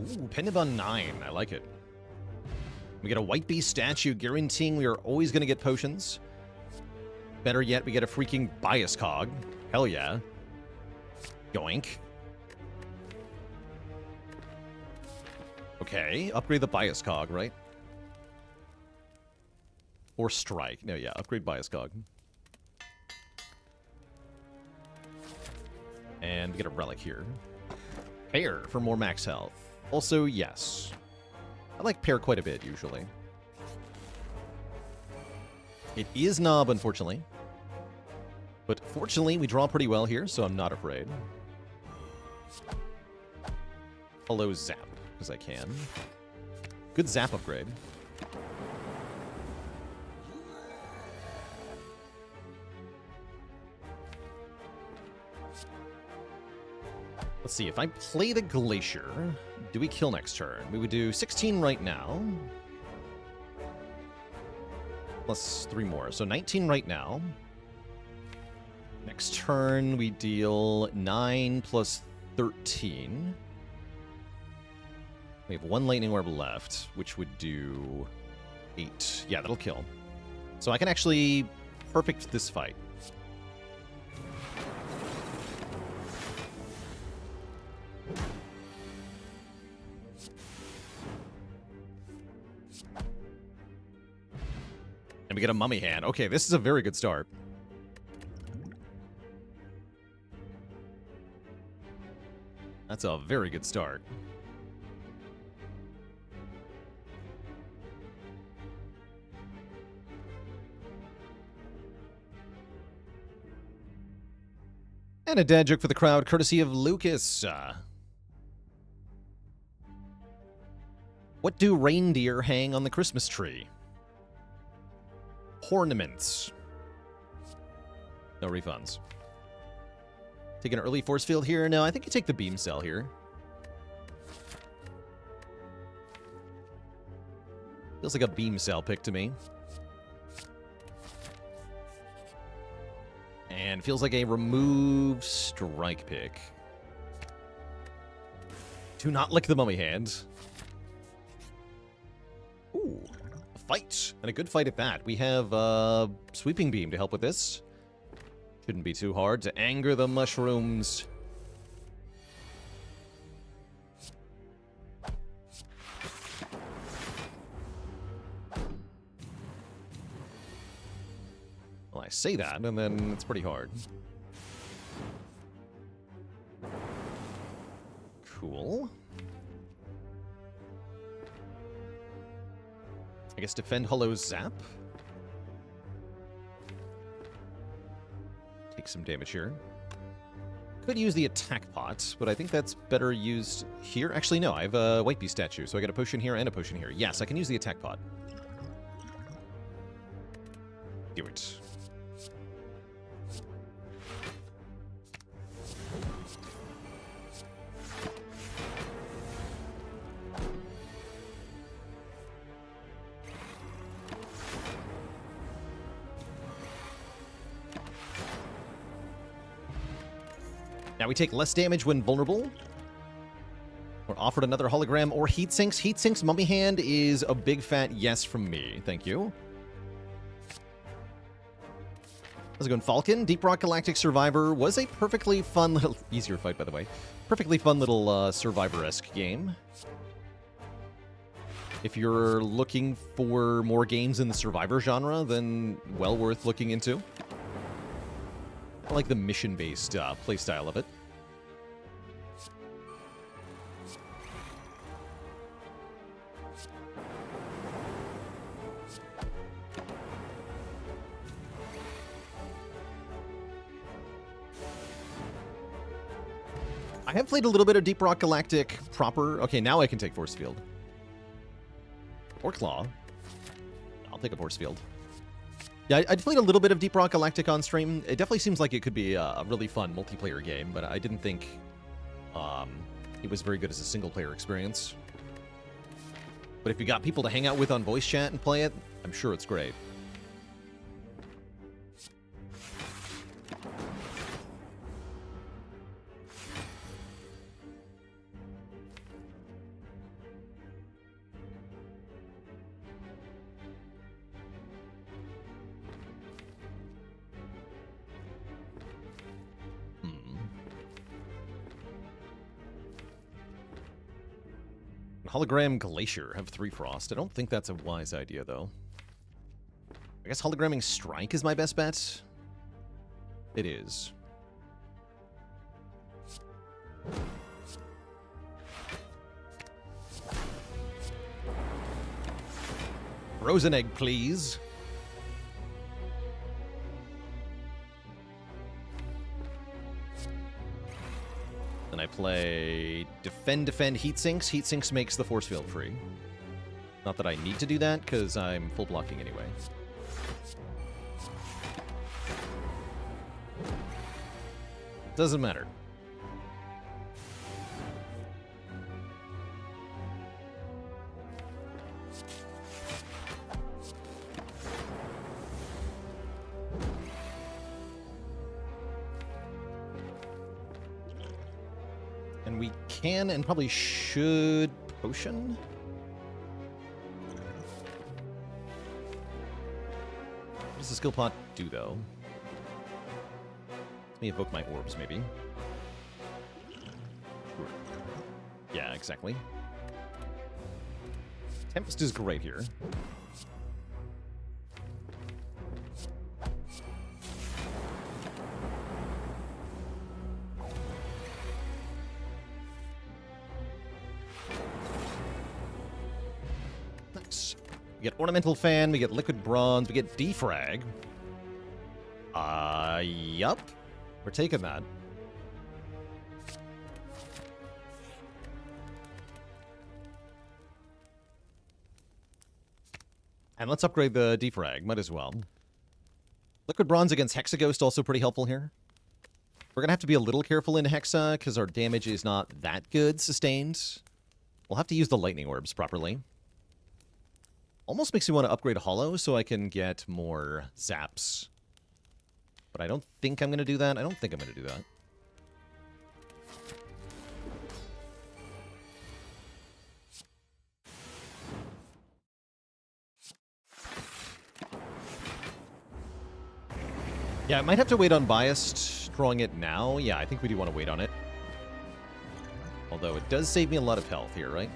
Speaker 1: Ooh, Pendibon 9. I like it. We get a White Beast statue guaranteeing we are always going to get potions. Better yet, we get a freaking Bias Cog. Hell yeah. Yoink. Okay, upgrade the Bias Cog, right? Or Strike. No, yeah, upgrade Bias Cog. And we get a Relic here. Pear for more max health. Also, yes. I like Pear quite a bit, usually. It is Knob, unfortunately. But fortunately, we draw pretty well here, so I'm not afraid. Hello, Zap, because I can. Good Zap upgrade. Let's see, if I play the Glacier, do we kill next turn? We would do 16 right now. Plus 3 more, so 19 right now. Next turn, we deal 9 plus 13. We have 1 Lightning Orb left, which would do 8. Yeah, that'll kill. So I can actually perfect this fight. And we get a Mummy Hand. Okay, this is a very good start. That's a very good start. And a dad joke for the crowd, courtesy of Lucas. What do reindeer hang on the Christmas tree? Ornaments. No refunds. Take an early force field here. No, I think you take the beam cell here. Feels like a beam cell pick to me. And feels like a remove strike pick. Do not lick the Mummy Hand. Ooh, a fight. And a good fight at that. We have Sweeping Beam to help with this. Shouldn't be too hard to anger the mushrooms. Well, I say that, and then it's pretty hard. Cool. I guess defend Hollow Zap. Take some damage here. Could use the attack pot, but I think that's better used here. Actually, no, I have a White Beast statue, so I got a potion here and a potion here. Yes, I can use the attack pot. Do it. Now we take less damage when vulnerable. We're offered another hologram or heat sinks. Heat sinks Mummy Hand is a big fat yes from me. Thank you. How's it going, Falcon? Deep Rock Galactic Survivor was a perfectly fun little... Easier fight, by the way. Perfectly fun little Survivor-esque game. If you're looking for more games in the Survivor genre, then well worth looking into. I like the mission-based playstyle of it. I have played a little bit of Deep Rock Galactic proper. Okay, now I can take Force Field. Or Claw. I'll take a Force Field. Yeah, I played a little bit of Deep Rock Galactic on stream. It definitely seems like it could be a really fun multiplayer game, but I didn't think it was very good as a single-player experience. But if you got people to hang out with on voice chat and play it, I'm sure it's great. Hologram Glacier have 3 Frost. I don't think that's a wise idea, though. I guess hologramming Strike is my best bet. It is. Frozen egg, please. Then I play Defend, Heatsinks. Heatsinks makes the force field free. Not that I need to do that, because I'm full blocking anyway. Doesn't matter. And we can and probably should potion. What does the skill pot do, though? Let me evoke my orbs, maybe. Sure. Yeah, exactly. Tempest is great here. Nice. We get Ornamental Fan, we get Liquid Bronze, we get Defrag. Yup. We're taking that. And let's upgrade the Defrag. Might as well. Liquid Bronze against Hexaghost also pretty helpful here. We're going to have to be a little careful in Hexa, because our damage is not that good sustained. We'll have to use the Lightning Orbs properly. Almost makes me want to upgrade Hollow so I can get more Zaps. But I don't think I'm going to do that. I don't think I'm going to do that. Yeah, I might have to wait on Biased drawing it now. Yeah, I think we do want to wait on it. Although it does save me a lot of health here, right?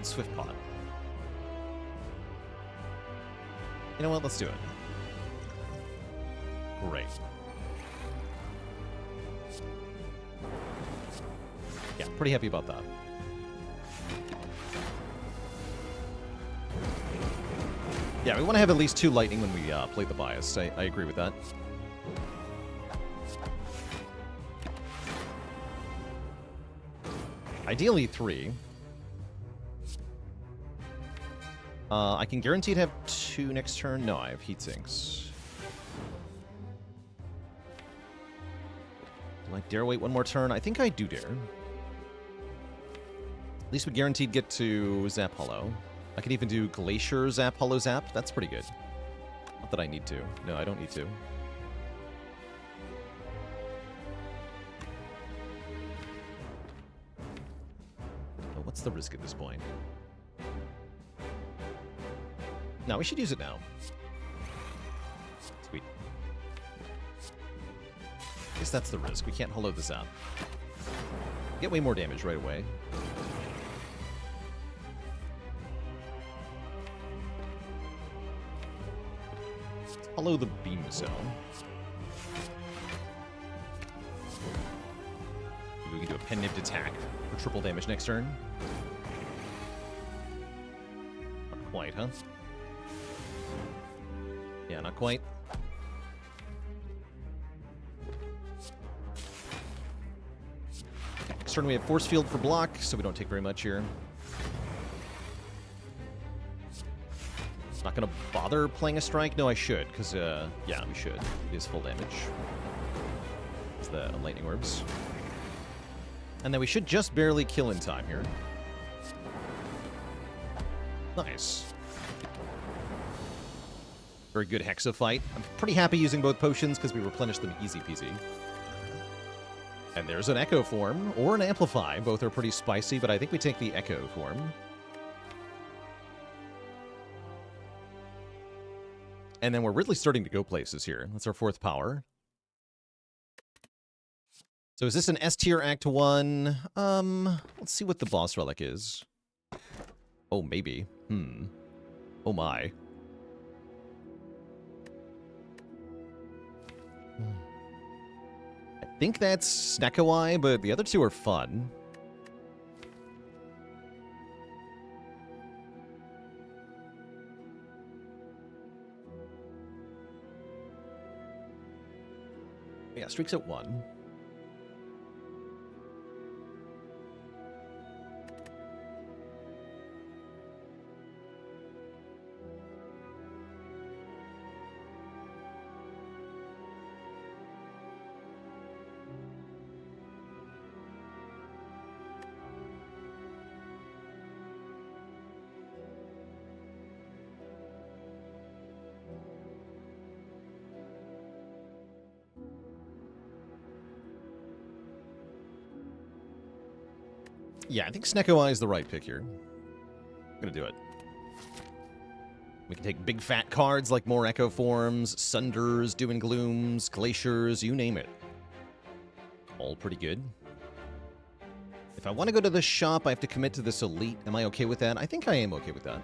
Speaker 1: Swift Pot. You know what? Let's do it. Great. Yeah, pretty happy about that. Yeah, we want to have at least 2 lightning when we play the Bias. I agree with that. Ideally 3. I can guarantee to have 2 next turn. No, I have heat sinks. Do I dare wait one more turn? I think I do dare. At least we guaranteed get to Zap Hollow. I can even do Glacier Zap Hollow Zap. That's pretty good. Not that I need to. No, I don't need to. Oh, what's the risk at this point? No, we should use it now. Sweet. I guess that's the risk. We can't hollow this out. Get way more damage right away. Let's hollow the beam zone. Maybe we can do a pen-nipped attack for triple damage next turn. Not quite, huh? Yeah, not quite. Next turn we have Force Field for block, so we don't take very much here. Not gonna bother playing a strike? No, I should, because, yeah, we should. It is full damage. It's the Lightning Orbs. And then we should just barely kill in time here. Nice. Very good Hexa fight. I'm pretty happy using both potions because we replenish them easy peasy. And there's an Echo form or an Amplify. Both are pretty spicy, but I think we take the Echo form. And then we're really starting to go places here. That's our 4th power. So is this an S tier Act 1? Let's see what the boss relic is. Oh, maybe. Oh my. I think that's Snekowai, but the other two are fun. Yeah, streaks at 1. Yeah, I think Snekowai is the right pick here. I'm gonna do it. We can take big fat cards like more Echo Forms, Sunders, Doom and Glooms, Glaciers, you name it. All pretty good. If I want to go to the shop, I have to commit to this elite. Am I okay with that? I think I am okay with that.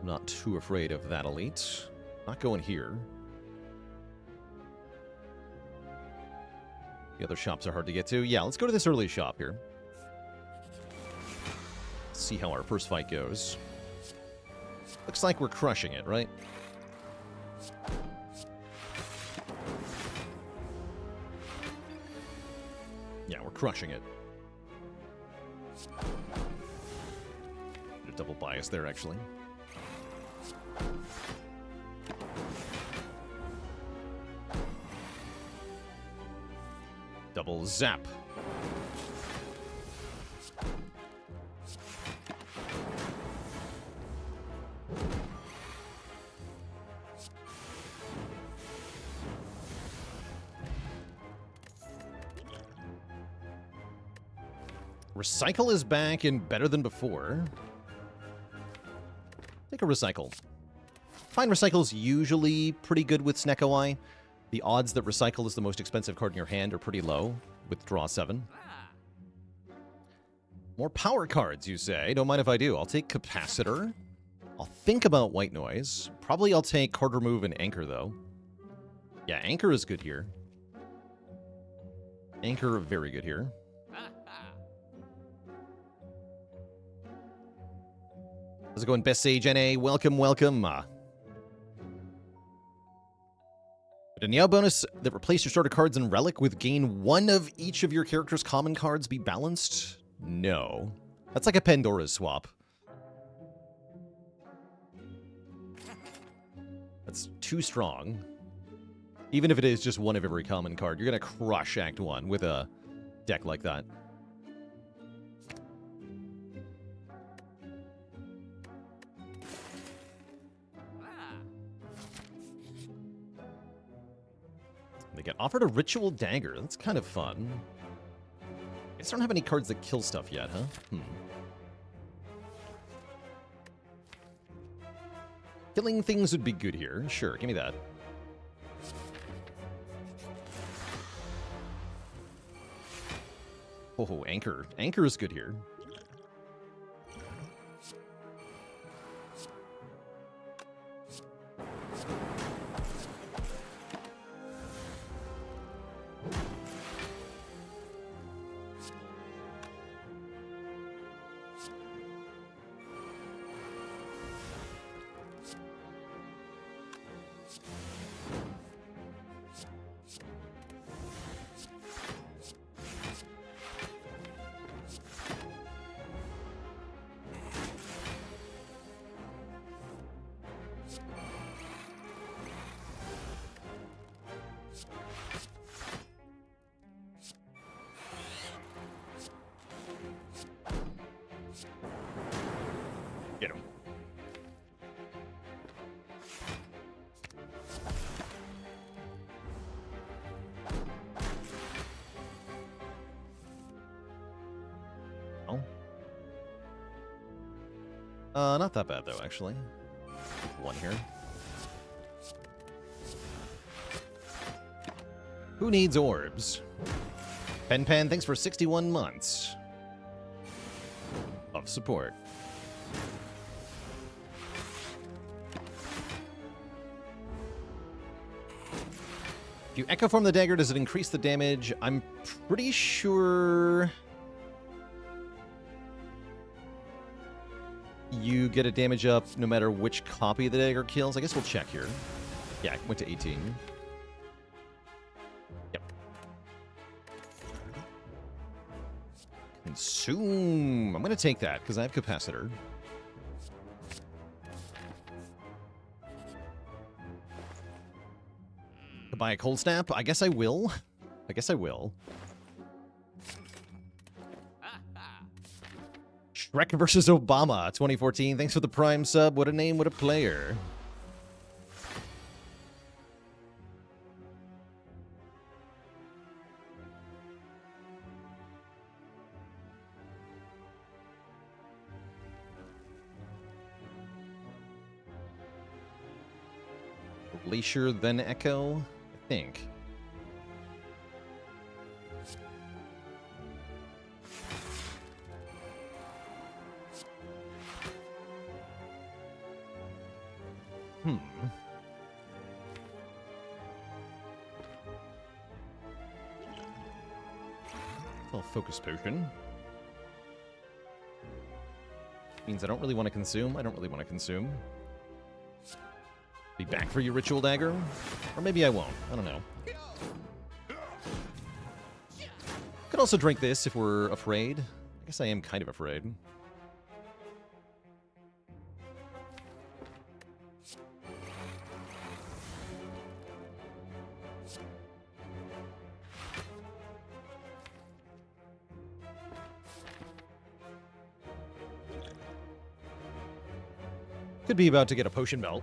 Speaker 1: I'm not too afraid of that elite. Not going here. The other shops are hard to get to. Yeah, let's go to this early shop here. See how our first fight goes. Looks like we're crushing it, right? Yeah, we're crushing it. A double bias there, actually. Double zap. Recycle is back and better than before. Take a recycle. Find recycle is usually pretty good with Snekowai. The odds that recycle is the most expensive card in your hand are pretty low with draw 7. More power cards, you say? Don't mind if I do. I'll take Capacitor. I'll think about White Noise. Probably I'll take Card Remove and Anchor, though. Yeah, Anchor is good here. Anchor, very good here. How's it going, Best Sage NA? Welcome, welcome. Would a Niao bonus that replace your starter cards in Relic with gain 1 of each of your character's common cards be balanced? No. That's like a Pandora's swap. That's too strong. Even if it is just 1 of every common card, you're going to crush Act 1 with a deck like that. They get offered a Ritual Dagger. That's kind of fun. I just don't have any cards that kill stuff yet, huh? Killing things would be good here. Sure, give me that. Oh, Anchor. Anchor is good here. Get him. Oh. Not that bad, though, actually. 1 here. Who needs orbs? Pen Pen, thanks for 61 months of support. If you Echo Form the dagger, does it increase the damage? I'm pretty sure you get a damage up no matter which copy the dagger kills. I guess we'll check here. Yeah, it went to 18. Yep. Consume. I'm going to take that because I have capacitor. Buy a cold snap? I guess I will. I guess I will. Shrek versus Obama, 2014. Thanks for the Prime sub. What a name, what a player. Glacier, then Echo, I think. Well, focus potion. Means I don't really want to consume. I don't really want to consume. Be back for your ritual dagger? Or maybe I won't. I don't know. Could also drink this if we're afraid. I guess I am kind of afraid. Could be about to get a potion belt.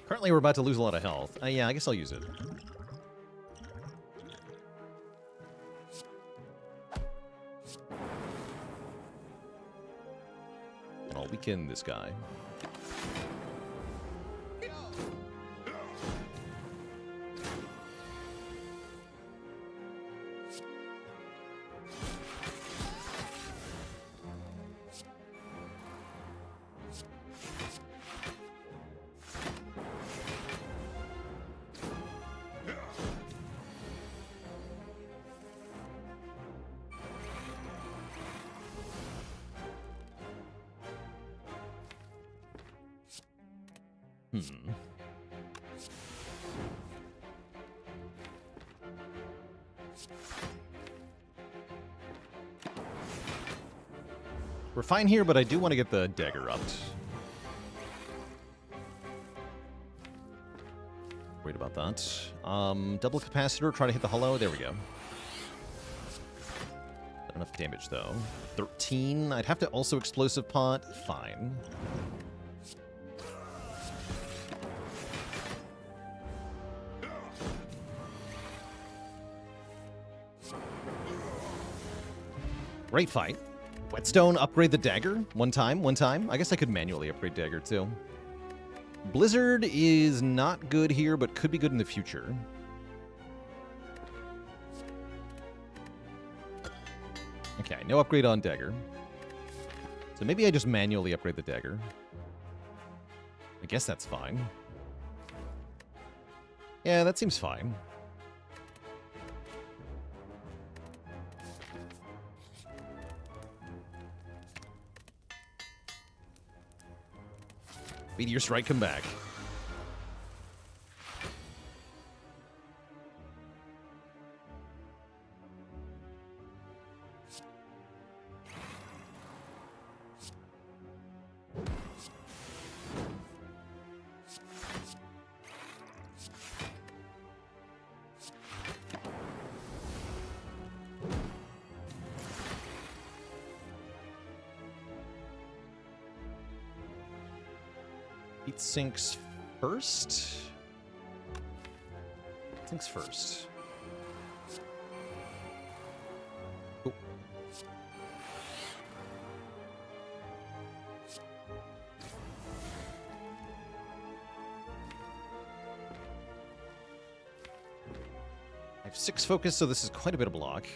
Speaker 1: Currently, we're about to lose a lot of health. Yeah, I guess I'll use it. And I'll weaken this guy. We're fine here, but I do want to get the dagger up. Worried about that. Double capacitor, try to hit the hollow. There we go. Not enough damage, though. 13. I'd have to also explosive pot. Fine. Great fight. Whetstone, upgrade the dagger. One time. I guess I could manually upgrade dagger, too. Blizzard is not good here, but could be good in the future. Okay, no upgrade on dagger. So maybe I just manually upgrade the dagger. I guess that's fine. Yeah, that seems fine. Meteor Strike, come back. Heat sinks first? Sinks first. Oh. have 6 focus, so this is quite a bit of block.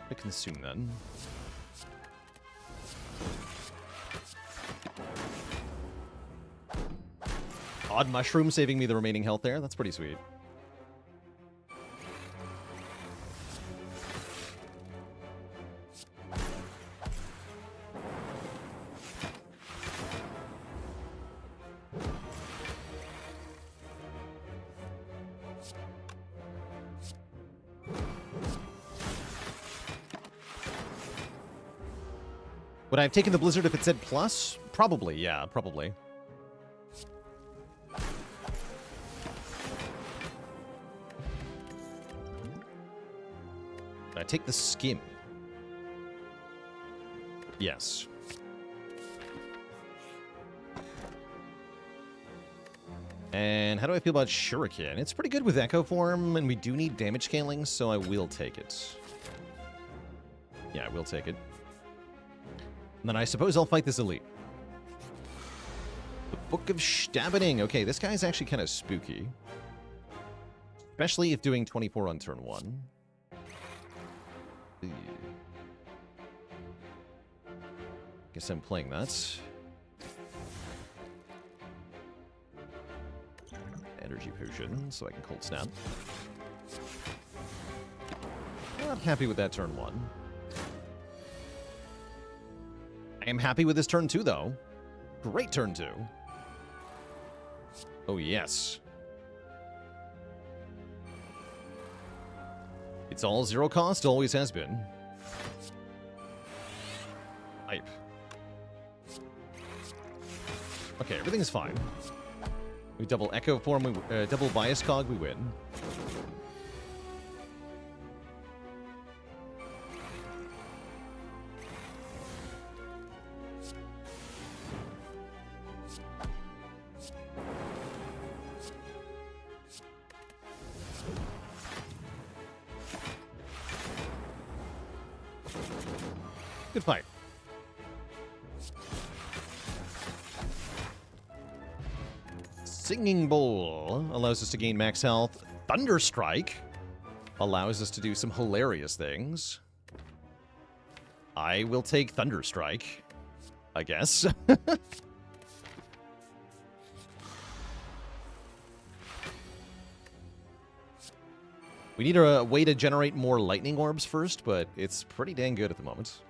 Speaker 1: I consume then. Odd mushroom saving me the remaining health there. That's pretty sweet. Would I have taken the Blizzard if it said plus? Probably, yeah, probably. Would I take the Skim? Yes. And how do I feel about Shuriken? It's pretty good with Echo Form, and we do need damage scaling, so I will take it. Yeah, I will take it. And then I suppose I'll fight this elite. The Book of Stabbening. Okay, this guy's actually kind of spooky. Especially if doing 24 on turn 1. Guess I'm playing that. Energy Potion, so I can Cold Snap. Not happy with that turn 1. I am happy with this turn 2, though. Great turn 2. Oh, yes. It's all 0 cost, always has been. Hype. Okay, everything's fine. We double Echo Form, we double Bias Cog, we win. Good fight. Singing Bowl allows us to gain max health. Thunderstrike allows us to do some hilarious things. I will take Thunderstrike, I guess. We need a way to generate more lightning orbs first, but it's pretty dang good at the moment.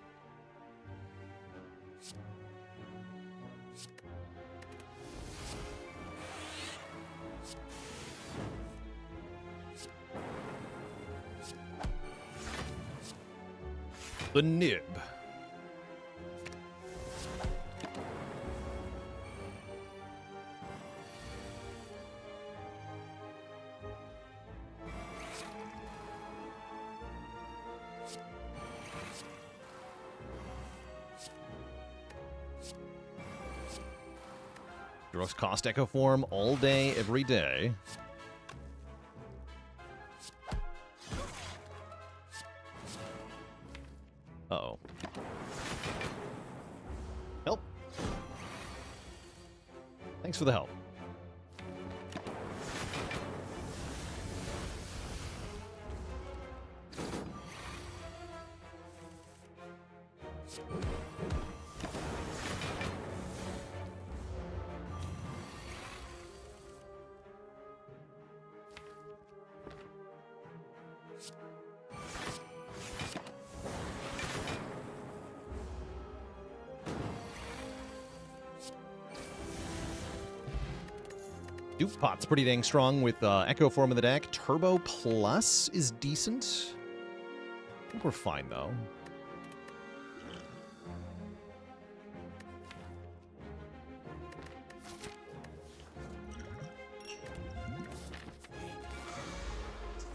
Speaker 1: The Nib. Gross cost Echo Form all day, every day. Uh-oh. Help. Thanks for the help. Duke Pot's pretty dang strong with Echo Form in the deck. Turbo Plus is decent. I think we're fine, though.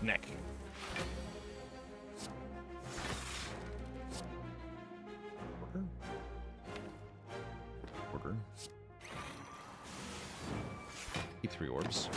Speaker 1: Neck. Order. Keep 3 orbs.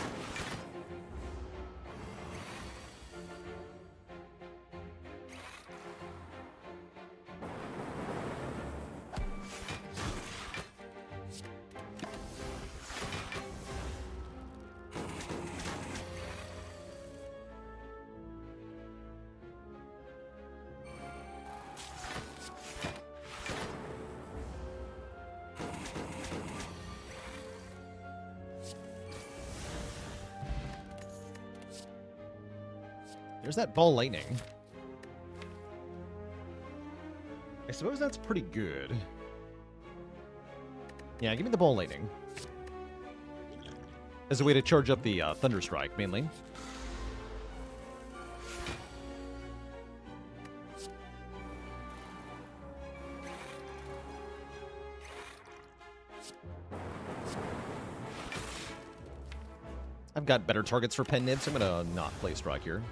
Speaker 1: There's that ball lightning. I suppose that's pretty good. Yeah, give me the ball lightning. As a way to charge up the Thunder Strike, mainly. I've got better targets for pen nibs. I'm gonna not play Strike here.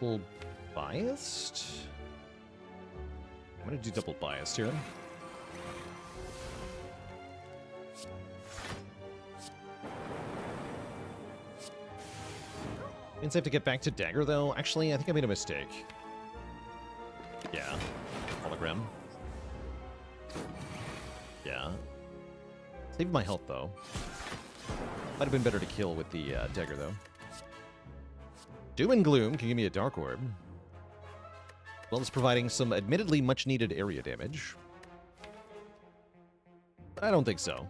Speaker 1: Double biased? I'm gonna do double biased here. Means I have to get back to dagger though. Actually, I think I made a mistake. Yeah. Hologram. Yeah. Saved my health though. Might have been better to kill with the dagger though. Doom and Gloom can give me a Dark Orb, as well as providing some admittedly much-needed area damage. I don't think so.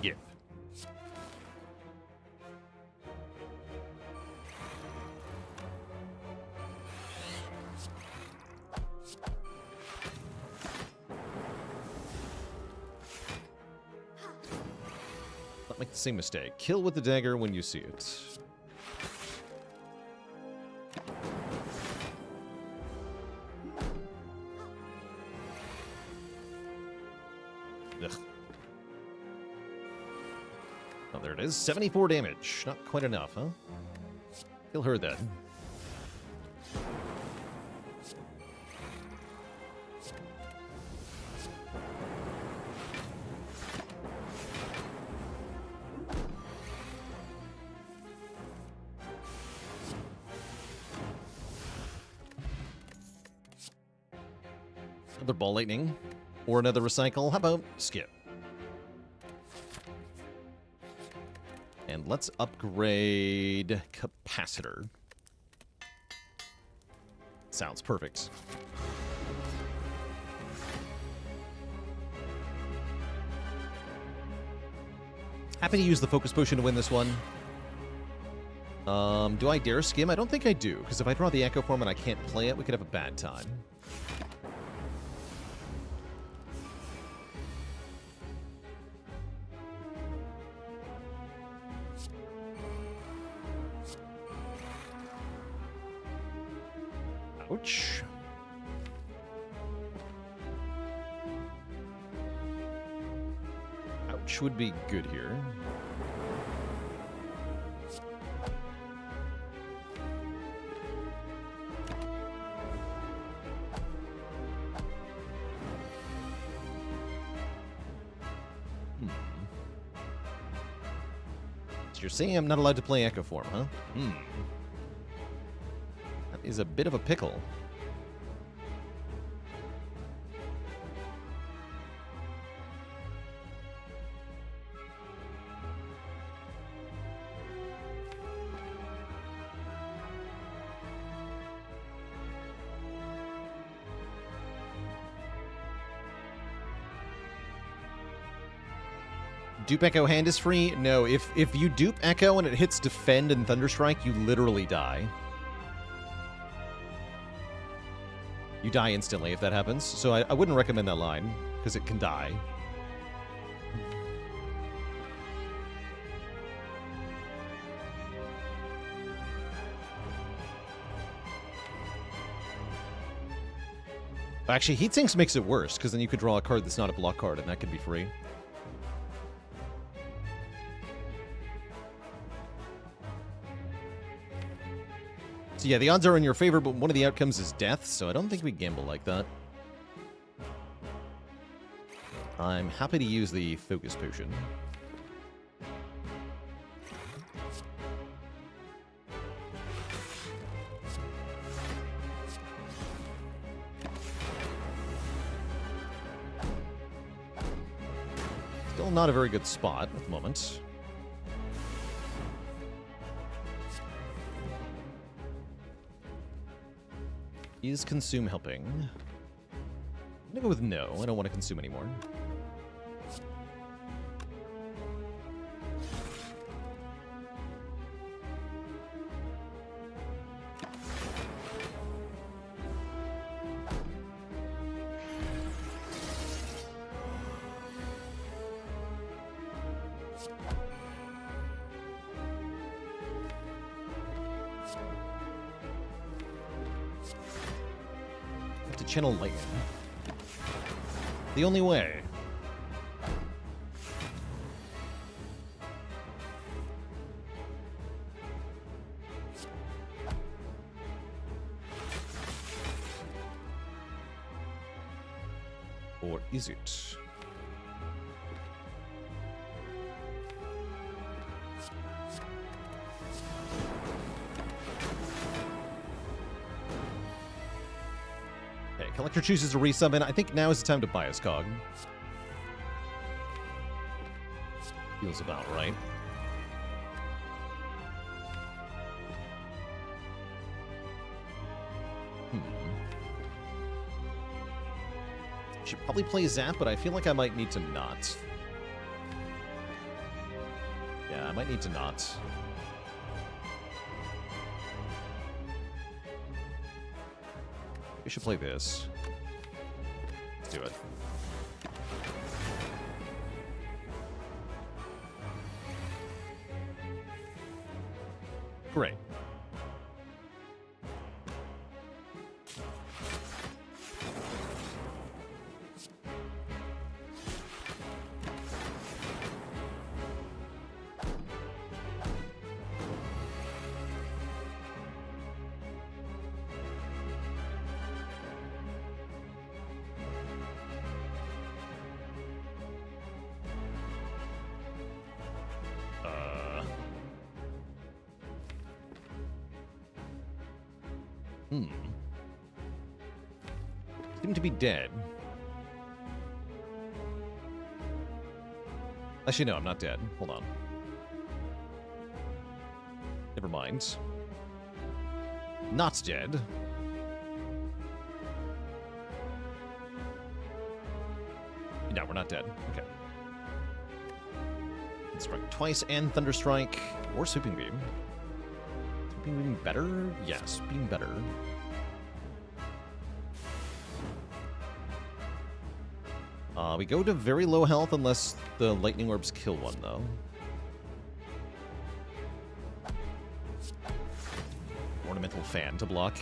Speaker 1: Yeah. Don't make the same mistake. Kill with the dagger when you see it. Ugh. Oh, there it is. 74 damage. Not quite enough, huh? Kill her then. Another ball lightning. Or another recycle. How about skip? And let's upgrade capacitor. Sounds perfect. Happy to use the focus potion to win this one. Do I dare skim? I don't think I do, because if I draw the Echo Form and I can't play it, we could have a bad time. Ouch. Ouch would be good here. So you're saying I'm not allowed to play Echo Form, huh? Is a bit of a pickle. Dupe Echo hand is free? No, if you dupe Echo and it hits Defend and Thunderstrike, you literally die. You die instantly if that happens, so I wouldn't recommend that line, because it can die. Actually, Heatsinks makes it worse, because then you could draw a card that's not a block card, and that could be free. So yeah, the odds are in your favor, but one of the outcomes is death, so I don't think we gamble like that. I'm happy to use the focus potion. Still not a very good spot at the moment. Is consume helping? I'm gonna go with no. I don't want to consume anymore. To channel lightning. The only way. Or is it? Collector chooses to resummon. I think now is the time to buy his cog. Feels about right. Should probably play Zap, but I feel like I might need to not. Yeah, I might need to not. We should play this. Let's do it. Great. Seem to be dead. Actually, no, I'm not dead. Hold on. Never mind. Not dead. No, we're not dead. Okay. Strike twice and Thunderstrike or Sweeping Beam. Sweeping Beam better? Yes, being better. We go to very low health unless the lightning orbs kill one, though. Ornamental fan to block.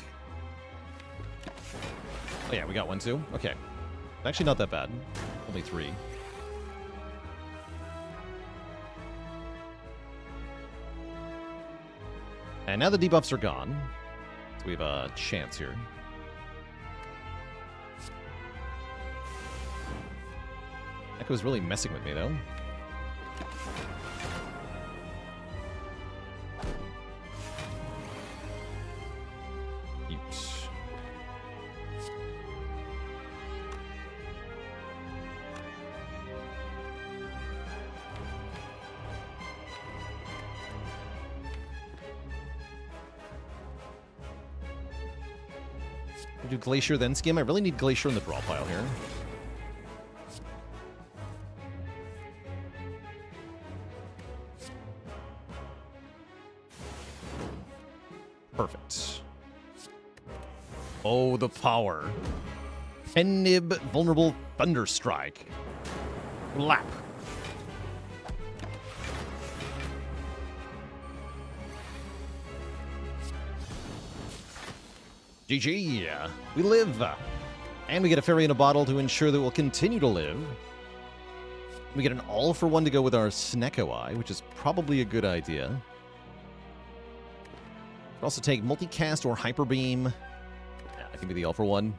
Speaker 1: Oh yeah, we got one too. Okay. Actually not that bad. Only 3. And now the debuffs are gone. So we have a chance here. Echo's really messing with me, though. Eeps. Do Glacier then Skim? I really need Glacier in the draw pile here. Perfect. Oh, the power. Pennib, vulnerable Thunderstrike. Lap. GG. We live. And we get a fairy in a bottle to ensure that we'll continue to live. We get an all-for-one to go with our Snecko Eye, which is probably a good idea. Could also take multicast or hyper beam. Yeah, that can be the alpha one.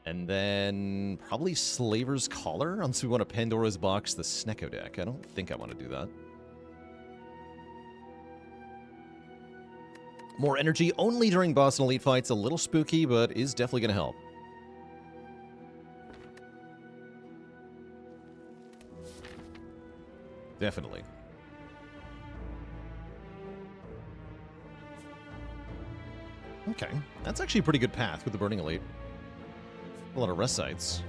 Speaker 1: And then probably Slaver's Collar, unless we want to Pandora's Box the Snecko deck. I don't think I want to do that. More energy only during boss and elite fights. A little spooky, but is definitely going to help. Definitely. Okay, that's actually a pretty good path with the Burning Elite. A lot of rest sites.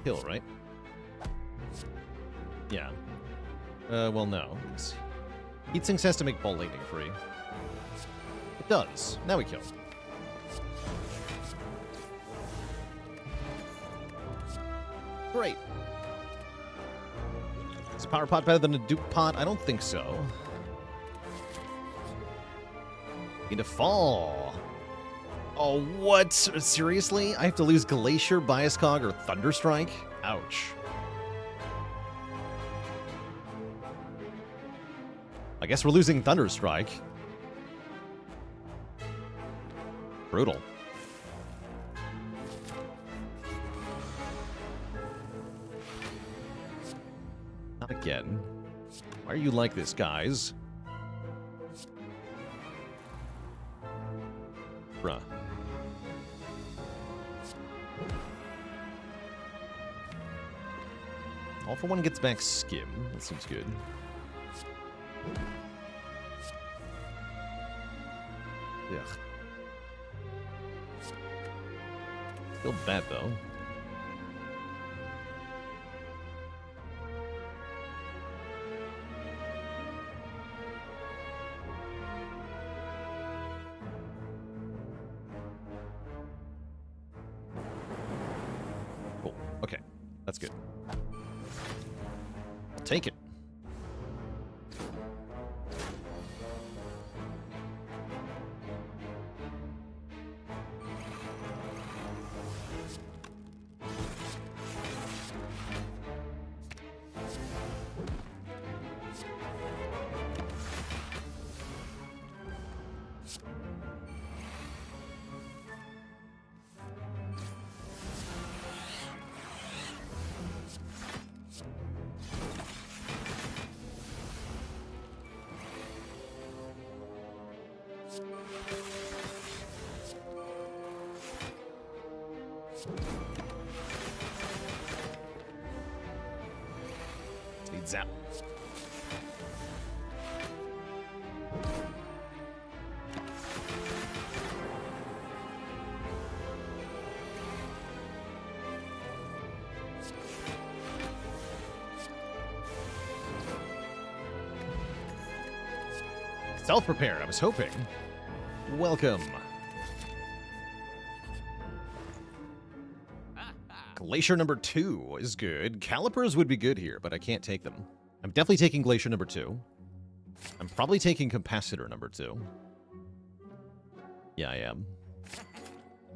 Speaker 1: Kill, right? Yeah. Well, no. Heatsinks has to make Ball Lightning free. It does. Now we kill. Great. Is a Power Pot better than a Duke Pot? I don't think so. Need to fall. Oh, what? Seriously? I have to lose Glacier, Bias Cog, or Thunderstrike? Ouch. I guess we're losing Thunderstrike. Brutal. Not again. Why are you like this, guys? Bruh. All for one gets back Skim. That seems good. Ugh. Still bad, though. Cool. Okay. That's good. I'll take it. Need zap. Self-repair, I was hoping. Welcome. Glacier number 2 is good. Calipers would be good here, but I can't take them. I'm definitely taking Glacier number 2. I'm probably taking Capacitor number 2. Yeah, I am.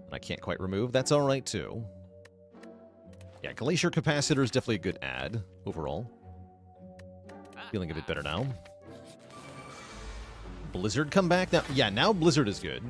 Speaker 1: And I can't quite remove. That's all right, too. Yeah, Glacier Capacitor is definitely a good add, overall. Feeling a bit better now. Blizzard come back? Now, yeah, now Blizzard is good.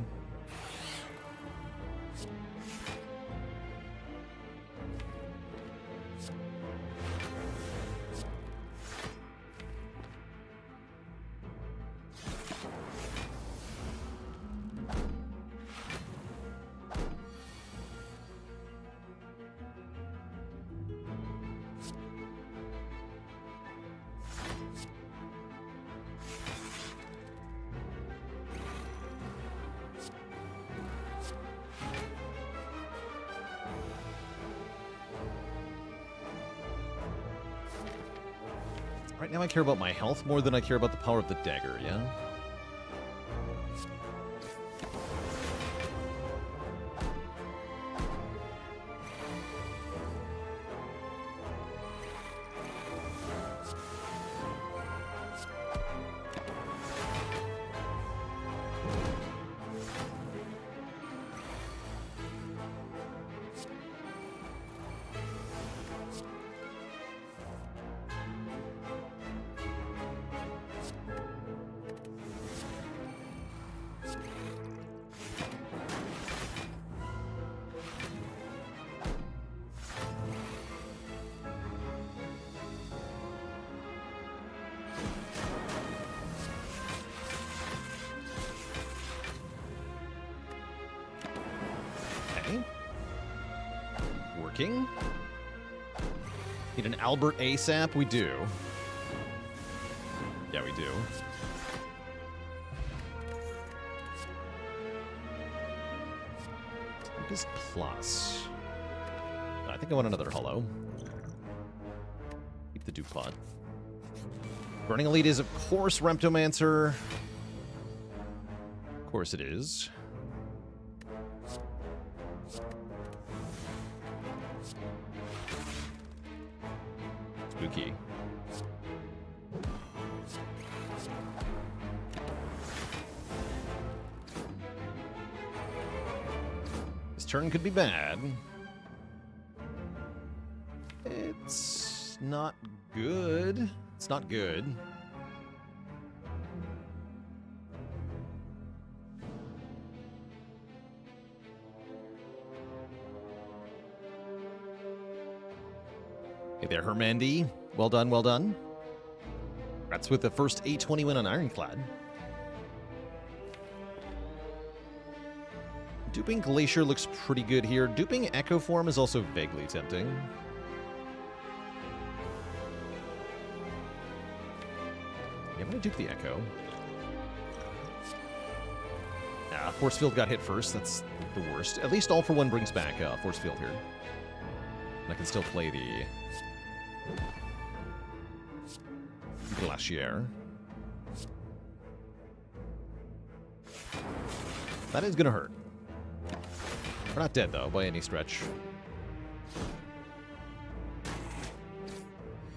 Speaker 1: Right now I care about my health more than I care about the power of the dagger, yeah? Working. Need an Albert ASAP? We do. Yeah, we do. Tempest Plus. I think I want another Hollow. Keep the Dupont. Burning Elite is, of course, Remptomancer. Of course it is. Spooky. This turn could be bad. It's not good. It's not good. Hey there, Hermandy. Well done, well done. That's with the first 820 win on Ironclad. Duping Glacier looks pretty good here. Duping Echo Form is also vaguely tempting. Yeah, I'm gonna dupe the Echo. Force Field got hit first. That's the worst. At least All for One brings back Force Field here. And I can still play the Glacier. That is gonna hurt. We're not dead, though, by any stretch.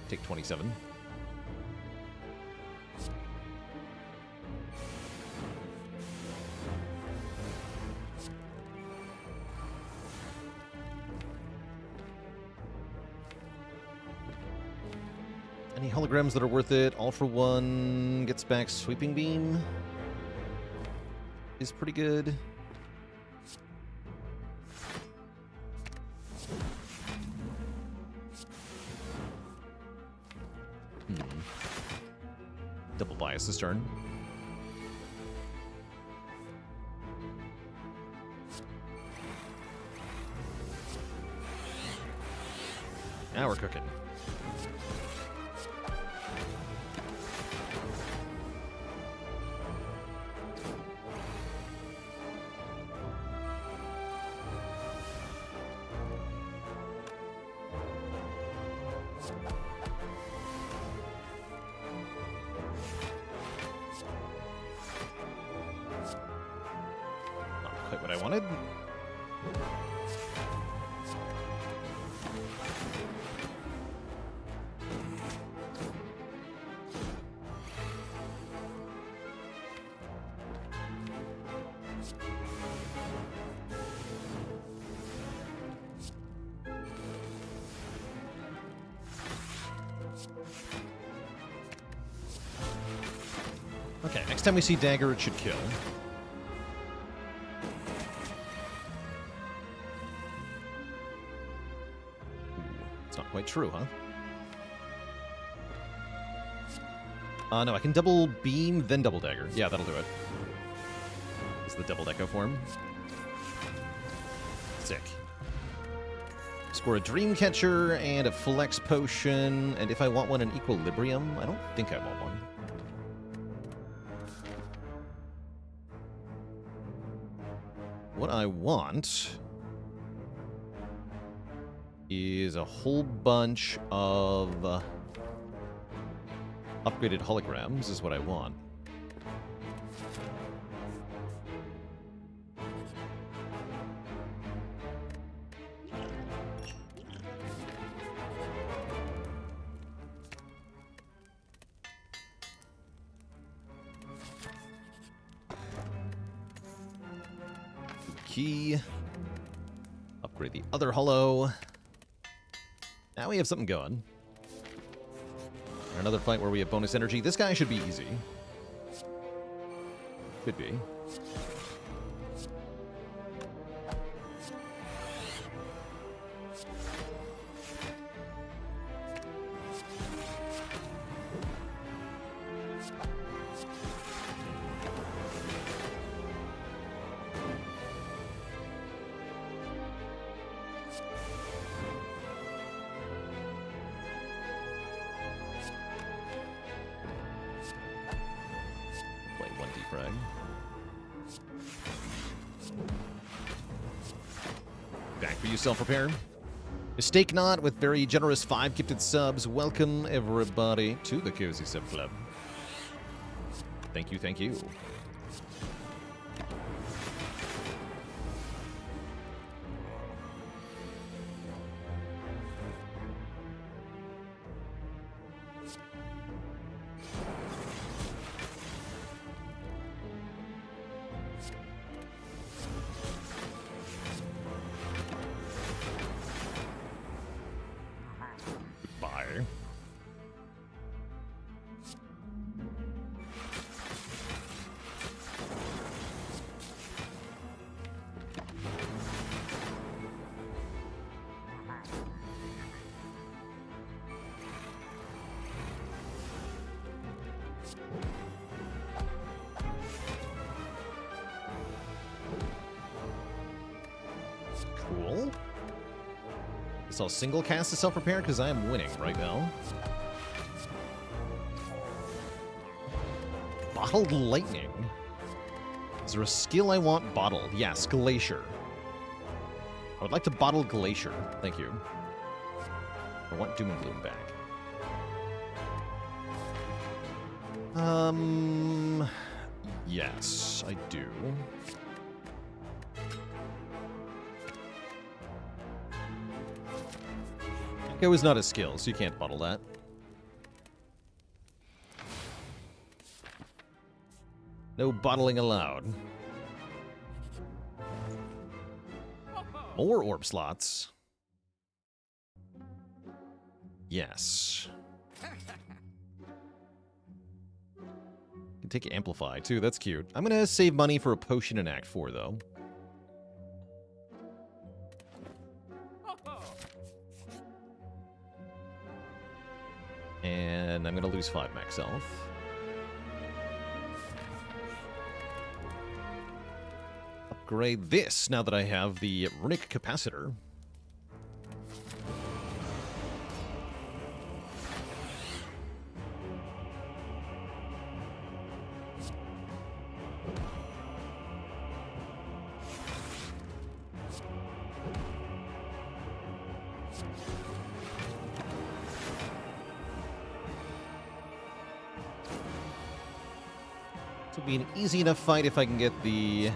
Speaker 1: Take 27. Any holograms that are worth it? All for One gets back Sweeping Beam. Is pretty good. Double bias this turn. Now we're cooking. Not quite what I wanted. Okay, next time we see Dagger, it should kill. It's not quite true, huh? No, I can double beam, then double dagger. Yeah, that'll do it. This is the double echo form. Sick. Score a Dreamcatcher and a Flex Potion, and if I want one, an Equilibrium. I don't think I want one. What I want is a whole bunch of Upgraded holograms is what I want. Key. Upgrade the other holo. Now we have something going. Another fight where we have bonus energy. This guy should be easy. Could be. Self-repair. Mistake not with very generous 5 gifted subs. Welcome everybody to the Cozy Sub Club. Thank you, thank you. Cool. So I'll single cast a self-repair because I am winning right now. Bottled Lightning. Is there a skill I want bottled? Yes, Glacier. I would like to bottle Glacier. Thank you. I want Doom and Gloom back. Yes, I do. Echo is not a skill, so you can't bottle that. No bottling allowed. More orb slots. Yes. Can take Amplify, too. That's cute. I'm going to save money for a potion in Act 4, though. And I'm going to lose 5 max health. Upgrade this now that I have the Runic Capacitor. This will be an easy enough fight if I can get the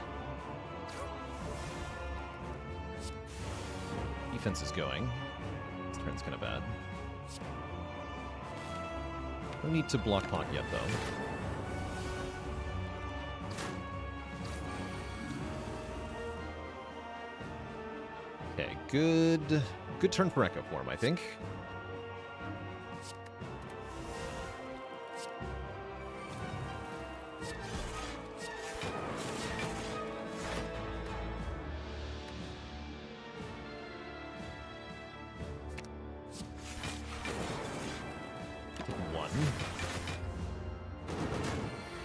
Speaker 1: defense is going. This turn's kind of bad. No need to block pot yet, though. Okay, good turn for Echo Form, I think.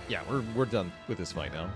Speaker 1: Yeah, we're done with this fight now.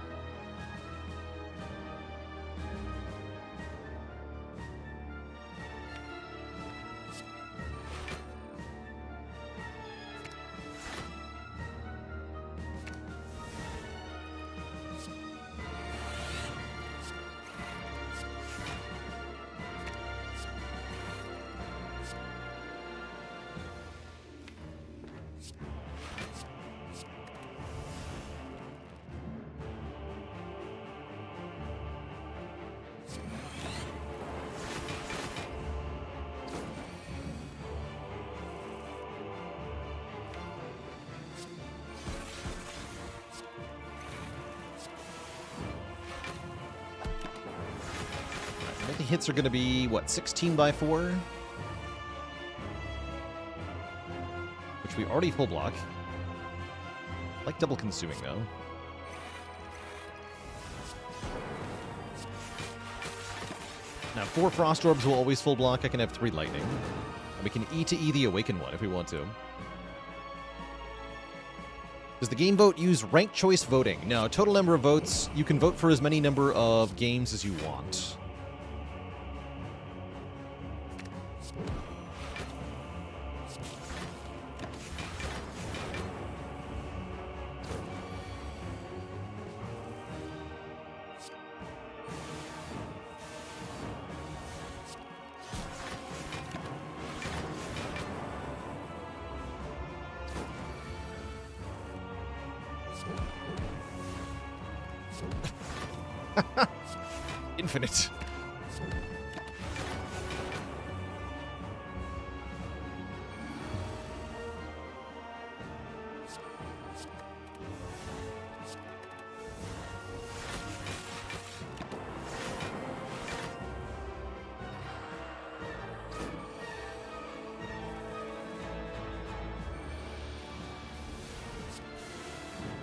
Speaker 1: hits are going to be, what, 16 by 4? Which we already full block. I like double consuming, though. Now, 4 Frost Orbs will always full block. I can have 3 Lightning. And we can E to E the Awaken one if we want to. Does the game vote use ranked choice voting? No, total number of votes. You can vote for as many number of games as you want. Infinite.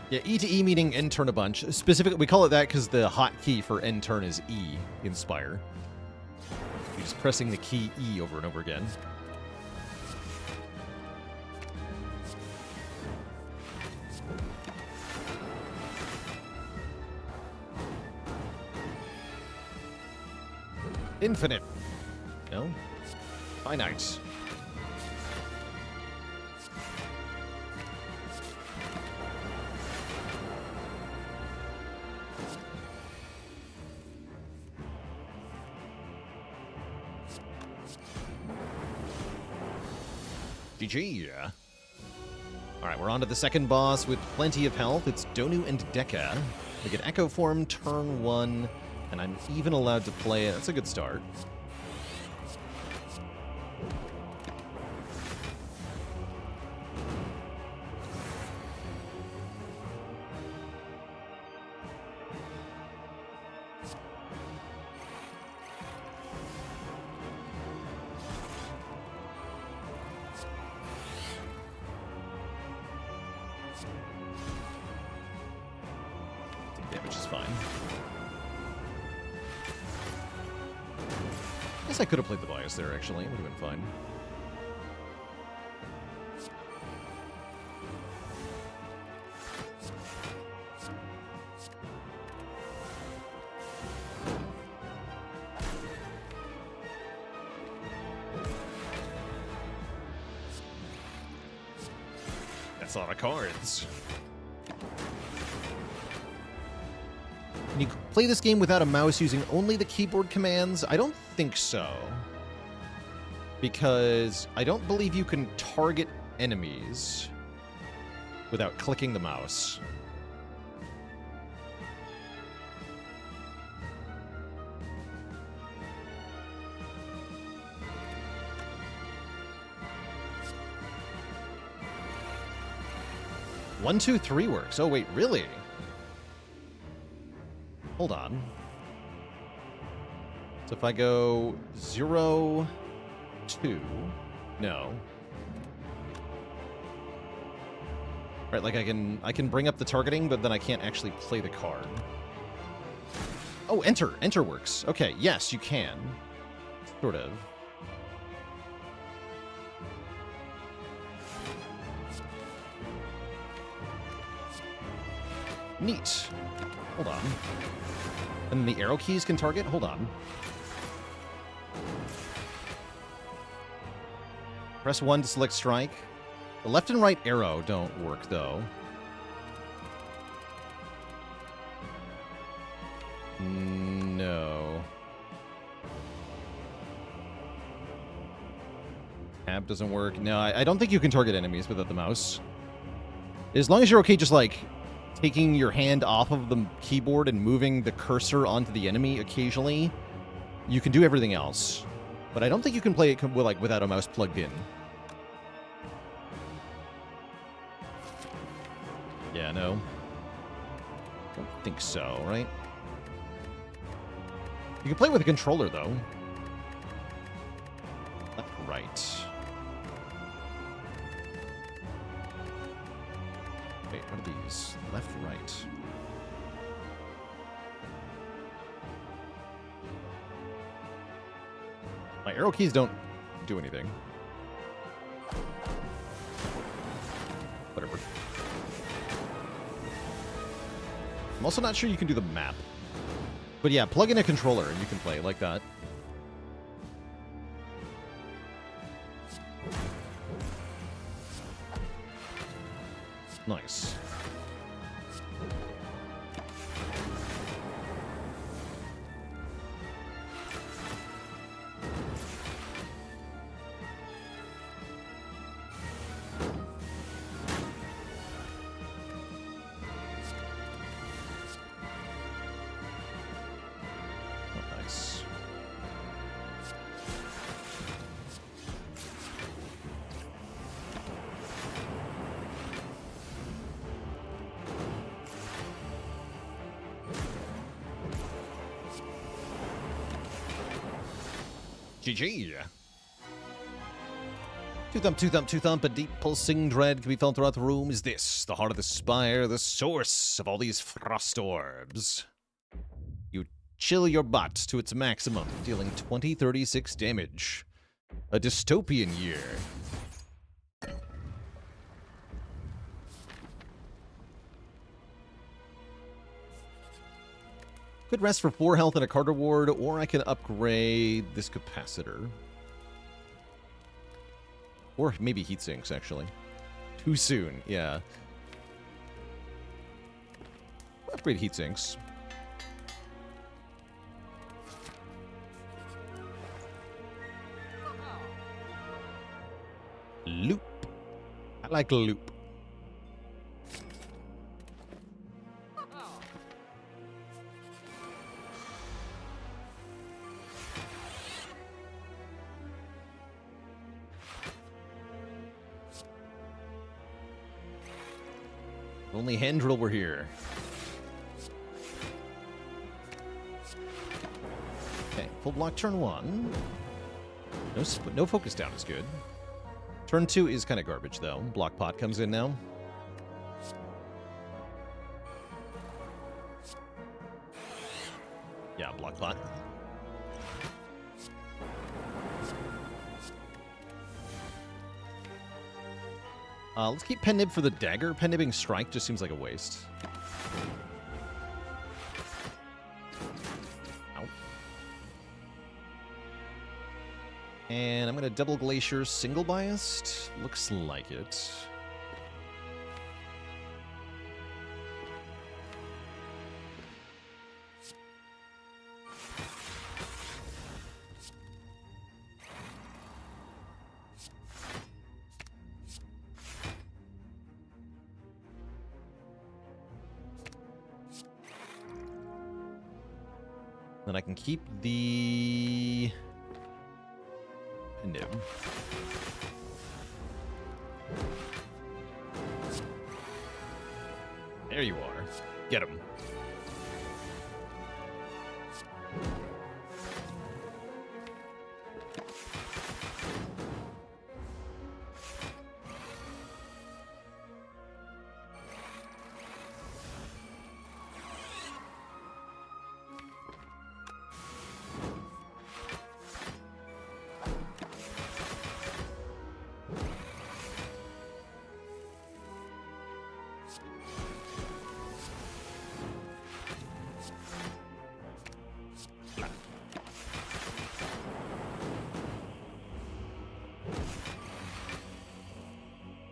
Speaker 1: Yeah, E to E meaning end turn a bunch. Specifically, we call it that because the hotkey for end turn is E in Spire. You're just pressing the key E over and over again. Infinite. No. Finite. GG. Alright, we're on to the second boss with plenty of health. It's Donu and Deka. We get Echo Form turn 1, and I'm even allowed to play it. That's a good start. Damage is fine. Guess I could have played the bias there, actually. It would have been fine. That's a lot of cards. Can you play this game without a mouse using only the keyboard commands? I don't think so. Because I don't believe you can target enemies without clicking the mouse. One, two, three works. Oh, wait, really? Hold on. So if I go 0, 2, no. Right, like I can bring up the targeting, but then I can't actually play the card. Oh, enter. Enter works. Okay, yes, you can. Sort of. Neat. Hold on. And the arrow keys can target? Hold on. Press 1 to select strike. The left and right arrow don't work, though. No. Tab doesn't work. No, I don't think you can target enemies without the mouse. As long as you're okay just, like, taking your hand off of the keyboard and moving the cursor onto the enemy occasionally, you can do everything else. But I don't think you can play it like without a mouse plugged in. Yeah, no. Don't think so, right? You can play with a controller, though. right. Wait, what are these? Left, right. My arrow keys don't do anything. Whatever. I'm also not sure you can do the map. But yeah, plug in a controller and you can play like that. Nice. GG. Two thump, a deep pulsing dread can be felt throughout the room. Is this the heart of the spire, the source of all these frost orbs? You chill your butt to its maximum, dealing 2036 damage. A dystopian year. Could rest for 4 health and a card reward, or I can upgrade this capacitor. Or maybe heat sinks, actually. Too soon, yeah. Upgrade heat sinks. Loop. I like loop. Only Hendril were here. Okay, full block turn 1. No focus down is good. Turn 2 is kind of garbage, though. Block pot comes in now. Yeah, block pot. Let's keep Pen Nib for the dagger. Pen Nibbing Strike just seems like a waste. Ow. And I'm going to double Glacier single biased. Looks like it. Then I can keep the nib. There you are. Get him.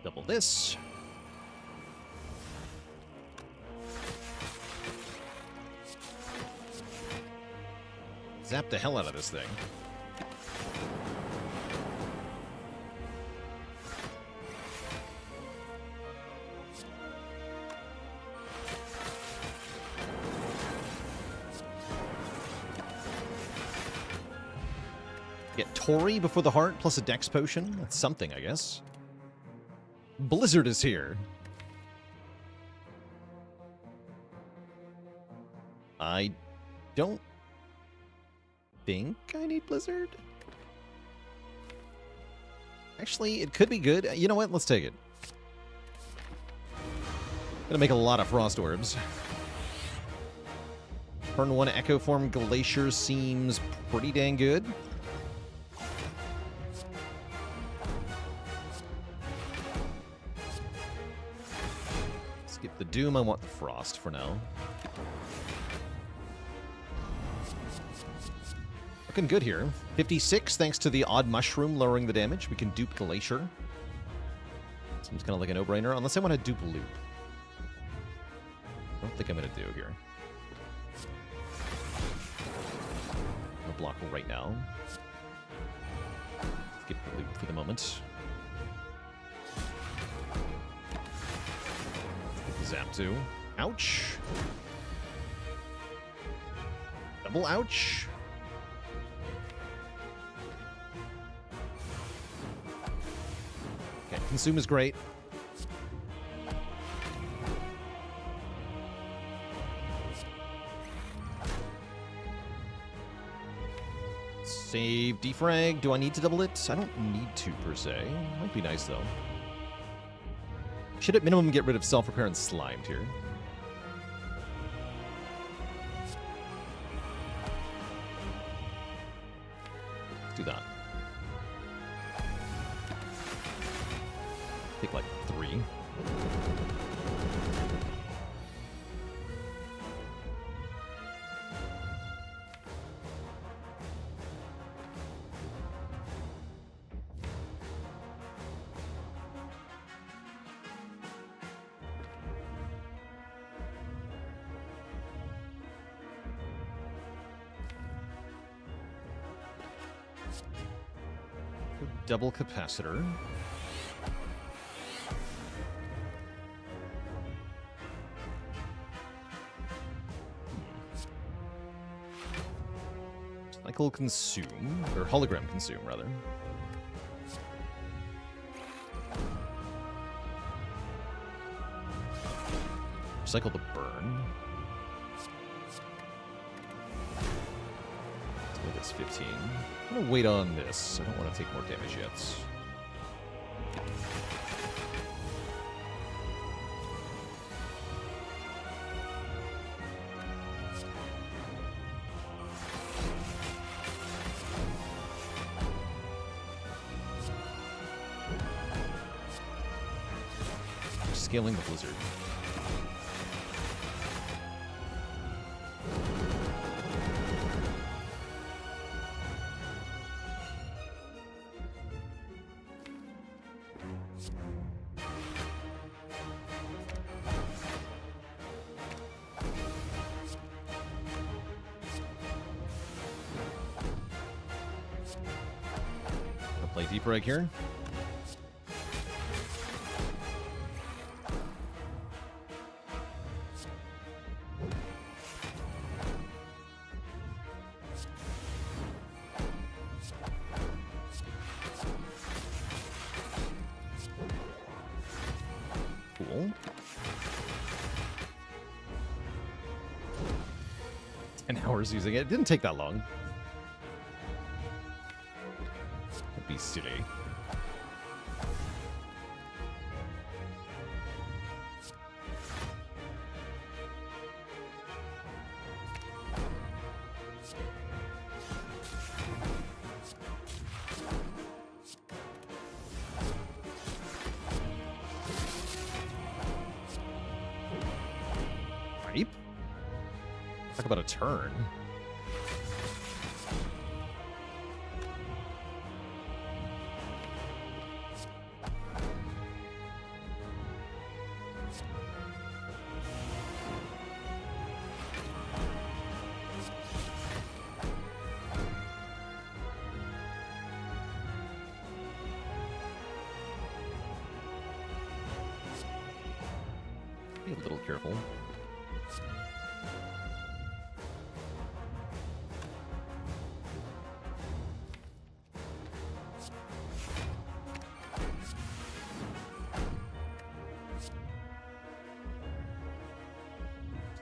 Speaker 1: Double this. Zap the hell out of this thing. Get Tori before the heart plus a dex potion. That's something, I guess. Blizzard is here. I don't think I need Blizzard. Actually, it could be good. You know what? Let's take it. Gonna make a lot of Frost Orbs. Turn 1 Echo Form Glacier seems pretty dang good. Skip the Doom, I want the Frost for now. Looking good here. 56 thanks to the Odd Mushroom lowering the damage. We can dupe Glacier. Seems kind of like a no-brainer, unless I want to dupe Loop. I don't think I'm going to do here. I'm going to block right now. Skip the Loop for the moment. Zap 2. Ouch. Double ouch. Okay, Consume is great. Save defrag. Do I need to double it? I don't need to, per se. Might be nice, though. Should at minimum get rid of self-repair and slimed here. Let's do that. Take like 3. Double capacitor. Cycle consume, or hologram consume, rather. Cycle the burn. That's 15. I'm gonna wait on this. I don't want to take more damage yet. Scaling the blizzard. Play deeper egg here. Cool. 10 hours using it. It didn't take that long. Be silly. Ripe? Talk about a turn. Be a little careful.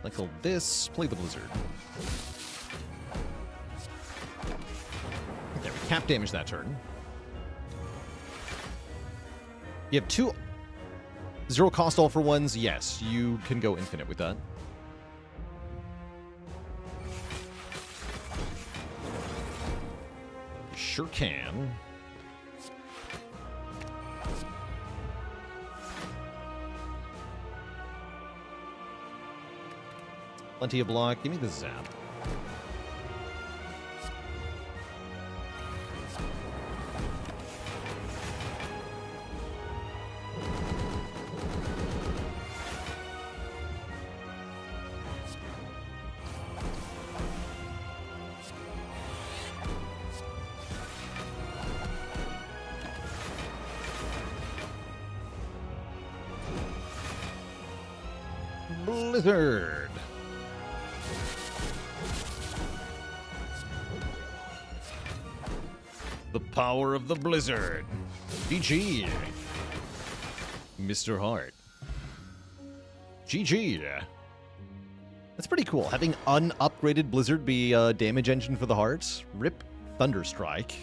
Speaker 1: Cycle this, play the blizzard. There, we cap damage that turn. You have 2 zero cost all for ones. Yes, you can go infinite with that. You sure can. Plenty of block. Give me the zap. Blizzard. The power of the Blizzard. GG. Mr. Hart. GG. That's pretty cool. Having unupgraded Blizzard be a damage engine for the Heart. Rip Thunderstrike.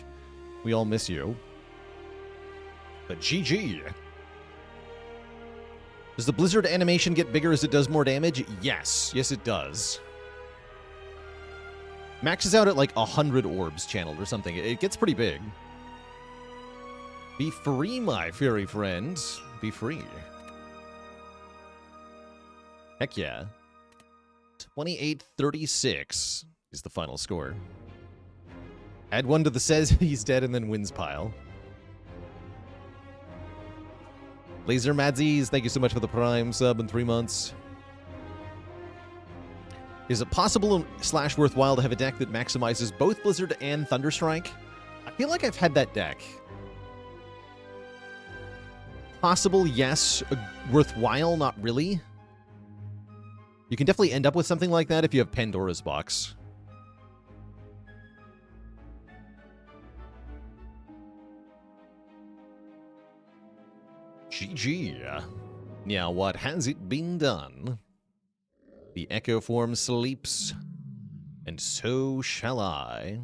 Speaker 1: We all miss you. But GG. Does the Blizzard animation get bigger as it does more damage? Yes. Yes, it does. Maxes out at like 100 orbs channeled or something. It gets pretty big. Be free, my fairy friends. Be free. Heck yeah. 28-36 is the final score. Add one to the says he's dead and then wins pile. Laser Madzies, thank you so much for the Prime sub in 3 months. Is it possible / worthwhile to have a deck that maximizes both Blizzard and Thunderstrike? I feel like I've had that deck. Possible, yes. Worthwhile, not really. You can definitely end up with something like that if you have Pandora's Box. GG. Now, what has it been done? The Echo form sleeps, and so shall I.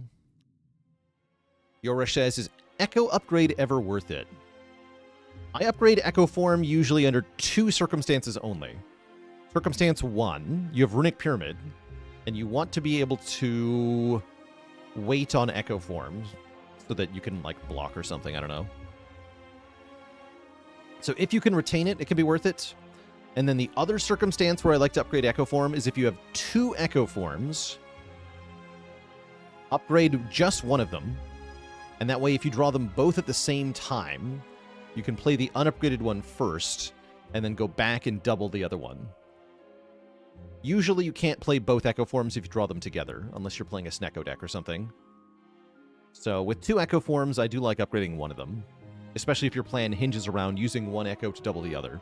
Speaker 1: Yora says, is Echo upgrade ever worth it? I upgrade Echo form usually under 2 circumstances only. Circumstance 1, you have Runic Pyramid, and you want to be able to wait on Echo forms so that you can, like, block or something, I don't know. So if you can retain it, it can be worth it. And then the other circumstance where I like to upgrade Echo Form is if you have 2 Echo Forms, upgrade just one of them. And that way, if you draw them both at the same time, you can play the unupgraded one first, and then go back and double the other one. Usually you can't play both Echo Forms if you draw them together, unless you're playing a Snecko deck or something. So with 2 Echo Forms, I do like upgrading one of them. Especially if your plan hinges around using one Echo to double the other.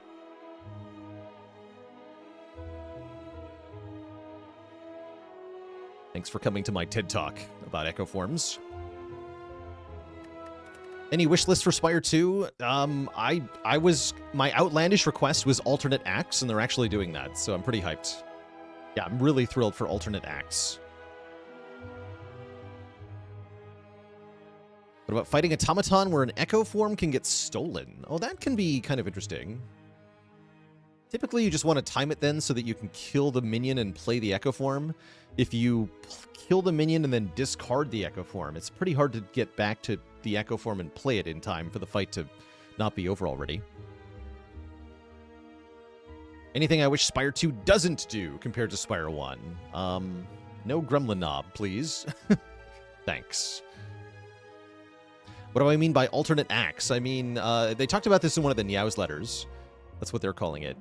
Speaker 1: Thanks for coming to my TED Talk about Echo Forms. Any wish list for Spire 2? My outlandish request was alternate acts, and they're actually doing that, so I'm pretty hyped. Yeah, I'm really thrilled for alternate acts. What about fighting Automaton where an Echo form can get stolen? Oh, that can be kind of interesting. Typically, you just want to time it then so that you can kill the minion and play the Echo form. If you kill the minion and then discard the Echo form, it's pretty hard to get back to the Echo form and play it in time for the fight to not be over already. Anything I wish Spire 2 doesn't do compared to Spire 1? No Gremlin Knob, please. Thanks. What do I mean by alternate acts? I mean, they talked about this in one of the newsletters. That's what they're calling it.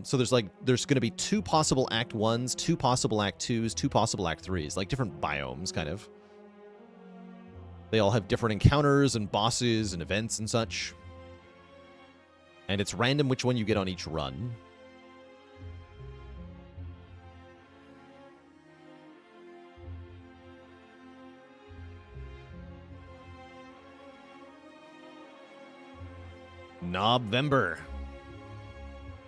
Speaker 1: So there's going to be 2 possible Act 1s, 2 possible Act 2s, 2 possible Act 3s, like different biomes, kind of. They all have different encounters and bosses and events and such. And it's random which one you get on each run. November.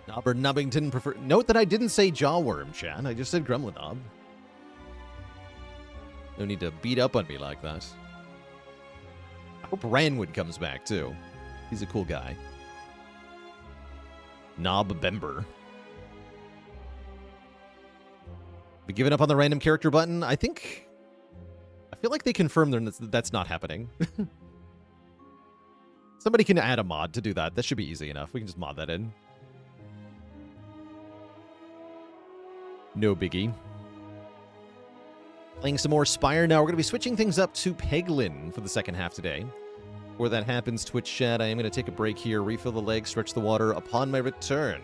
Speaker 1: Nobber Nubbington prefer. Note that I didn't say Jawworm, Chan. I just said Gremlin Knob. No need to beat up on me like that. I hope Ranwood comes back, too. He's a cool guy. Knob-bember. Be giving up on the random character button? I feel like they confirmed that's not happening. Somebody can add a mod to do that. That should be easy enough. We can just mod that in. No biggie. Playing some more Spire now. We're going to be switching things up to Peglin for the second half today. Before that happens, Twitch chat, I am going to take a break here, refill the legs, stretch the water. Upon my return,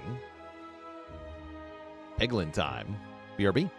Speaker 1: Peglin time. BRB.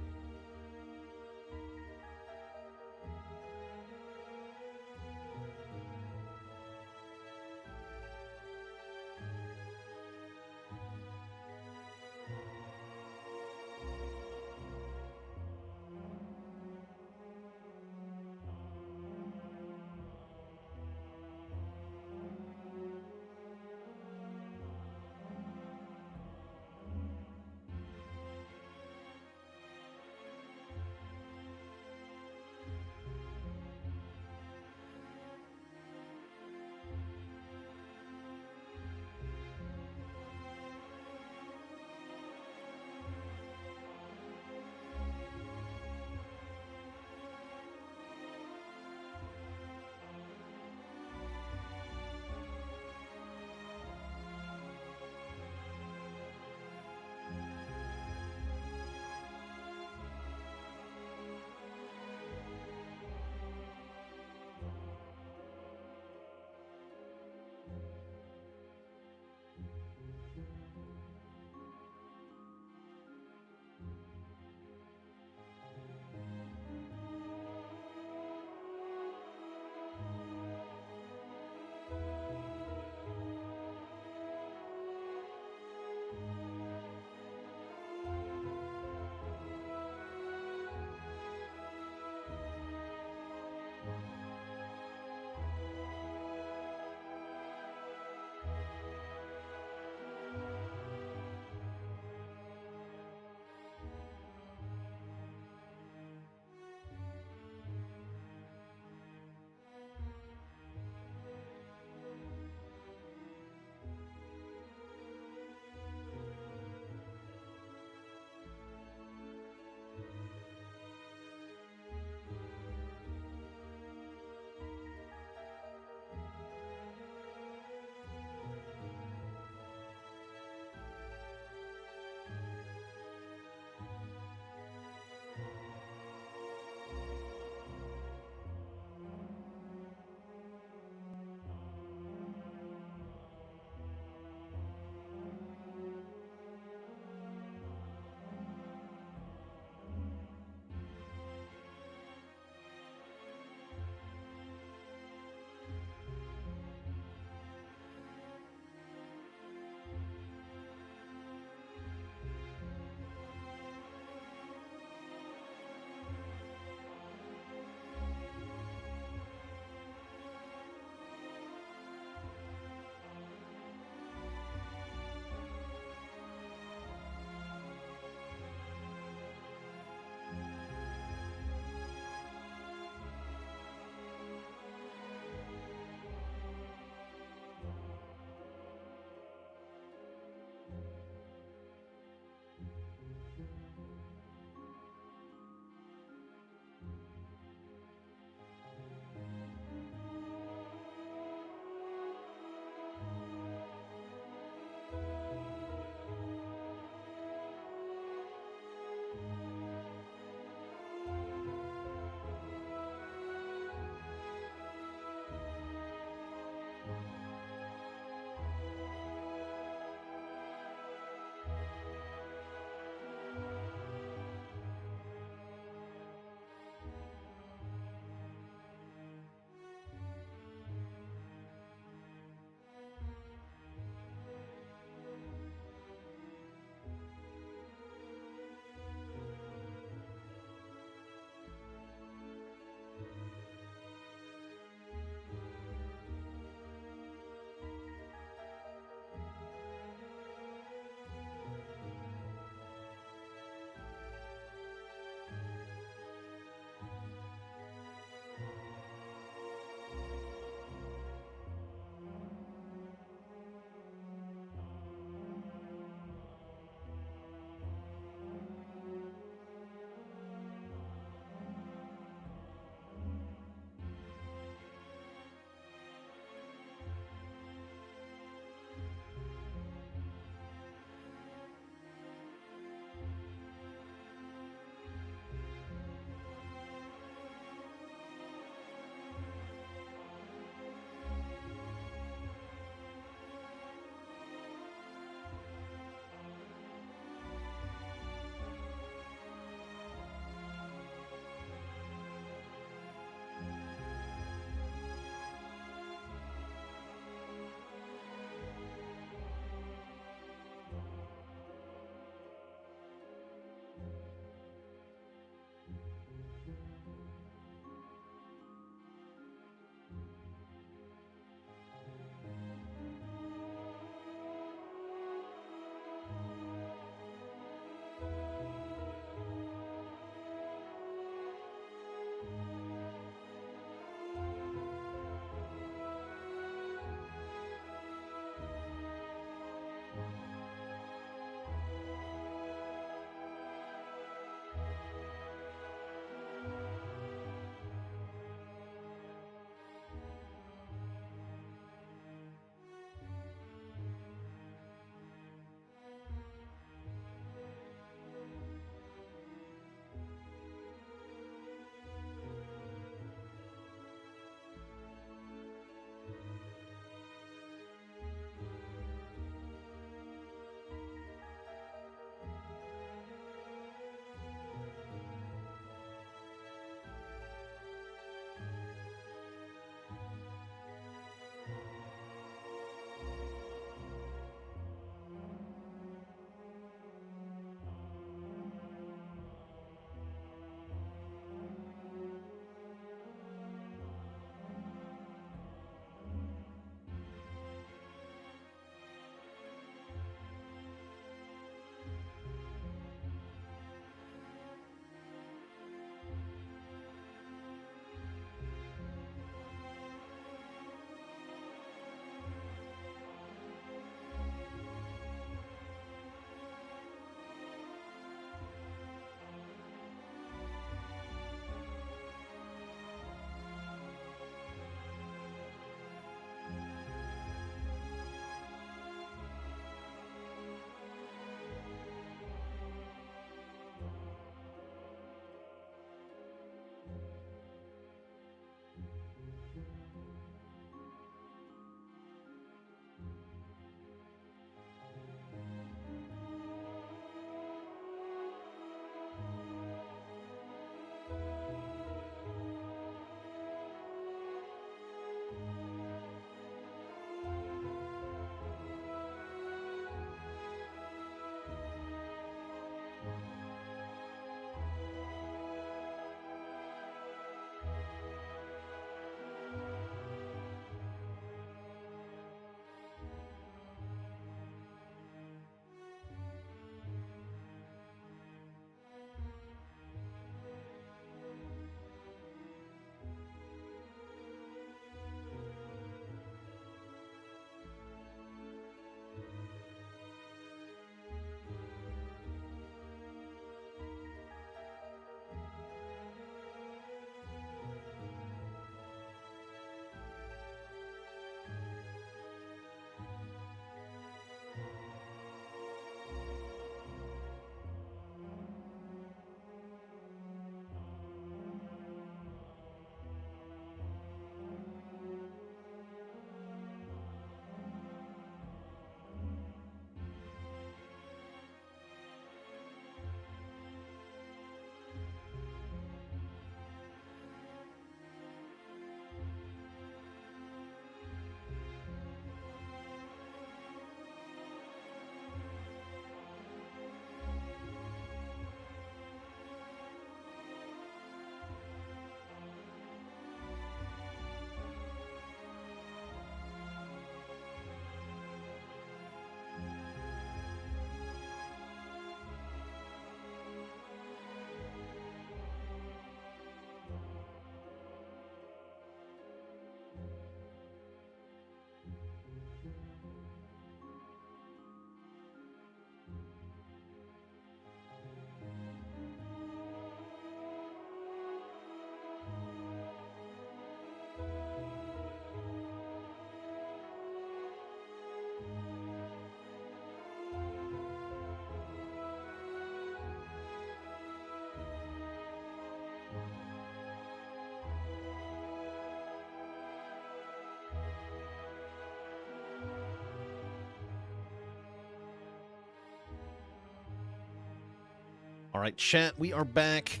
Speaker 1: All right, chat, we are back.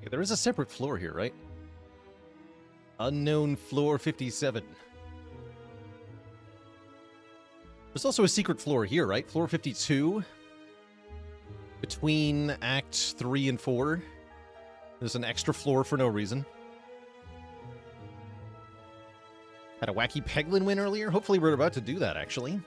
Speaker 1: Yeah, there is a separate floor here, right? Unknown floor 57. There's also a secret floor here, right? Floor 52. Between Act 3 and 4. There's an extra floor for no reason. Had a wacky Peglin win earlier. Hopefully we're about to do that, actually.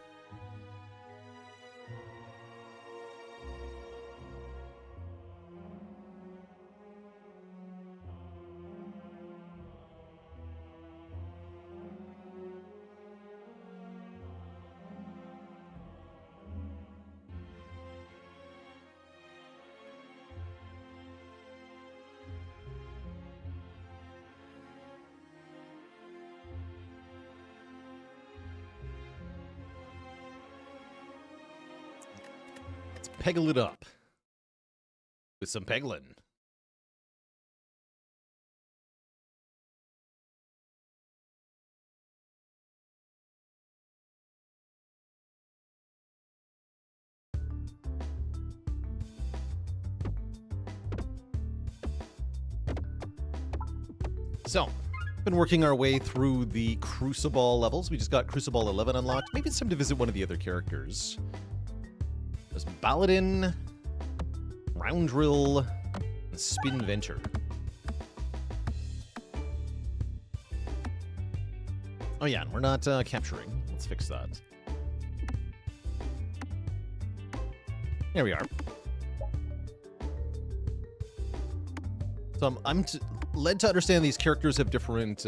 Speaker 1: Peggle it up with some Peglin. So, been working our way through the Crucible levels. We just got Crucible 11 unlocked. Maybe it's time to visit one of the other characters. There's Baladin, Roundrill, and Spinventure. Oh yeah, and we're not capturing. Let's fix that. There we are. So I'm led to understand these characters have different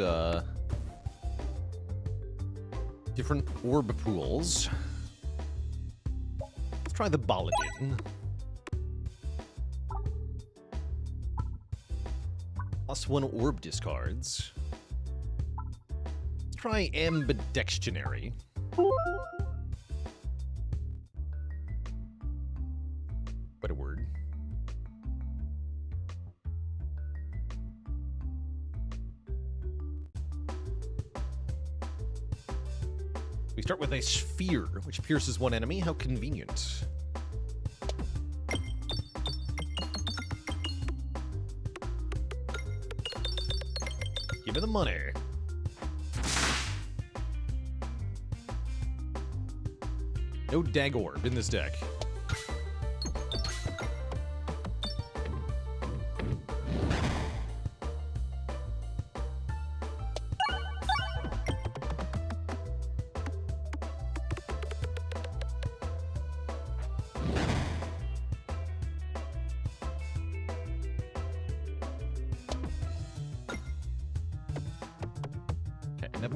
Speaker 1: different orb pools. Let's try the Baladin. +1 orb discards. Let's try Ambidextionary. What a word. We start with a sphere, which pierces one enemy. How convenient. Give me the money. No Dagorb in this deck.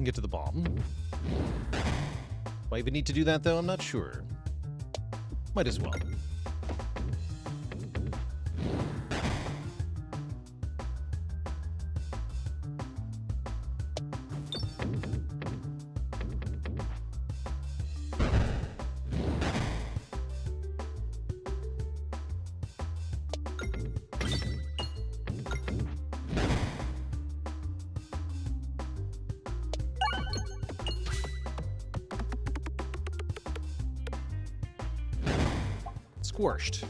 Speaker 1: Get to the bomb. Do I even need to do that, though? I'm not sure. Might as well. Squished.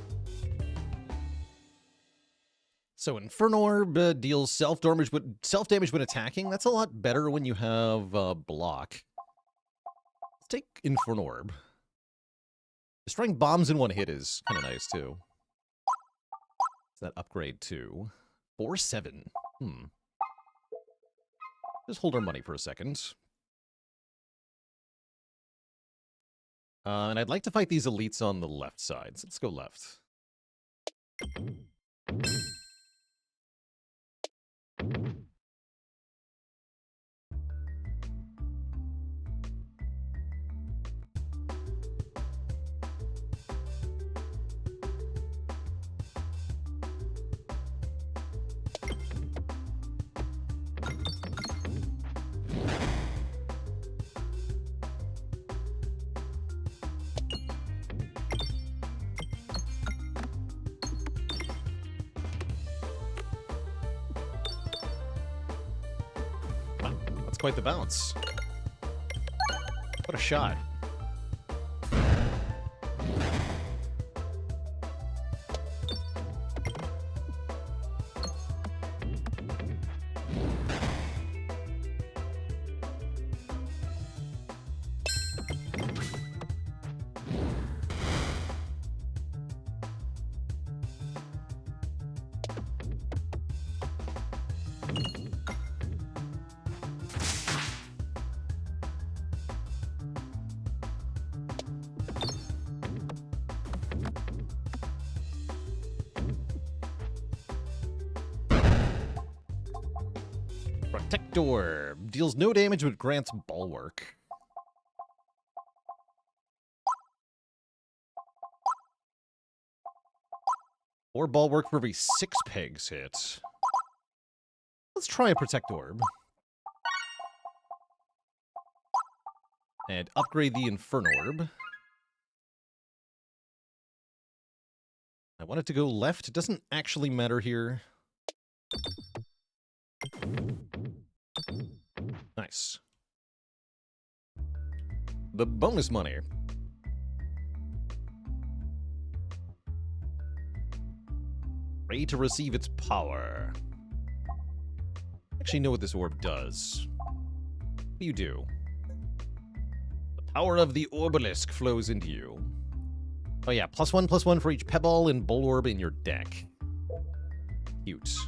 Speaker 1: So Inferno Orb deals self-damage when attacking. That's a lot better when you have block. Let's take Inferno Orb. Destroying bombs in one hit is kind of nice, too. Is that upgrade to 4/7? Just hold our money for a second. And I'd like to fight these elites on the left side. So let's go left. Quite the bounce. What a shot. Protector. Deals no damage but grants Bulwark. Or Bulwark for every 6 pegs hit. Let's try a Protect Orb. And upgrade the Inferno Orb. I want it to go left. It doesn't actually matter here. Nice. The bonus money. Ready to receive its power. Actually know what this orb does. What do you do? The power of the Orbalisk flows into you. Oh yeah, +1/+1 for each Pebble and Bulorb in your deck. Cute. Oops.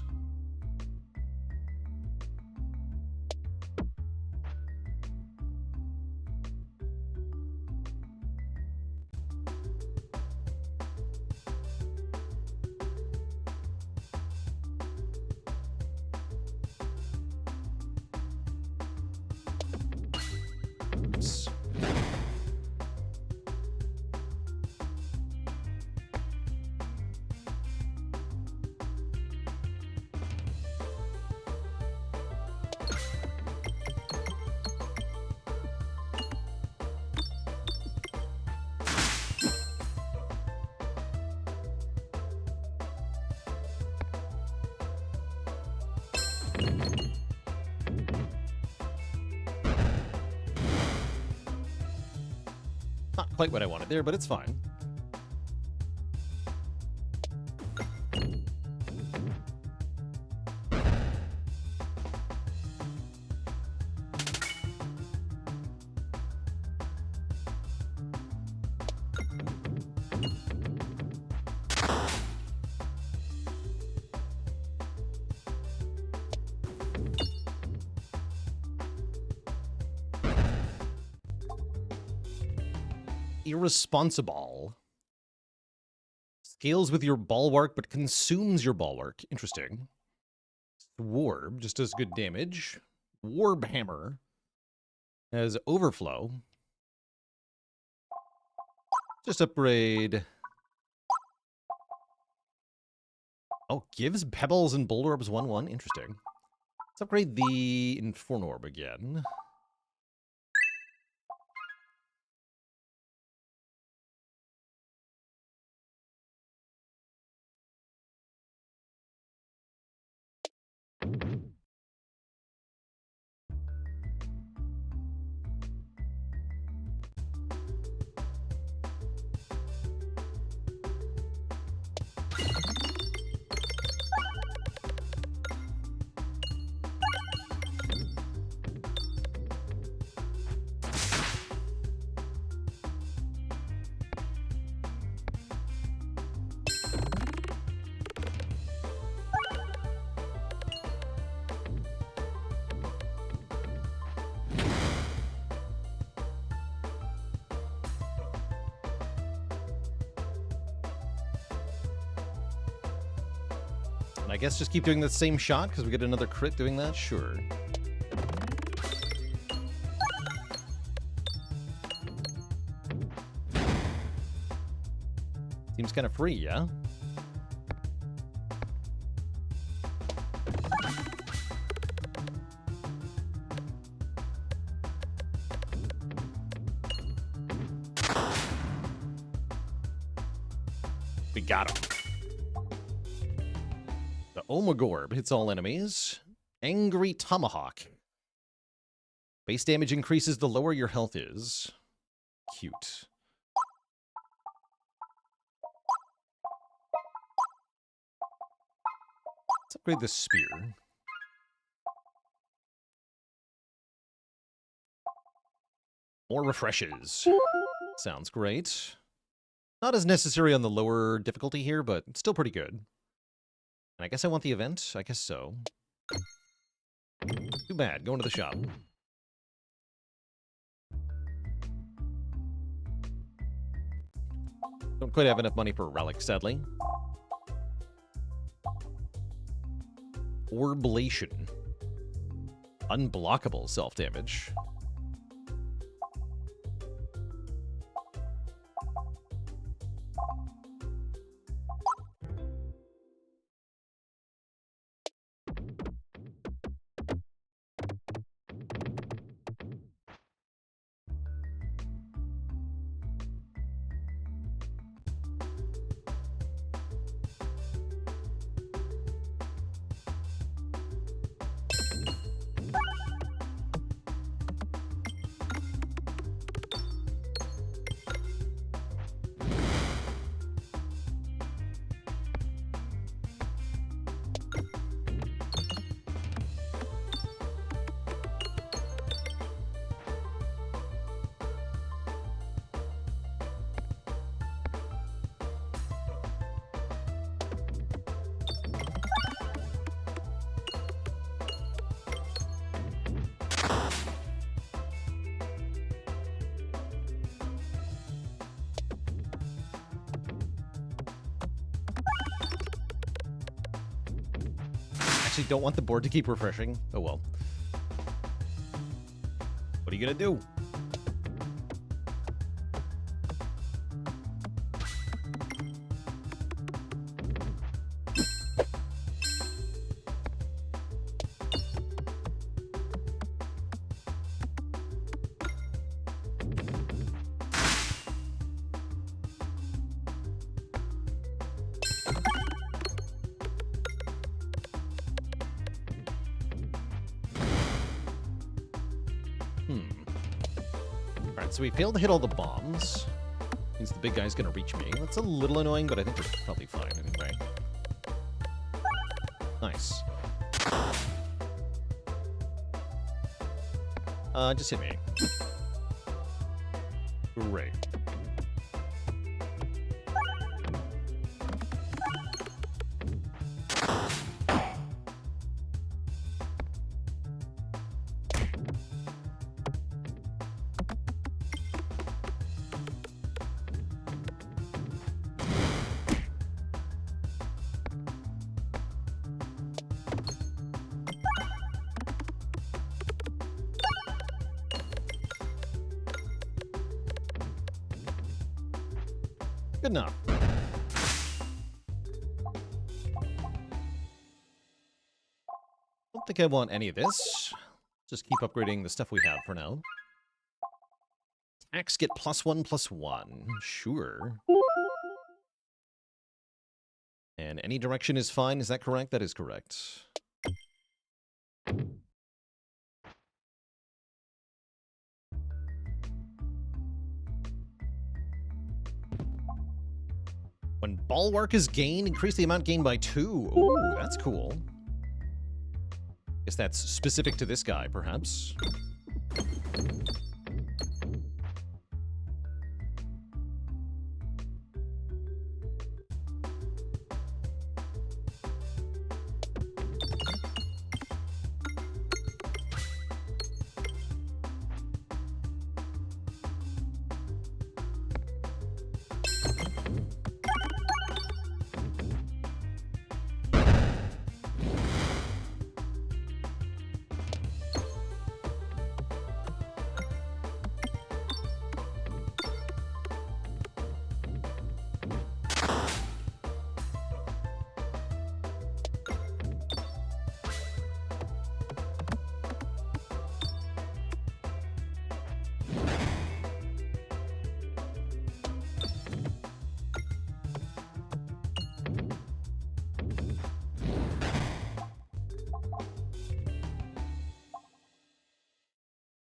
Speaker 1: Not quite what I wanted there, but it's fine. Irresponsible. Scales with your Bulwark, but consumes your Bulwark. Interesting. Swarb just does good damage. Warb Hammer has Overflow. Just upgrade. Oh, gives Pebbles and Buldorbs 1/1. Interesting. Let's upgrade the Inferno Orb again. I guess just keep doing the same shot because we get another crit doing that? Sure. Seems kind of free, yeah? We got him. Omagorb hits all enemies. Angry Tomahawk. Base damage increases the lower your health is. Cute. Let's upgrade the spear. More refreshes. Sounds great. Not as necessary on the lower difficulty here, but still pretty good. I guess I want the event. I guess so. Too bad. Going to the shop. Don't quite have enough money for a relic, sadly. Orblation. Unblockable self-damage. Actually don't want the board to keep refreshing. Oh well. What are you gonna do? Alright, so we failed to hit all the bombs. Means the big guy's gonna reach me. That's a little annoying, but I think we're probably fine anyway. Nice. Just hit me. Great. Good enough. Don't think I want any of this. Just keep upgrading the stuff we have for now. Attacks get +1/+1. Sure. And any direction is fine. Is that correct? That is correct. When Bulwark is gained, increase the amount gained by 2. Ooh, that's cool. Guess that's specific to this guy, perhaps.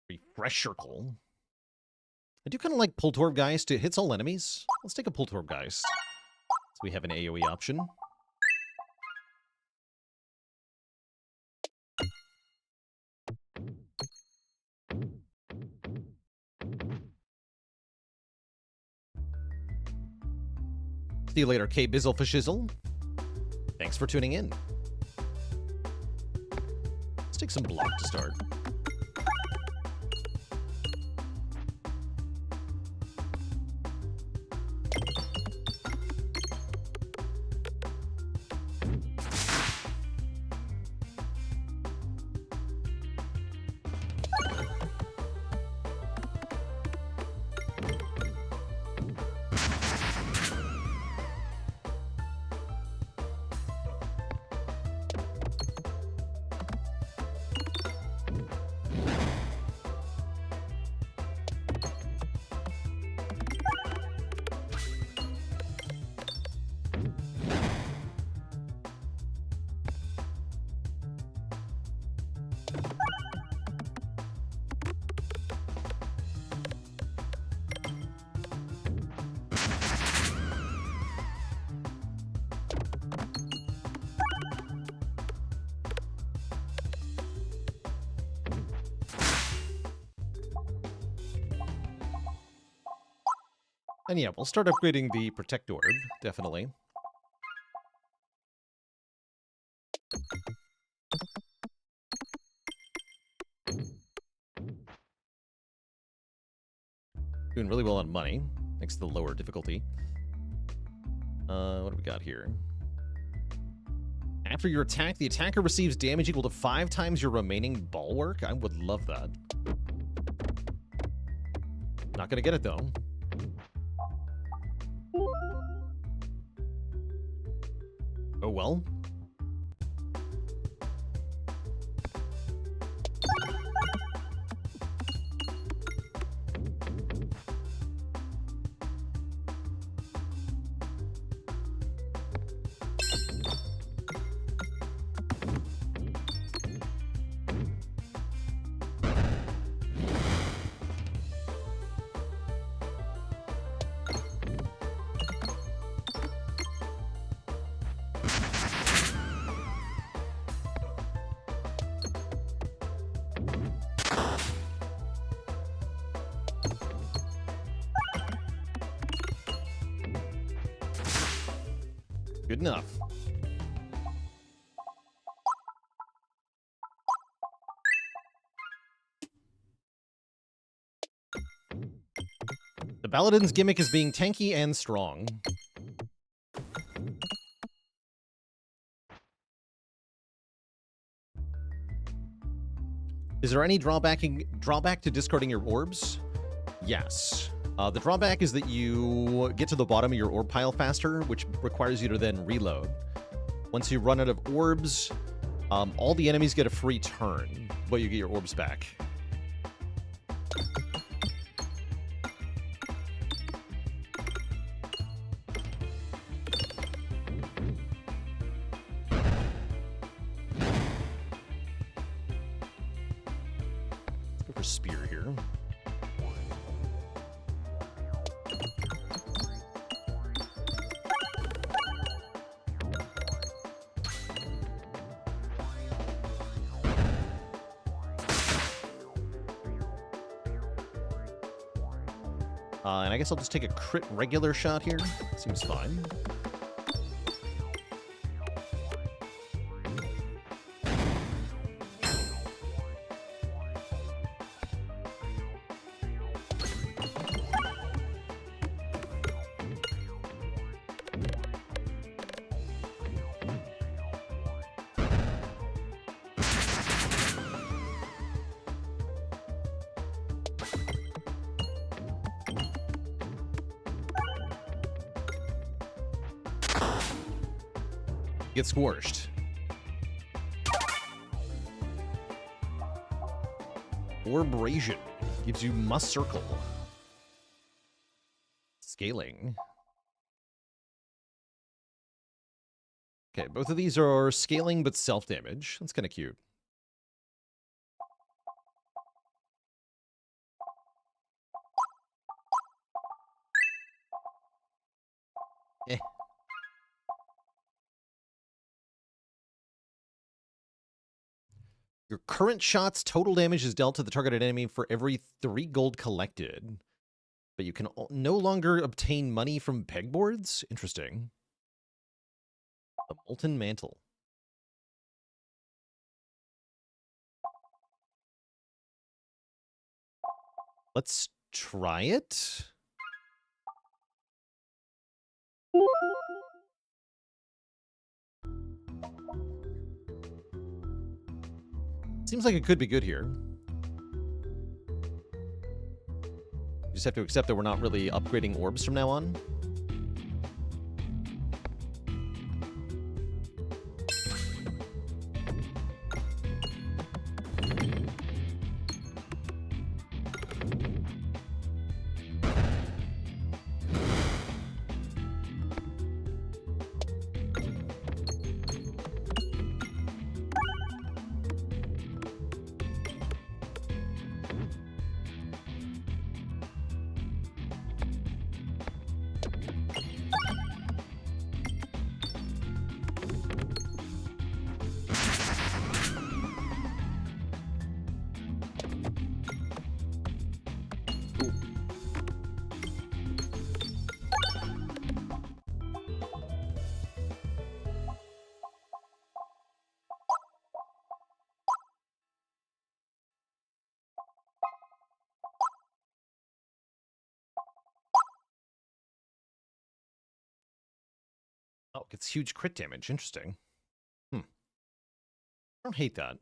Speaker 1: Refresh Circle. I do kind of like Pull-Torb Geist. It hits all enemies. Let's take a Pull-Torb Geist. So we have an AoE option. See you later, K Bizzle for Shizzle. Thanks for tuning in. Let's take some block to start. And yeah, we'll start upgrading the Protect Orb, definitely. Doing really well on money, thanks to the lower difficulty. What do we got here? After your attack, the attacker receives damage equal to 5 times your remaining bulwark. I would love that. Not gonna get it, though. Oh well. Good enough. The Paladin's gimmick is being tanky and strong. Is there any drawback to discarding your orbs? Yes. The drawback is that you get to the bottom of your orb pile faster, which requires you to then reload. Once you run out of orbs, all the enemies get a free turn, but you get your orbs back. Let's go for Spear here. And I guess I'll just take a crit regular shot here. Seems fine. Get squished. Orbrasion gives you must circle. Scaling. Okay, both of these are scaling but self-damage. That's kind of cute. Eh. Your current shot's total damage is dealt to the targeted enemy for every 3 gold collected. But you can no longer obtain money from pegboards? Interesting. The Molten Mantle. Let's try it. Seems like it could be good here. You just have to accept that we're not really upgrading orbs from now on. It's huge crit damage. Interesting. I don't hate that.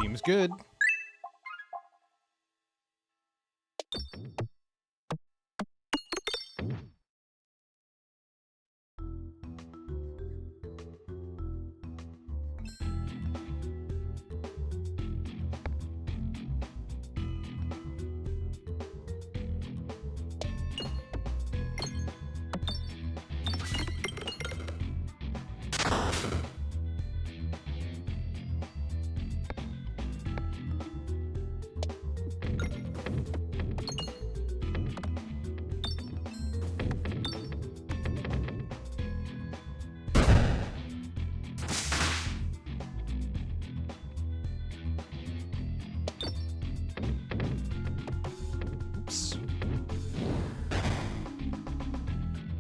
Speaker 1: Seems good.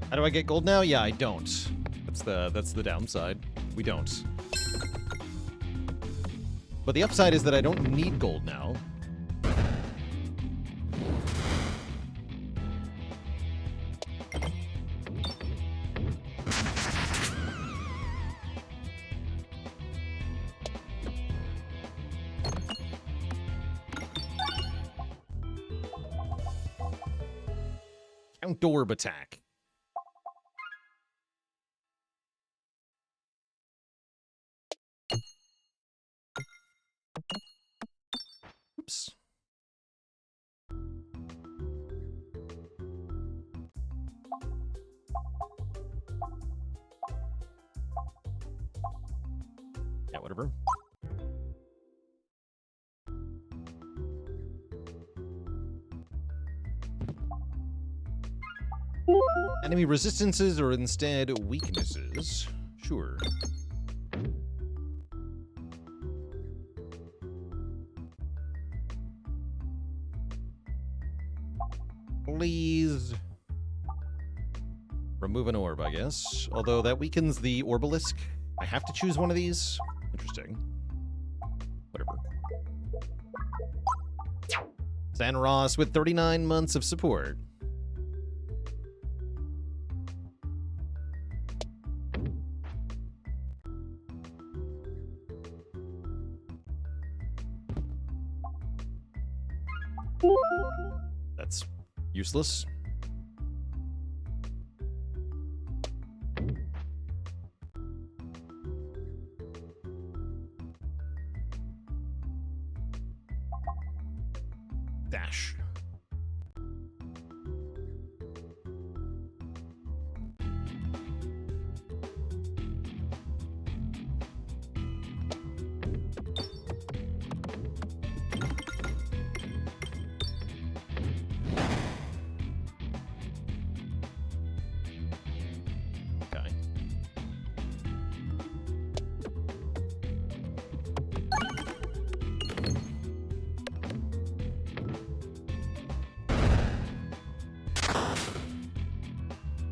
Speaker 1: How do I get gold now? Yeah, I don't. That's the downside. We don't. But the upside is that I don't need gold now. Counter attack. Oops. Yeah, whatever. Enemy resistances are instead weaknesses. Sure. Please. Remove an orb, I guess. Although that weakens the Orbalisk. I have to choose one of these? Interesting. Whatever. Sanros with 39 months of support. That's useless. Dash.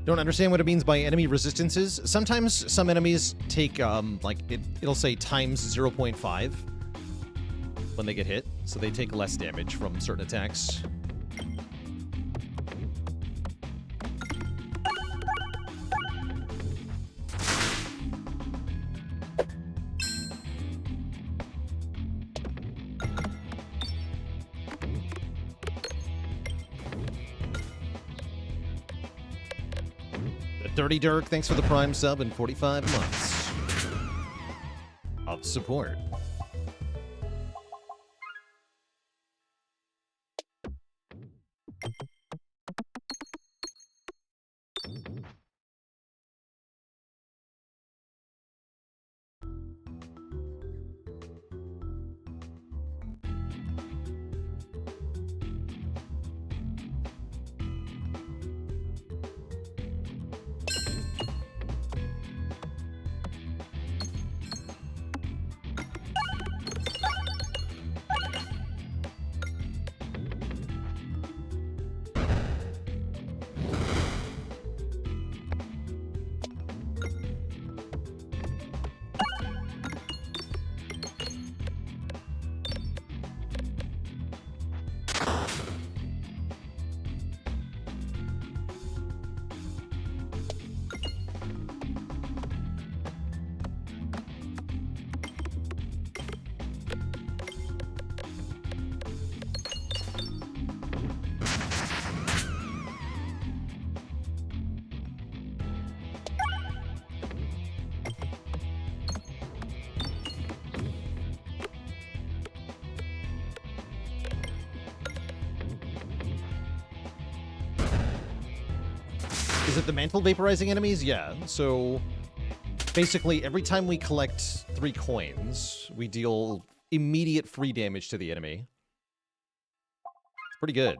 Speaker 1: Don't understand what it means by enemy resistances. Sometimes some enemies take, like, it'll say times 0.5 when they get hit, so they take less damage from certain attacks. Dirty Dirk, thanks for the Prime sub and 45 months of support. it the mantle vaporizing enemies? Yeah, so basically every time we collect 3 coins, we deal immediate free damage to the enemy. It's pretty good.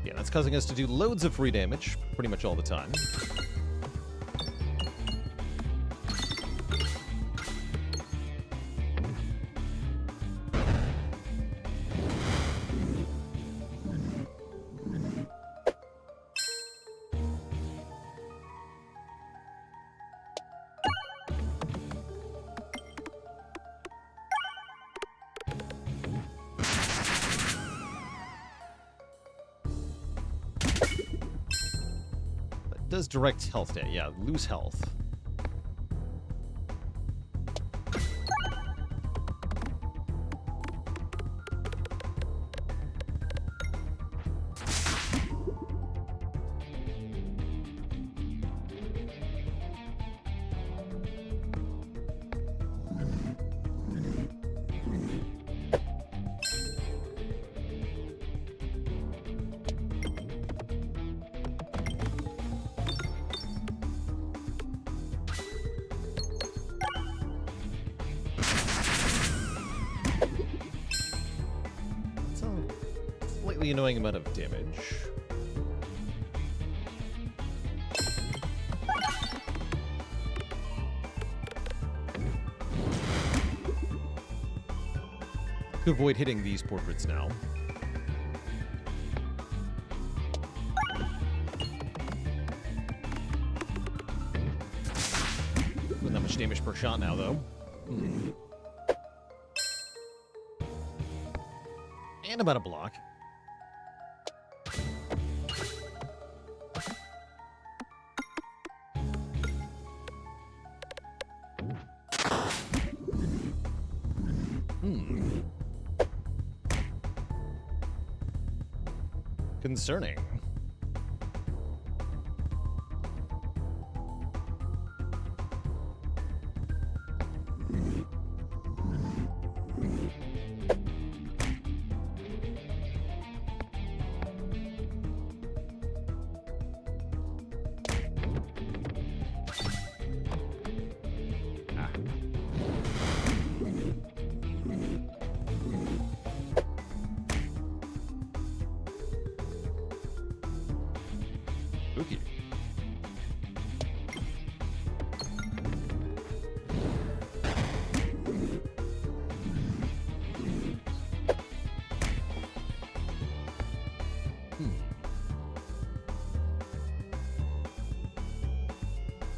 Speaker 1: Yeah, that's causing us to do loads of free damage pretty much all the time. Does direct health day. Yeah, lose health. Annoying amount of damage. To avoid hitting these portraits now. Not that much damage per shot now, though. And about a block. Concerning.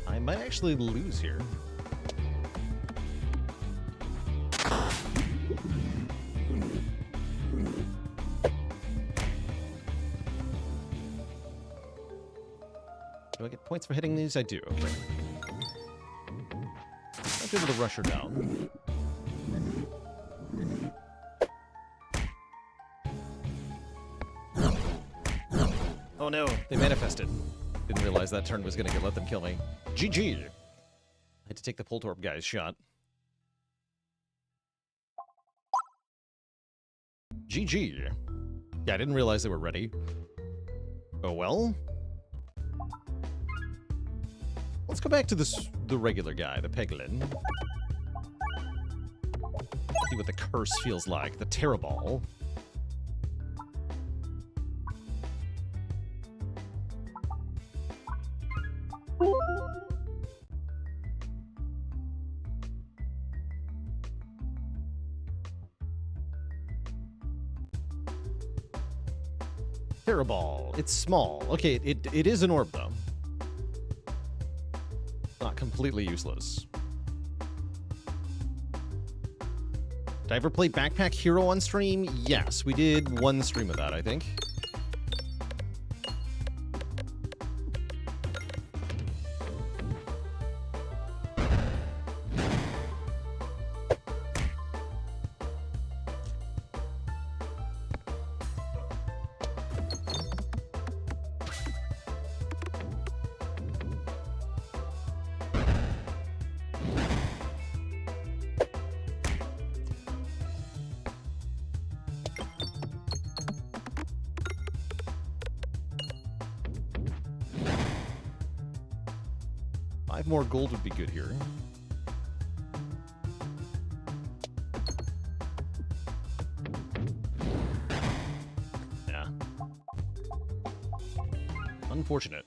Speaker 1: I might actually lose here. Do I get points for hitting these? I do, okay. I'll be able to rush her down. Oh no, they manifested. Didn't realize that turn was gonna let them kill me. GG! I had to take the Poltorp guy's shot. GG. Yeah, I didn't realize they were ready. Oh well. Let's go back to the regular guy, the Peglin. See what the curse feels like, the Terraball. Terraball. It's small. Okay, it is an orb, though. Not completely useless. Did I ever play Backpack Hero on stream? Yes, we did one stream of that, I think. 5 more gold would be good here. Yeah. Unfortunate.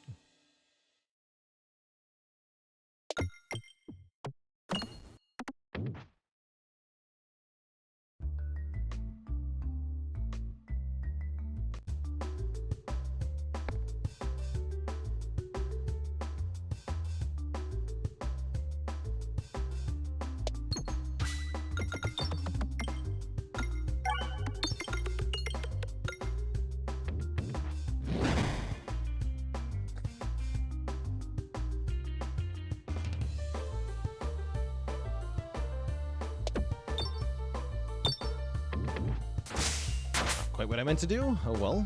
Speaker 1: Quite what I meant to do? Oh well.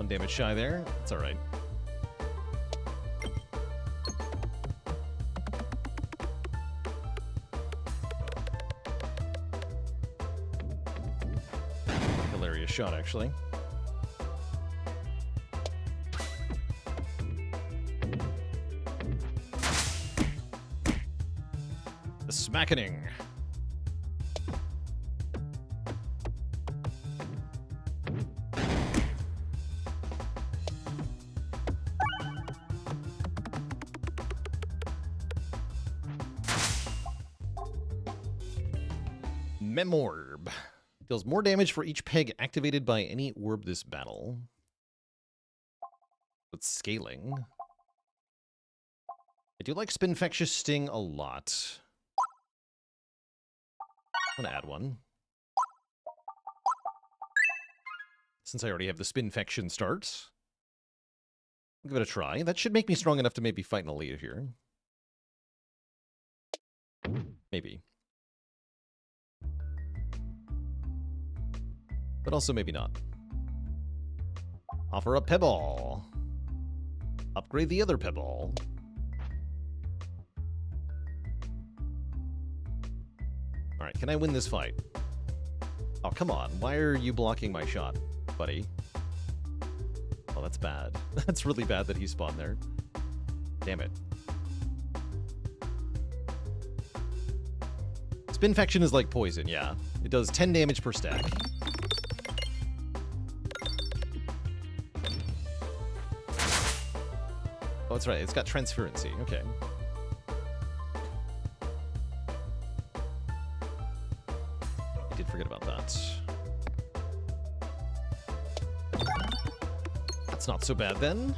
Speaker 1: Damage shy there. That's all right. Hilarious shot, actually. The smackening. Memorb. Deals more damage for each peg activated by any orb this battle. It's scaling. I do like Spinfectious Sting a lot. I'm gonna add one. Since I already have the Spinfection start. I'll give it a try. That should make me strong enough to maybe fight an elite here. Maybe. But also maybe not. Offer up Pebble. Upgrade the other Pebble. Alright, can I win this fight? Oh, come on. Why are you blocking my shot, buddy? Oh, that's bad. That's really bad that he spawned there. Damn it. Spinfection is like poison, yeah. It does 10 damage per stack. Oh, that's right. It's got transferency. Okay. I did forget about that. That's not so bad then.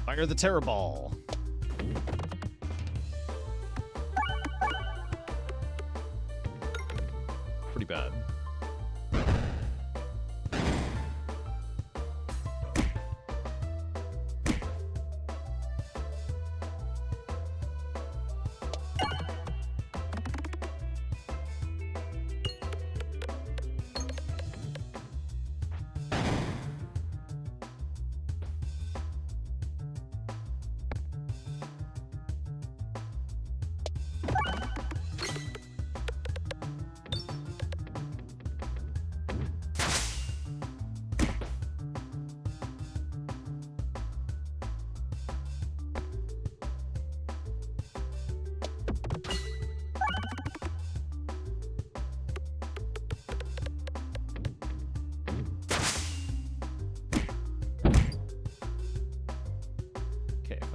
Speaker 1: Fire the Terror Ball. Pretty bad.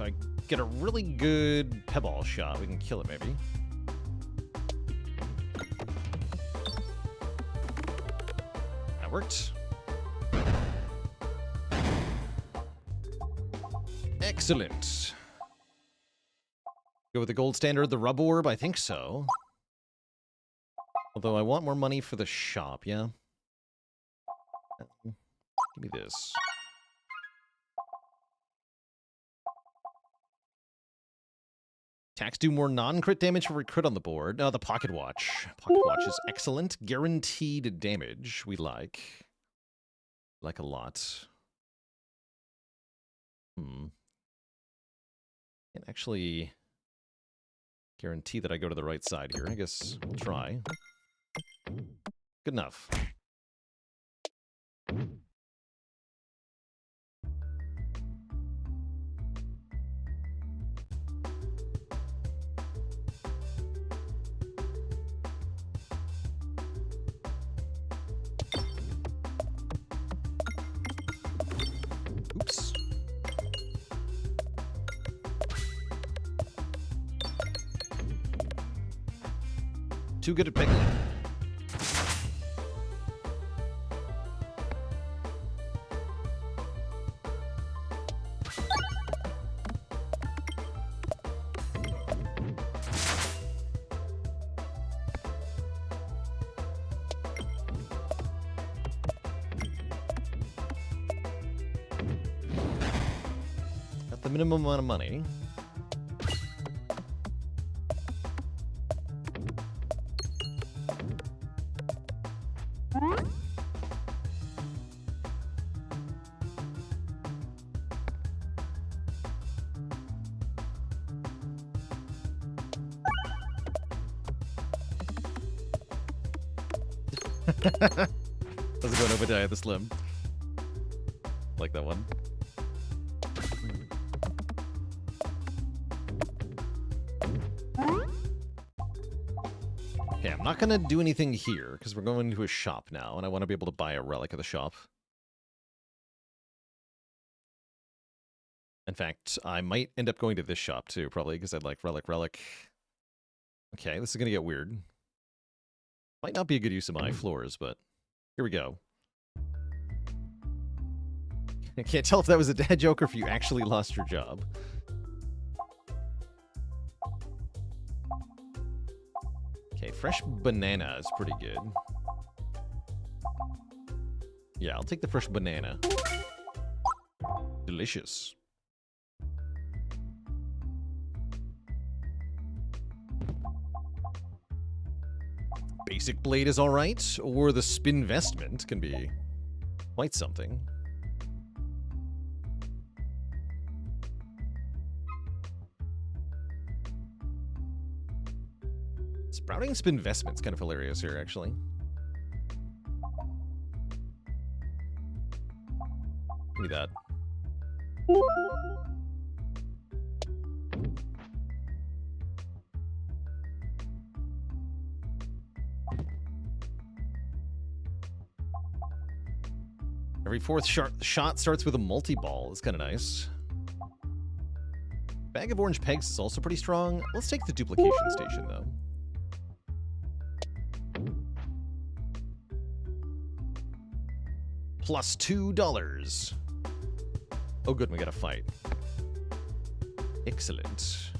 Speaker 1: If I get a really good Pebble shot, we can kill it, maybe. That worked. Excellent. Go with the gold standard, the rub orb? I think so. Although I want more money for the shop, yeah? Give me this. Attacks do more non-crit damage for every crit on the board. No, the Pocket Watch. Pocket Watch is excellent. Guaranteed damage we like. Like a lot. Can't actually guarantee that I go to the right side here. I guess we'll try. Good enough. Oops. Too good at Peglin. Got the minimum amount of money. How's it going, Obadiah the Slim? Like that one. Okay, I'm not gonna do anything here, because we're going into a shop now, and I want to be able to buy a relic at the shop. In fact, I might end up going to this shop too, probably, because I'd like relic. Okay, this is gonna get weird. Might not be a good use of my floors, but here we go. I can't tell if that was a dad joke or if you actually lost your job. Okay, fresh banana is pretty good. Yeah, I'll take the fresh banana. Delicious. Basic blade is alright, or the spin vestment can be quite something. Sprouting spin vestment's kind of hilarious here, actually. Give me that. Every fourth shot starts with a multi-ball. It's kind of nice. Bag of orange pegs is also pretty strong. Let's take the duplication station, though. Plus $2. Oh, good, we got a fight. Excellent.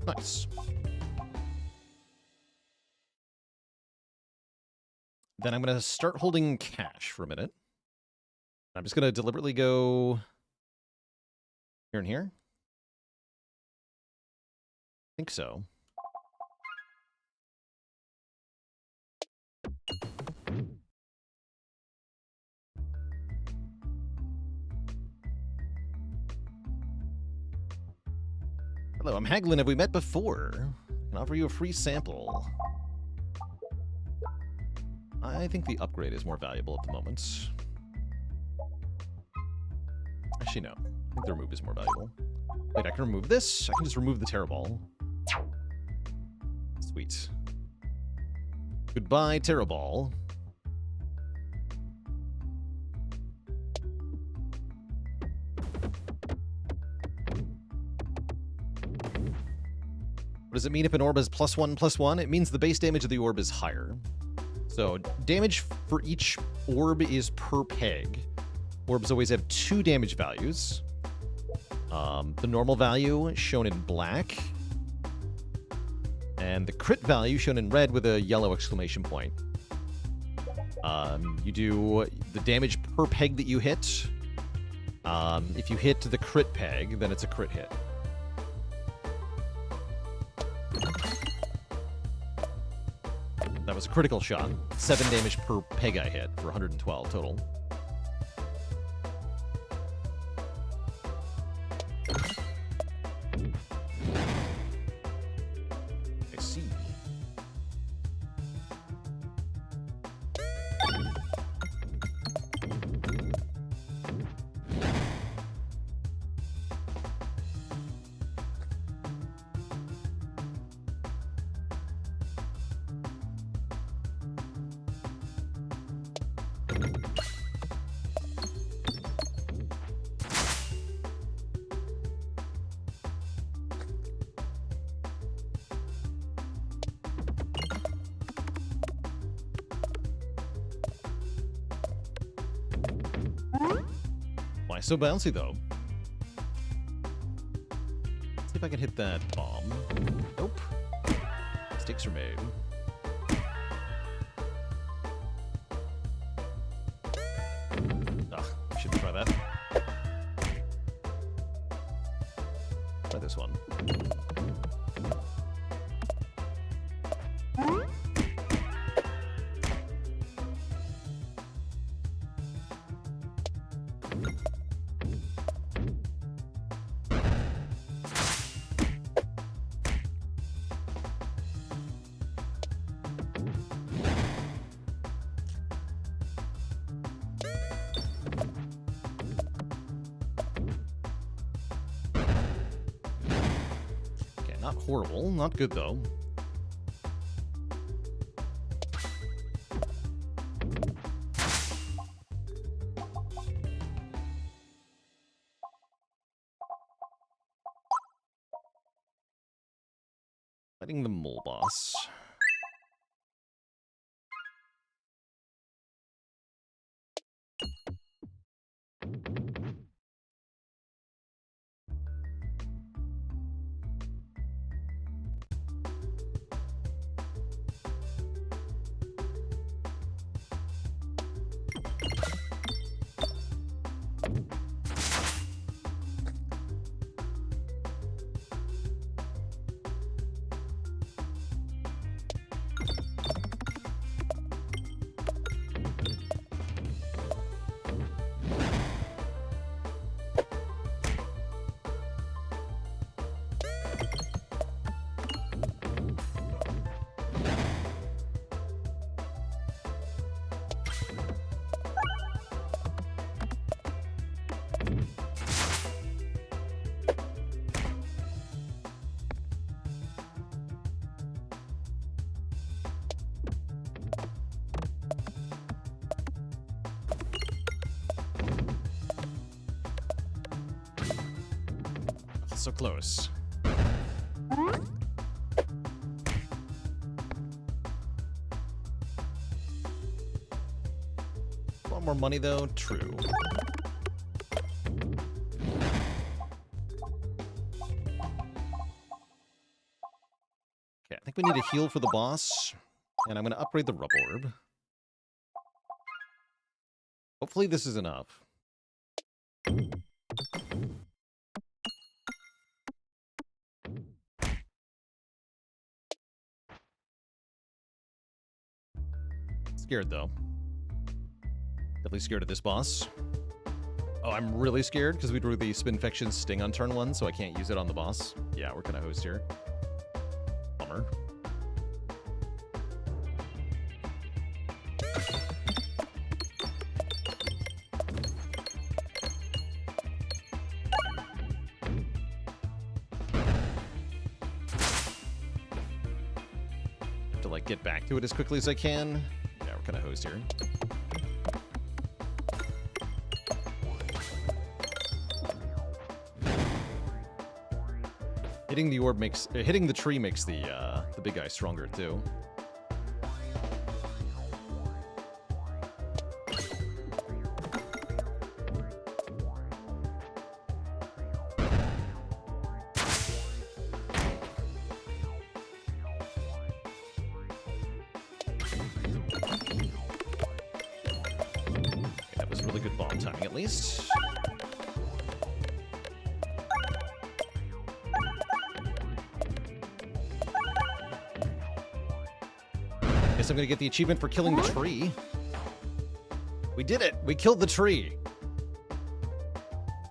Speaker 1: Nice. then I'm going to start holding cash for a minute. I'm just going to deliberately go here and here. I think so. Hello, I'm Haglin. Have we met before? I can offer you a free sample. I think the upgrade is more valuable at the moment. Actually, no. I think the remove is more valuable. Wait, I can remove this? I can just remove the Terror Ball. Sweet. Goodbye, Terror Ball. What does it mean if an orb is +1/+1? It means the base damage of the orb is higher. So, damage for each orb is per peg. Orbs always have 2 damage values. The normal value shown in black. And the crit value shown in red with a yellow exclamation point. You do the damage per peg that you hit. If you hit the crit peg, then it's a crit hit. That was a critical shot. 7 damage per peg I hit for 112 total. I see. Why so bouncy, though? Let's see if I can hit that bomb. Nope. Mistakes are made. I shouldn't try that. Try this one. Not horrible, not good though. Fighting the mole boss. So close. Want more money though? True. Okay, I think we need a heal for the boss, and I'm going to upgrade the rub orb. Hopefully this is enough. Scared, though. Definitely scared of this boss. Oh, I'm really scared because we drew the Spinfection Sting on turn 1, so I can't use it on the boss. Yeah, we're kind of hosed here. Bummer. Have to, like, get back to it as quickly as I can. Yeah, we're kind of hosed here. Hitting the orb makes hitting the tree makes the big guy stronger too. That was really good bomb timing, at least. Guess I'm gonna get the achievement for killing the tree. We did it! We killed the tree!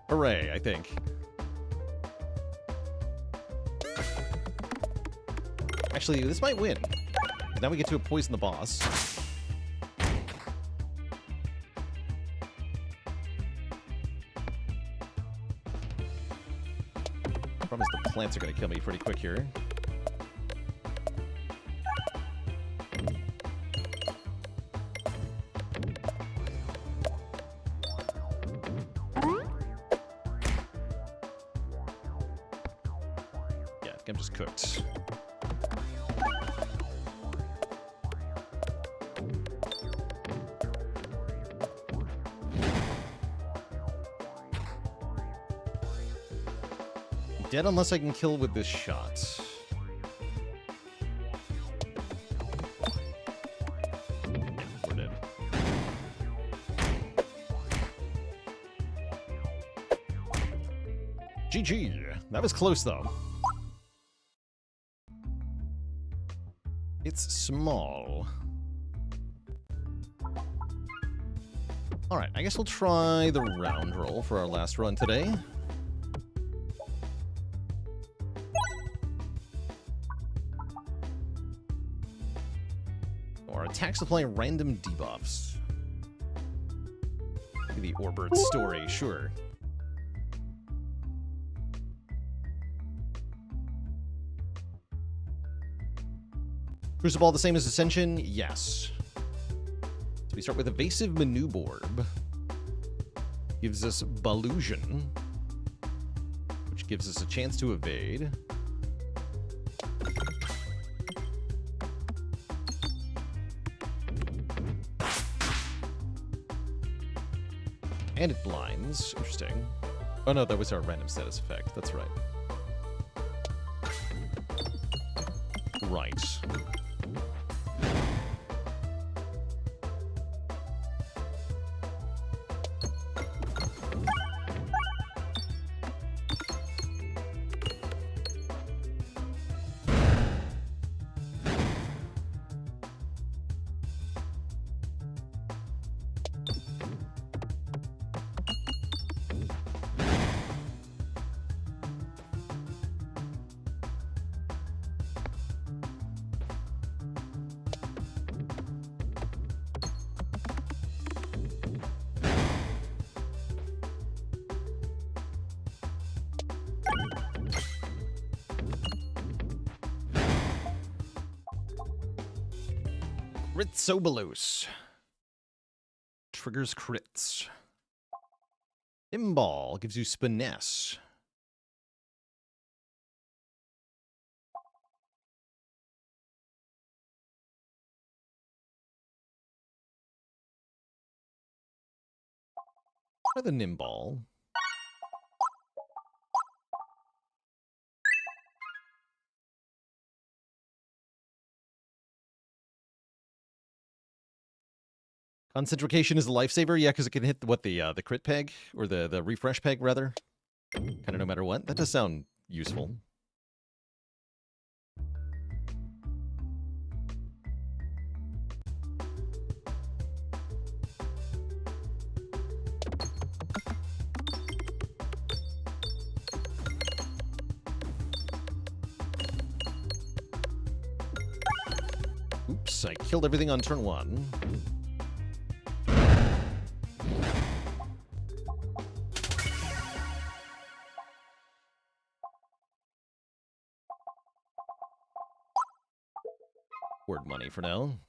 Speaker 1: Hooray, I think. Actually, this might win. Now we get to poison the boss. Problem is the plants are gonna kill me pretty quick here. I'm just cooked. Dead unless I can kill with this shot. Yeah, we're dead. GG. That was close, though. It's small. Alright, I guess we'll try the round roll for our last run today. Our attacks apply random debuffs. The Orbert story, sure. Crucible the same as Ascension? Yes. So we start with Evasive Maneuborb. Gives us Ballusion, which gives us a chance to evade. And it blinds. Interesting. Oh no, that was our random status effect. That's right. Right. Ritzobolus. Triggers crits. Imball gives you Spinesse. Try the Nimball. Concentration is a lifesaver, yeah, because it can hit the crit peg or the refresh peg rather. Kind of no matter what. That does sound useful. Oops, I killed everything on turn 1. Word money for now.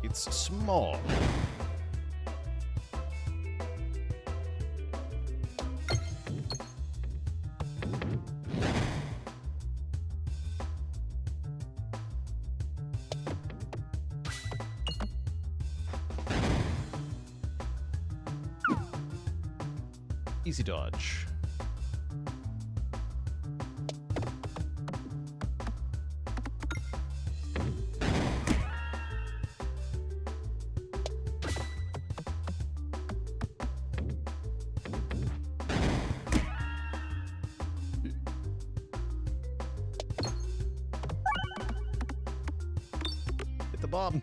Speaker 1: It's small. Easy dodge. Hit the bomb.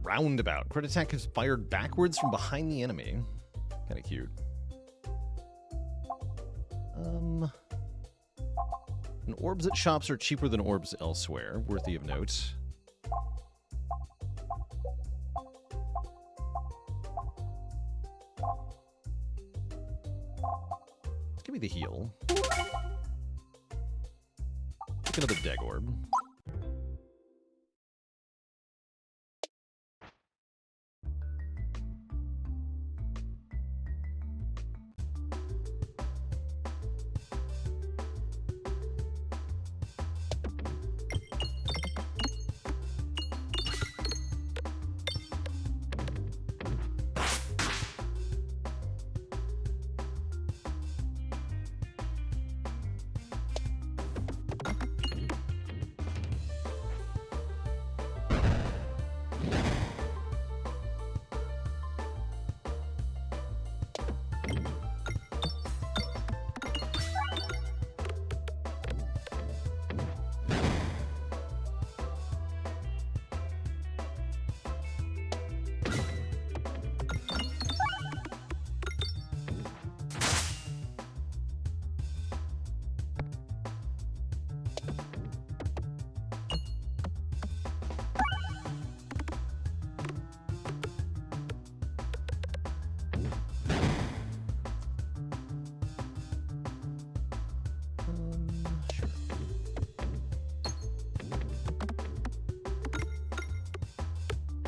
Speaker 1: Roundabout. Crit attack is fired backwards from behind the enemy. Kind of cute. And orbs at shops are cheaper than orbs elsewhere. Worthy of note. Give me the heal. Pick another Deg Orb.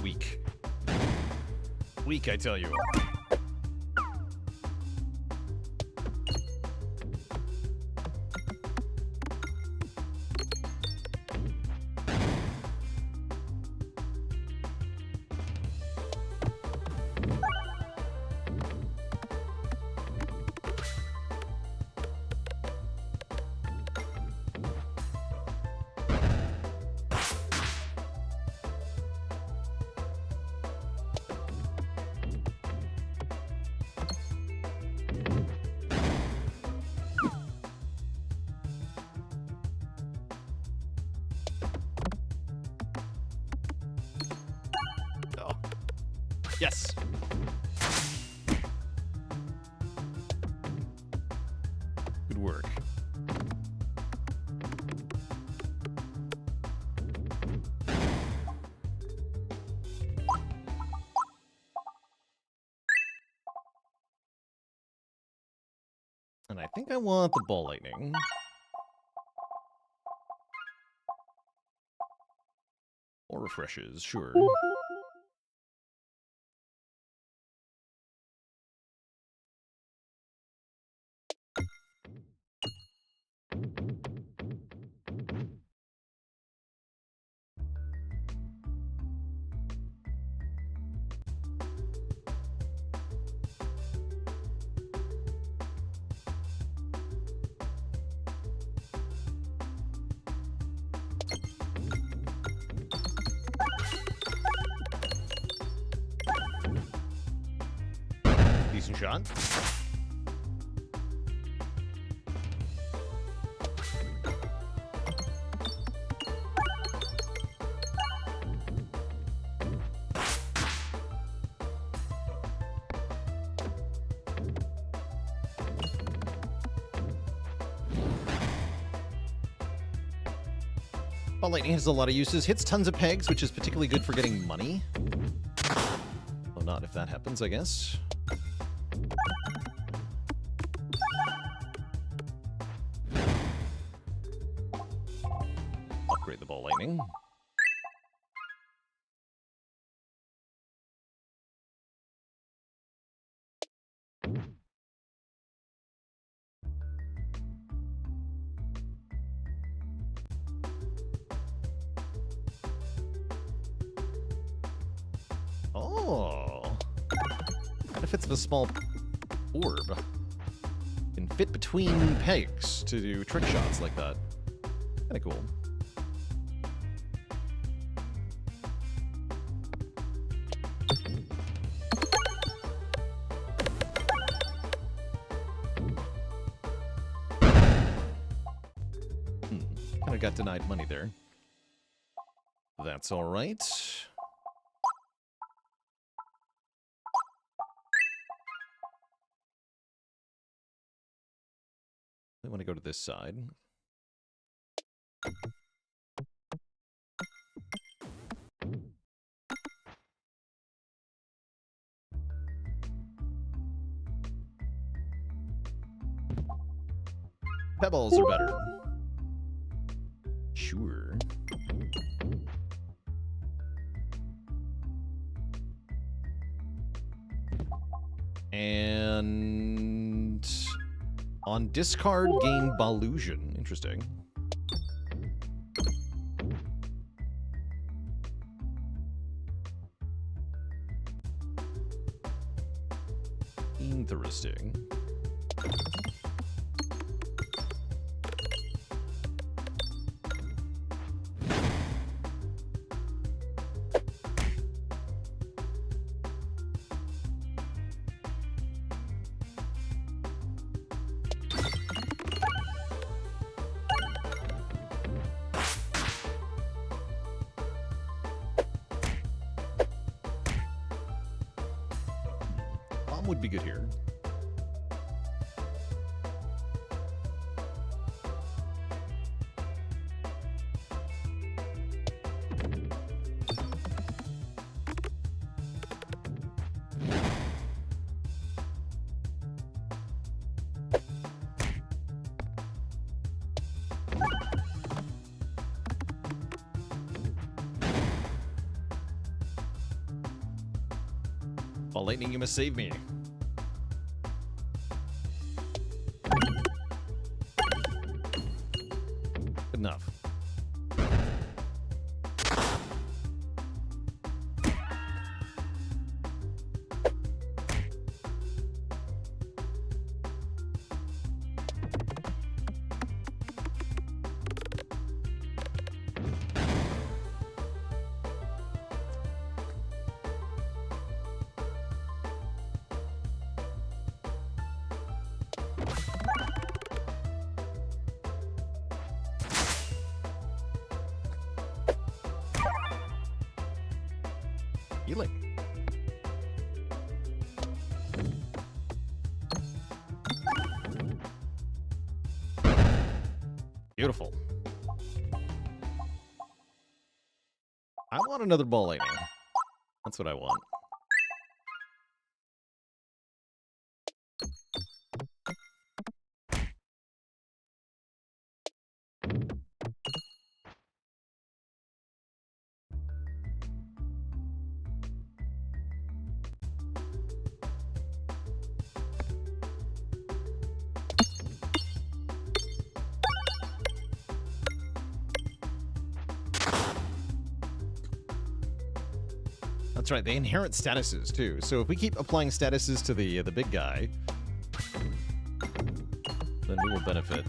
Speaker 1: weak. Weak, I tell you. Yes. Good work. And I think I want the ball lightning. Or refreshes, sure. Decent shot. Ball lightning has a lot of uses. Hits tons of pegs, which is particularly good for getting money. Well, not if that happens, I guess. Upgrade the ball lightning. Oh, benefits of a small orb. Can fit between pegs to do trick shots like that. Kinda cool. Kinda got denied money there. That's all right. I want to go to this side. Pebbles are better. Sure. And on discard, gain Baalor. Interesting. Interesting. Would be good here. Ball lightning, you must save me. Good enough. Healing. Beautiful. I want another ball lightning. That's what I want. That's right, they inherit statuses too. So if we keep applying statuses to the big guy, then we will benefit.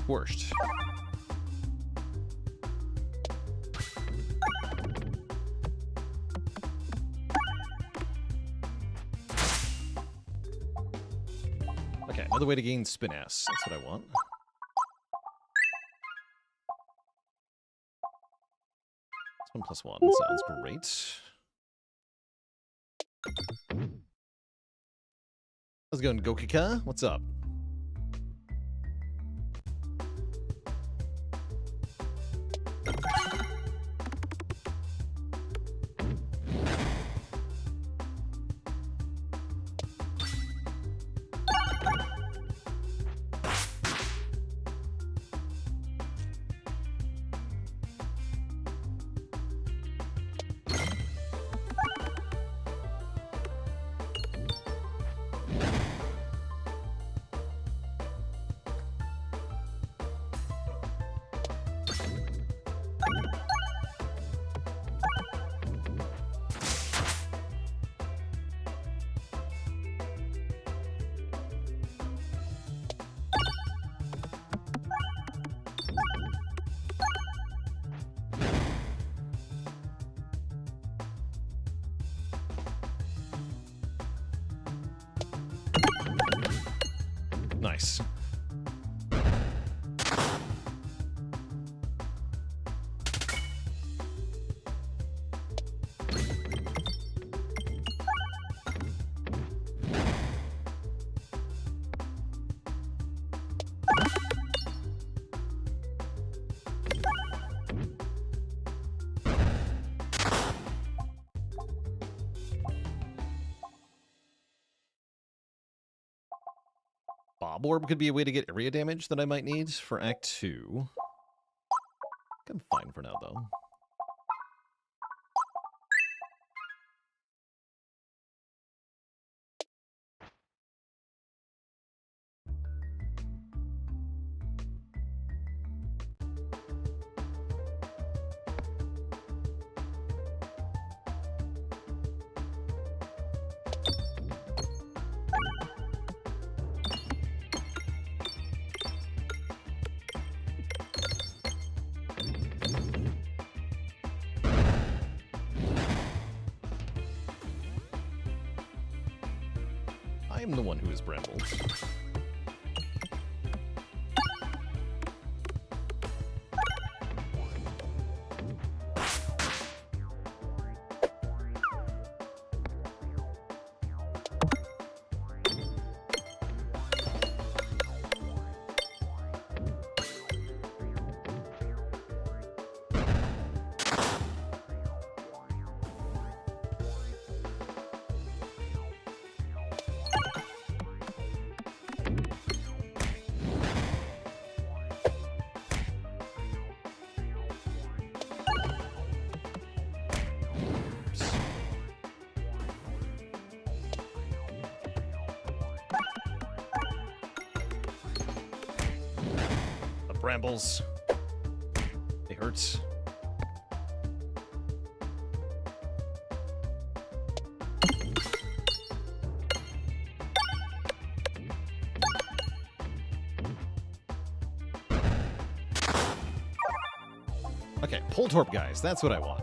Speaker 1: Worst. Okay, another way to gain spin S. That's what I want. This 1+1 sounds great. How's it going, Gokika? What's up? Nice. Baalor could be a way to get area damage that I might need for Act 2. I'm fine for now, though. I'm the one who is brambled. Brambles. They hurt. Okay, pull torp guys. That's what I want.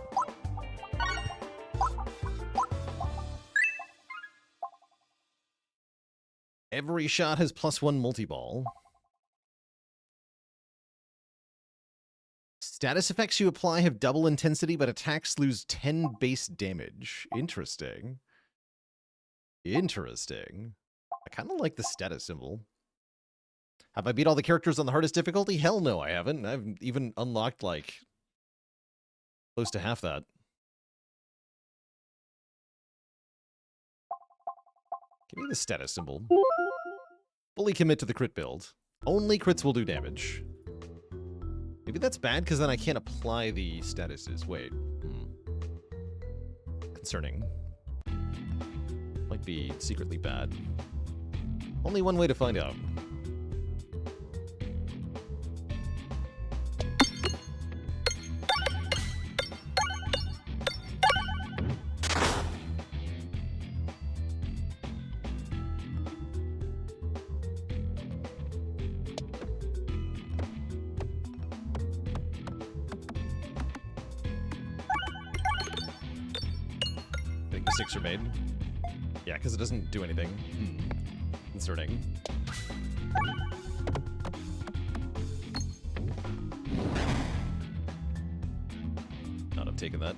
Speaker 1: Every shot has +1 multi-ball. Status effects you apply have double intensity, but attacks lose 10 base damage. Interesting. Interesting. I kind of like the status symbol. Have I beat all the characters on the hardest difficulty? Hell no, I haven't. I've even unlocked, like, close to half that. Give me the status symbol. Fully commit to the crit build. Only crits will do damage. Maybe that's bad, because then I can't apply the statuses. Wait. Concerning. Might be secretly bad. Only one way to find out. Mistakes are made. Yeah, because it doesn't do anything. Concerning. Not have taken that.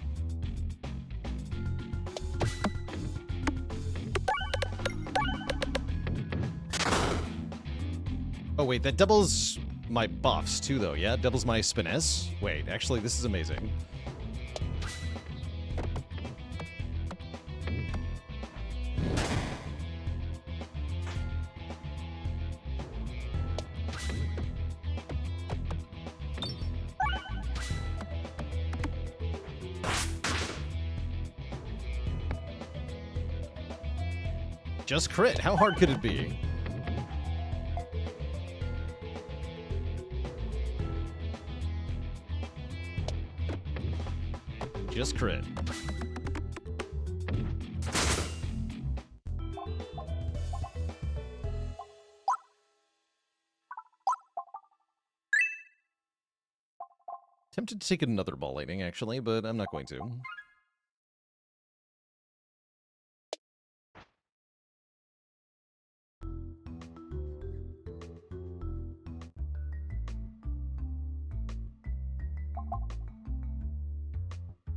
Speaker 1: Oh wait, that doubles my buffs too though, yeah? Doubles my spiness? Wait, actually this is amazing. Just crit. How hard could it be? Just crit. Tempted to take another ball lightning, actually, but I'm not going to.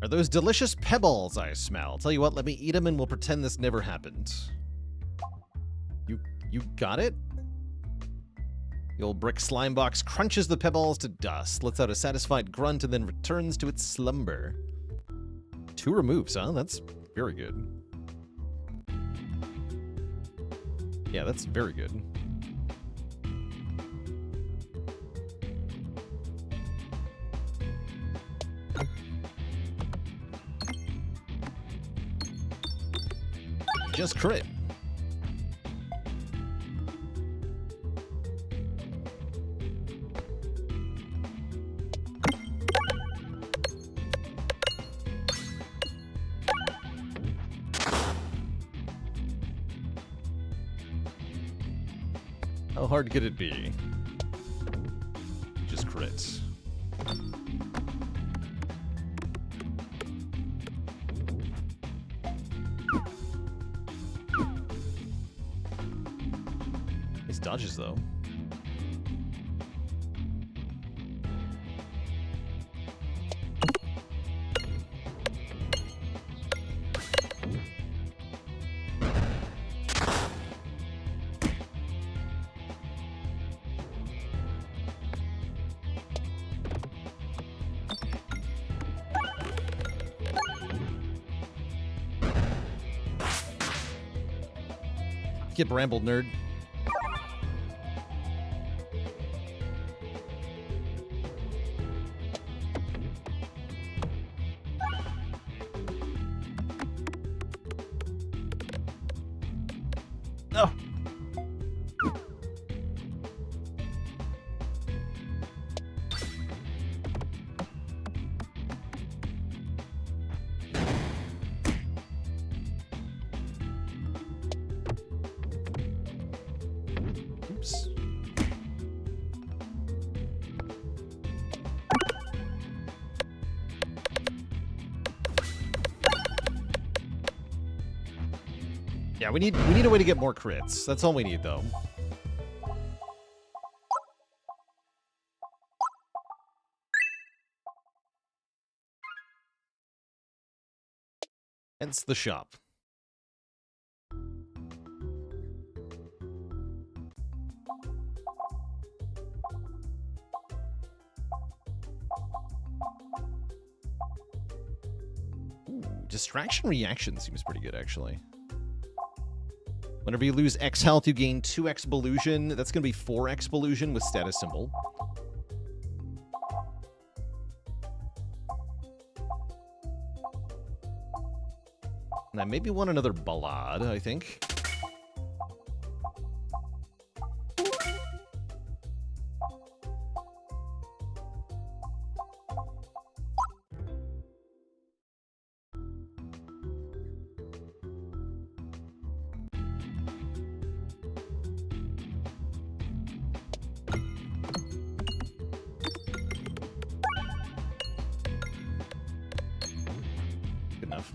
Speaker 1: Are those delicious pebbles I smell? Tell you what, let me eat them and we'll pretend this never happened. You got it? The old brick slime box crunches the pebbles to dust, lets out a satisfied grunt, and then returns to its slumber. 2 removes, huh? That's very good. Yeah, that's very good. Just crit. How hard could it be? Just crits. dodges, though. Get brambled, nerd. Oh. Oops. Yeah, we need a way to get more crits. That's all we need, though. Hence the shop. Ooh, distraction reaction seems pretty good, actually. Whenever you lose X health, you gain 2x Ballusion. That's going to be 4x Ballusion with status symbol. And I maybe want another Ballad, I think. Good enough.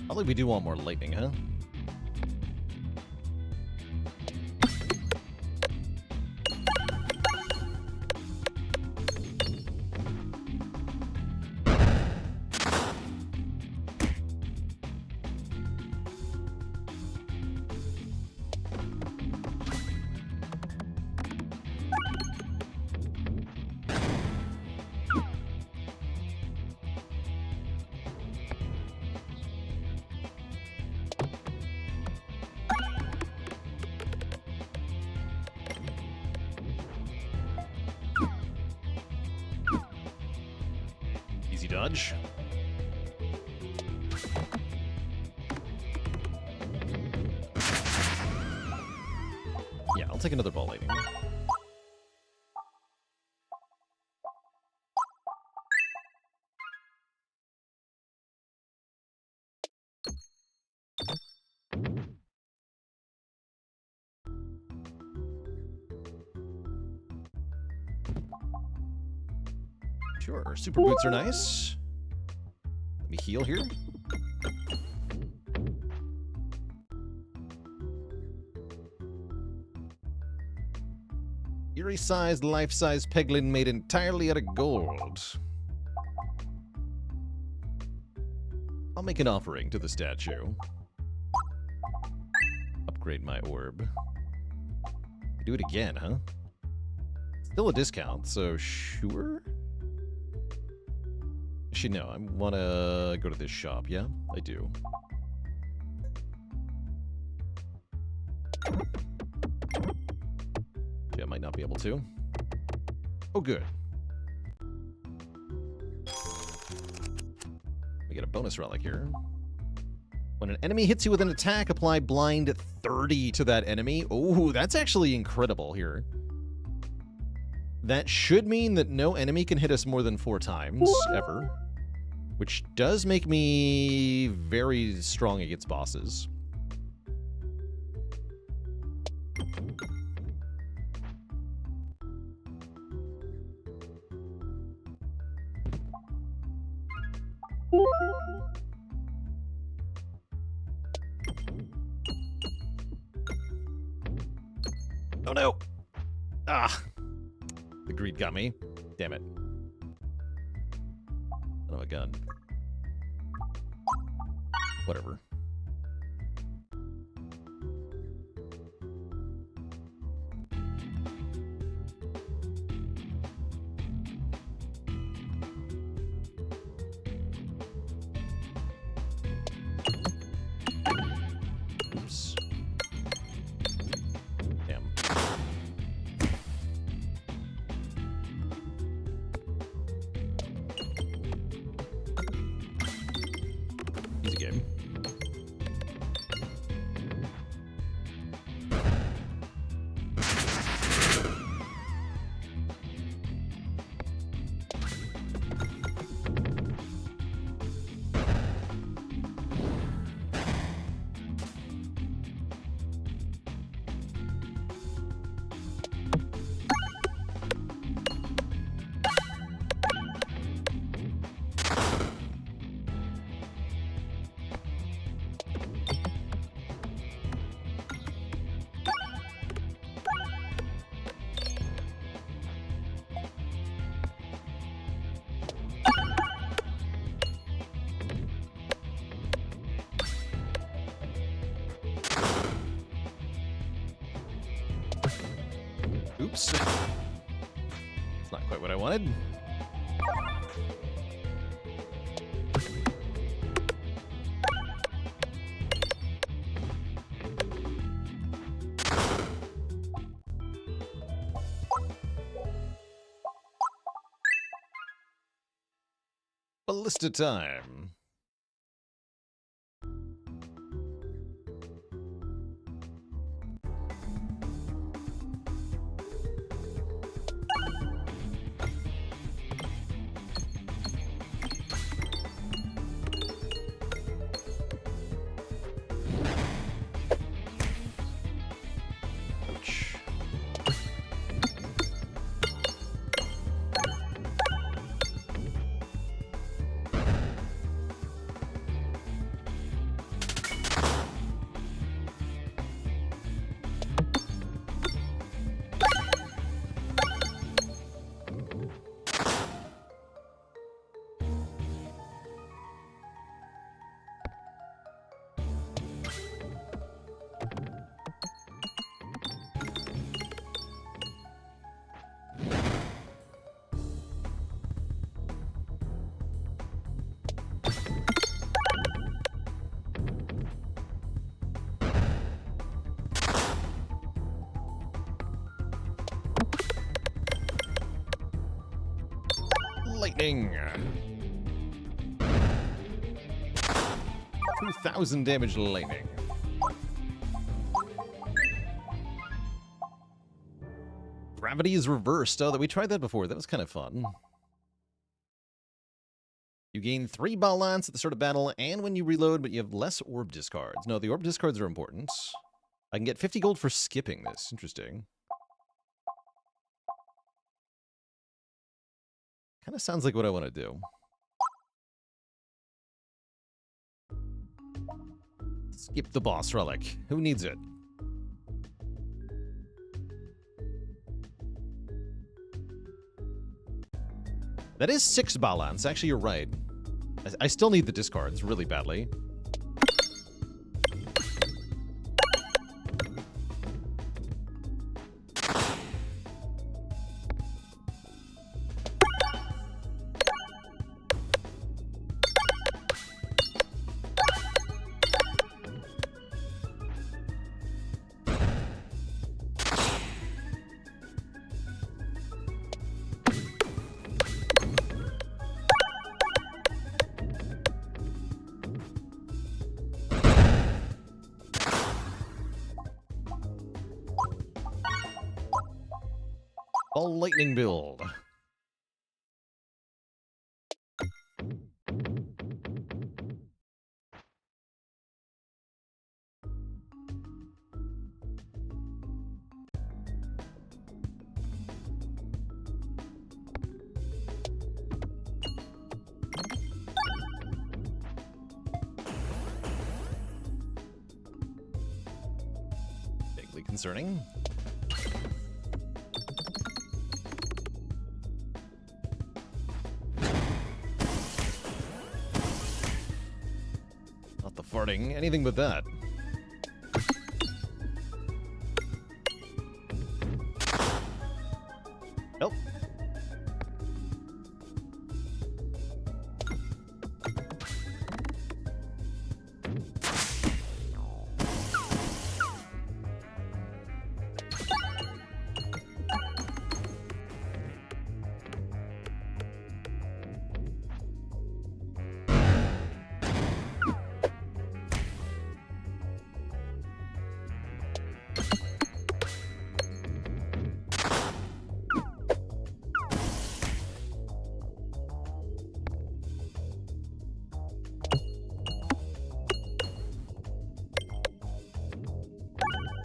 Speaker 1: Probably we do want more lightning, huh? Easy dodge. Yeah, I'll take another ball lightning. Sure, super boots are nice. Let me heal here. Eerie-sized, life-size Peglin made entirely out of gold. I'll make an offering to the statue. Upgrade my orb. Do it again, huh? Still a discount, so sure? Actually, no, I want to go to this shop, yeah? I do. Yeah, I might not be able to. Oh, good. We get a bonus relic here. When an enemy hits you with an attack, apply blind 30 to that enemy. Oh, that's actually incredible here. That should mean that no enemy can hit us more than 4 times, ever. Which does make me very strong against bosses. Oh no! Ah! The greed got me. Damn it. I don't have a gun. Whatever. Oops. Damn. Easy game. Oops. It's not quite what I wanted. Ballista time. Ouch. Lightning. 2,000 damage lightning. Gravity is reversed. Oh, that we tried that before. That was kind of fun. You gain 3 balance at the start of battle and when you reload, but you have less orb discards. No, the orb discards are important. I can get 50 gold for skipping this. Interesting. Kind of sounds like what I want to do. Skip the boss relic. Who needs it? That is 6 balance. Actually, you're right. I still need the discards really badly. All lightning build. concerning. Not the farting, anything but that. Nope.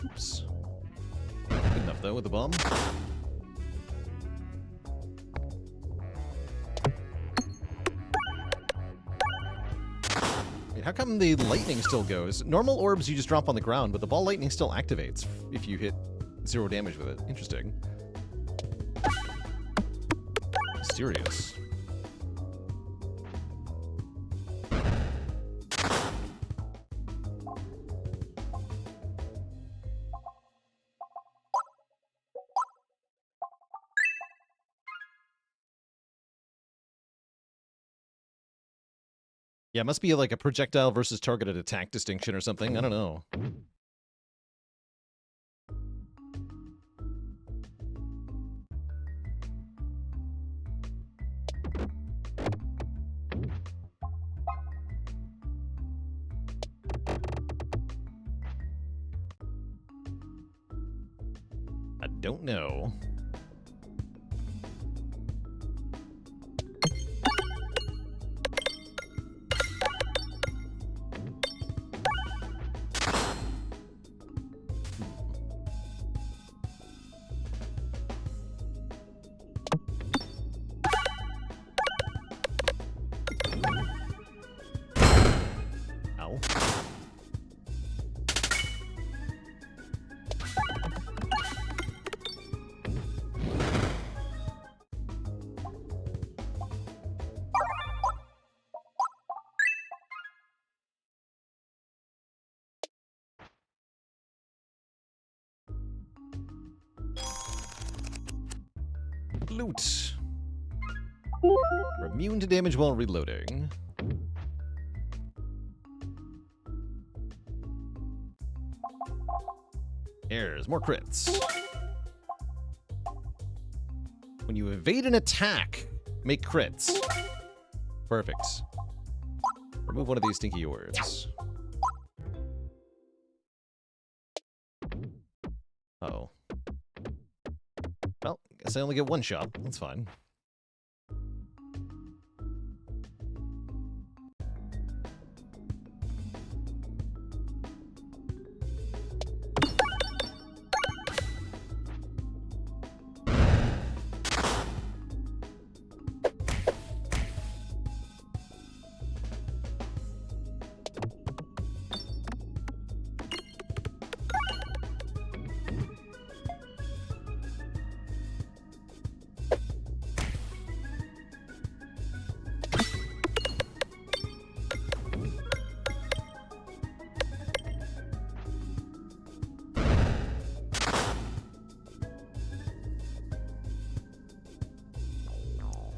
Speaker 1: Oops. Good enough, though, with the bomb. Wait, how come the lightning still goes? Normal orbs you just drop on the ground, but the ball lightning still activates if you hit 0 damage with it. Interesting. Mysterious. Yeah, it must be like a projectile versus targeted attack distinction or something. I don't know. I don't know. Ow. Loot. We're immune to damage while reloading. There's more crits. When you evade an attack, make crits. Perfect. Remove one of these stinky orbs. Uh-oh. Well, guess I only get one shot. That's fine.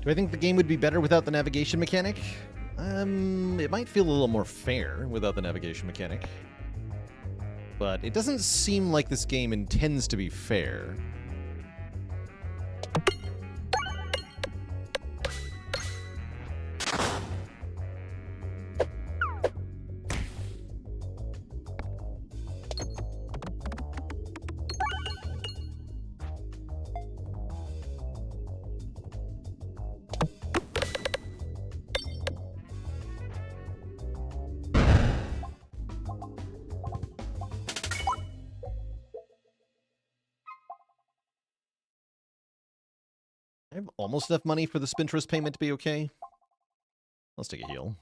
Speaker 1: Do I think the game would be better without the navigation mechanic? It might feel a little more fair without the navigation mechanic. But it doesn't seem like this game intends to be fair. I have almost enough money for the Spintress payment to be okay. Let's take a heal.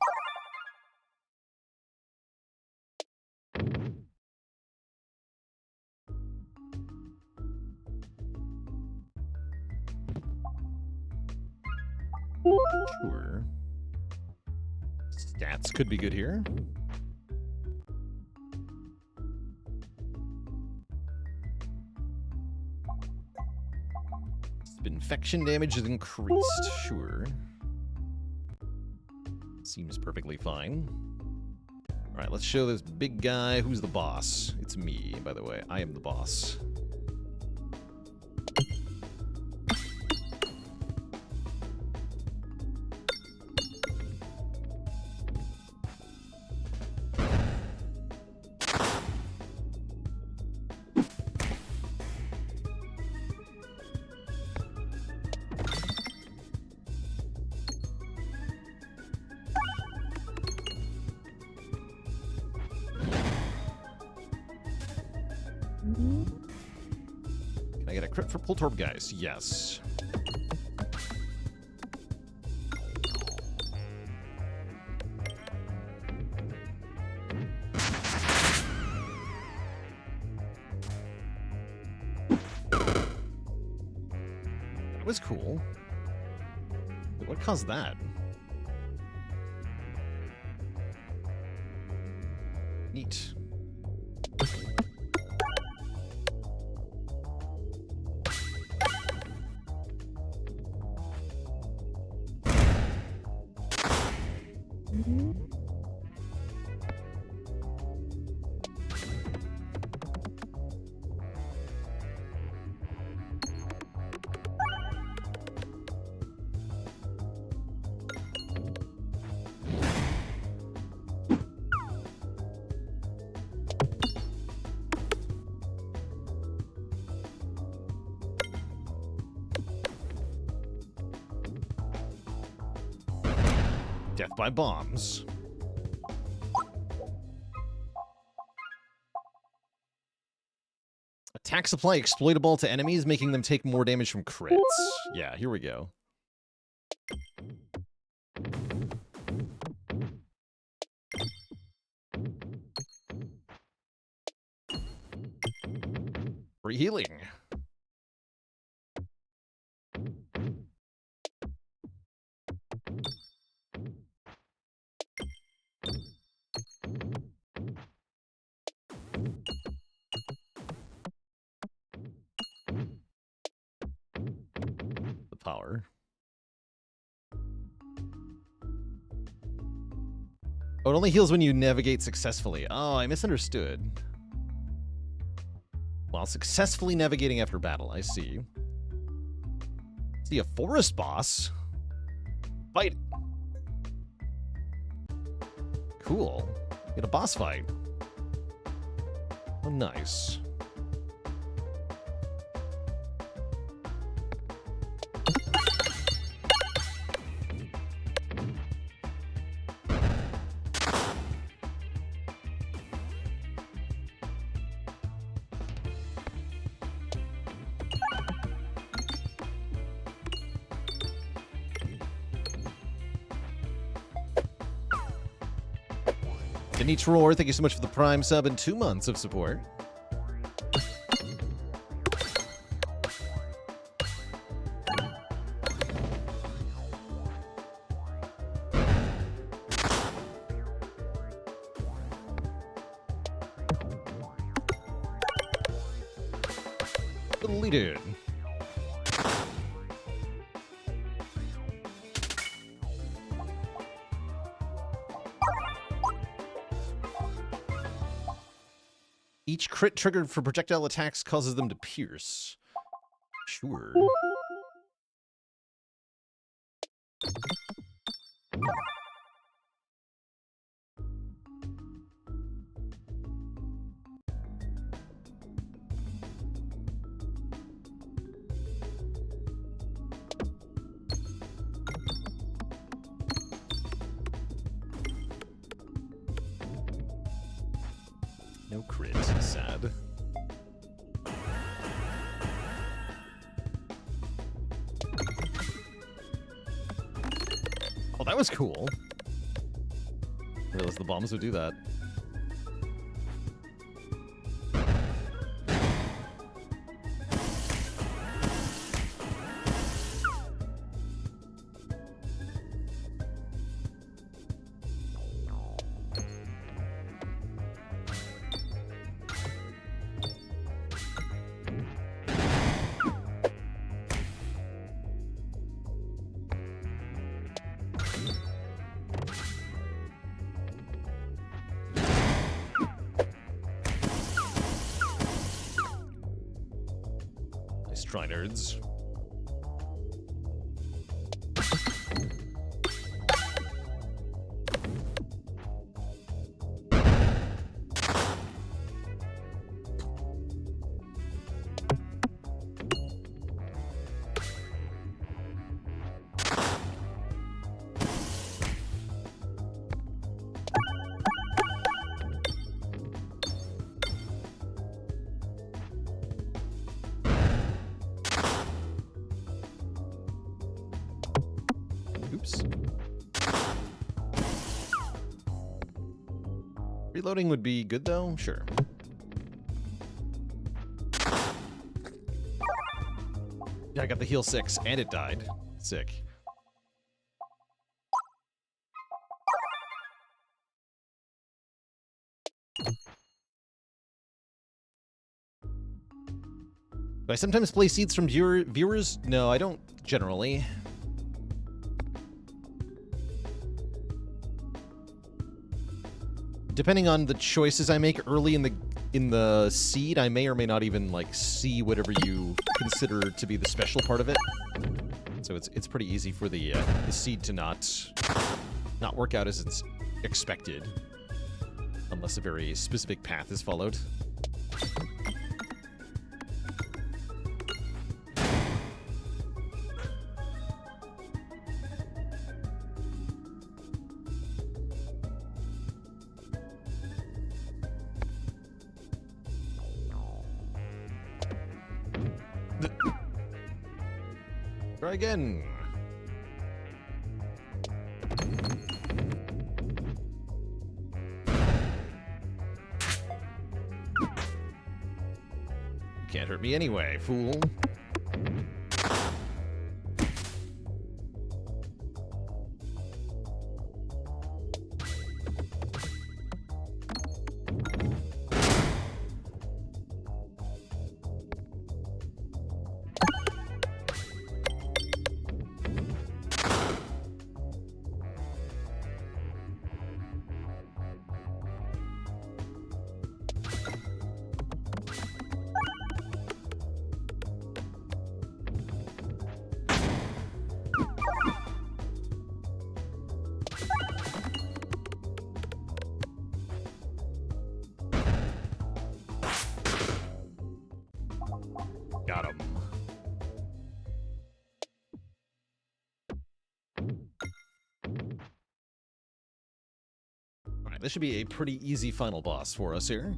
Speaker 1: Sure. Stats could be good here. Infection damage is increased. Sure. Seems perfectly fine. Alright, let's show this big guy who's the boss. It's me, by the way. I am the boss. Can I get a crit for Pulltorb, guys? Yes. That was cool. Wait, what caused that? Neat. Death by bombs. Attack supply exploitable to enemies, making them take more damage from crits. Yeah, here we go. Free healing. Power. Oh, it only heals when you navigate successfully. Oh, I misunderstood. While successfully navigating after battle, I see. See a forest boss? Fight! Cool. Get a boss fight. Oh, nice. Denise Roar, thank you so much for the Prime sub and 2 months of support. Deleted. Each crit triggered for projectile attacks causes them to pierce. Sure. No crit, sad. Oh, that was cool. I realized the bombs would do that. nerds. Oops. Reloading would be good, though? Sure. Yeah, I got the heal 6, and it died. Sick. Do I sometimes play seeds from viewers? No, I don't generally. Depending on the choices I make early in the seed, I may or may not even like see whatever you consider to be the special part of it. So it's pretty easy for the seed to not work out as it's expected, unless a very specific path is followed. Try again. Can't hurt me anyway, fool. Got him. Alright, this should be a pretty easy final boss for us here.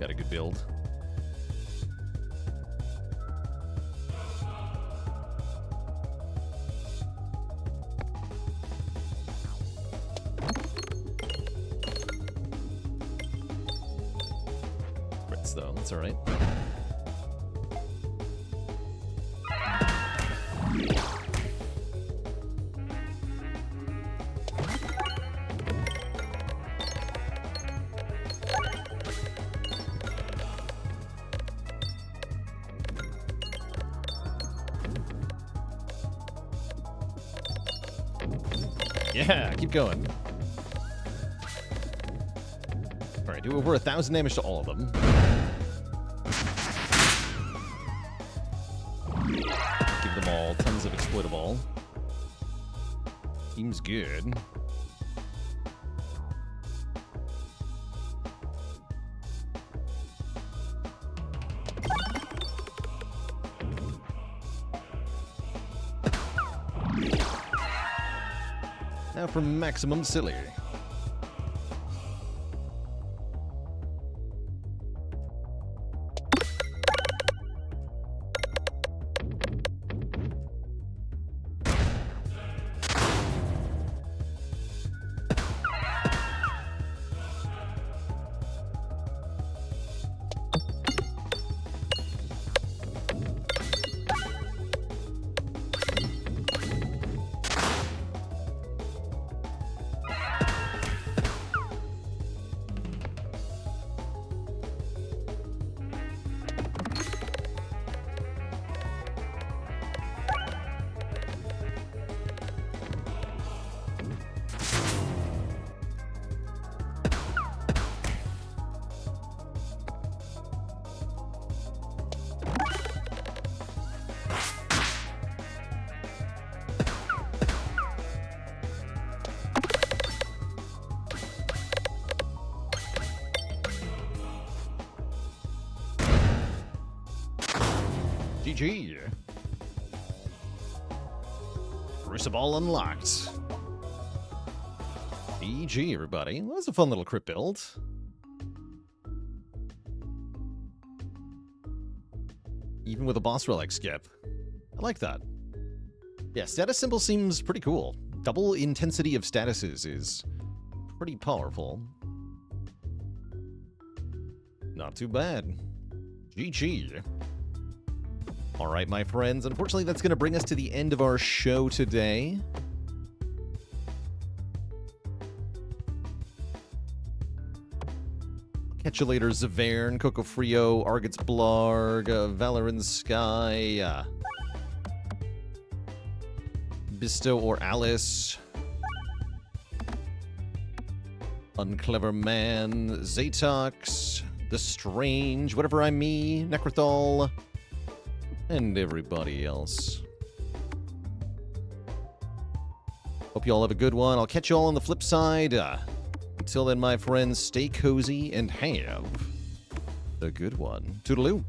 Speaker 1: Got a good build. Crits though, that's alright. Yeah, keep going. Alright, do over 1,000 damage to all of them. Give them all tons of exploitable. Seems good. Now for maximum silly. GG. Crucible unlocked. GG, everybody. Well, that's a fun little crit build. Even with a boss relic skip. I like that. Yeah, status symbol seems pretty cool. Double intensity of statuses is pretty powerful. Not too bad. GG. All right, my friends. Unfortunately, that's going to bring us to the end of our show today. Catch you later, Zavern, Coco Frio, Argot's Blarg, Valorant Sky, Bisto or Alice, Unclever Man, Zatox, The Strange, Whatever I Me, Necrothal, and everybody else. Hope you all have a good one. I'll catch you all on the flip side. Until then, my friends, stay cozy and have a good one. Toodaloo.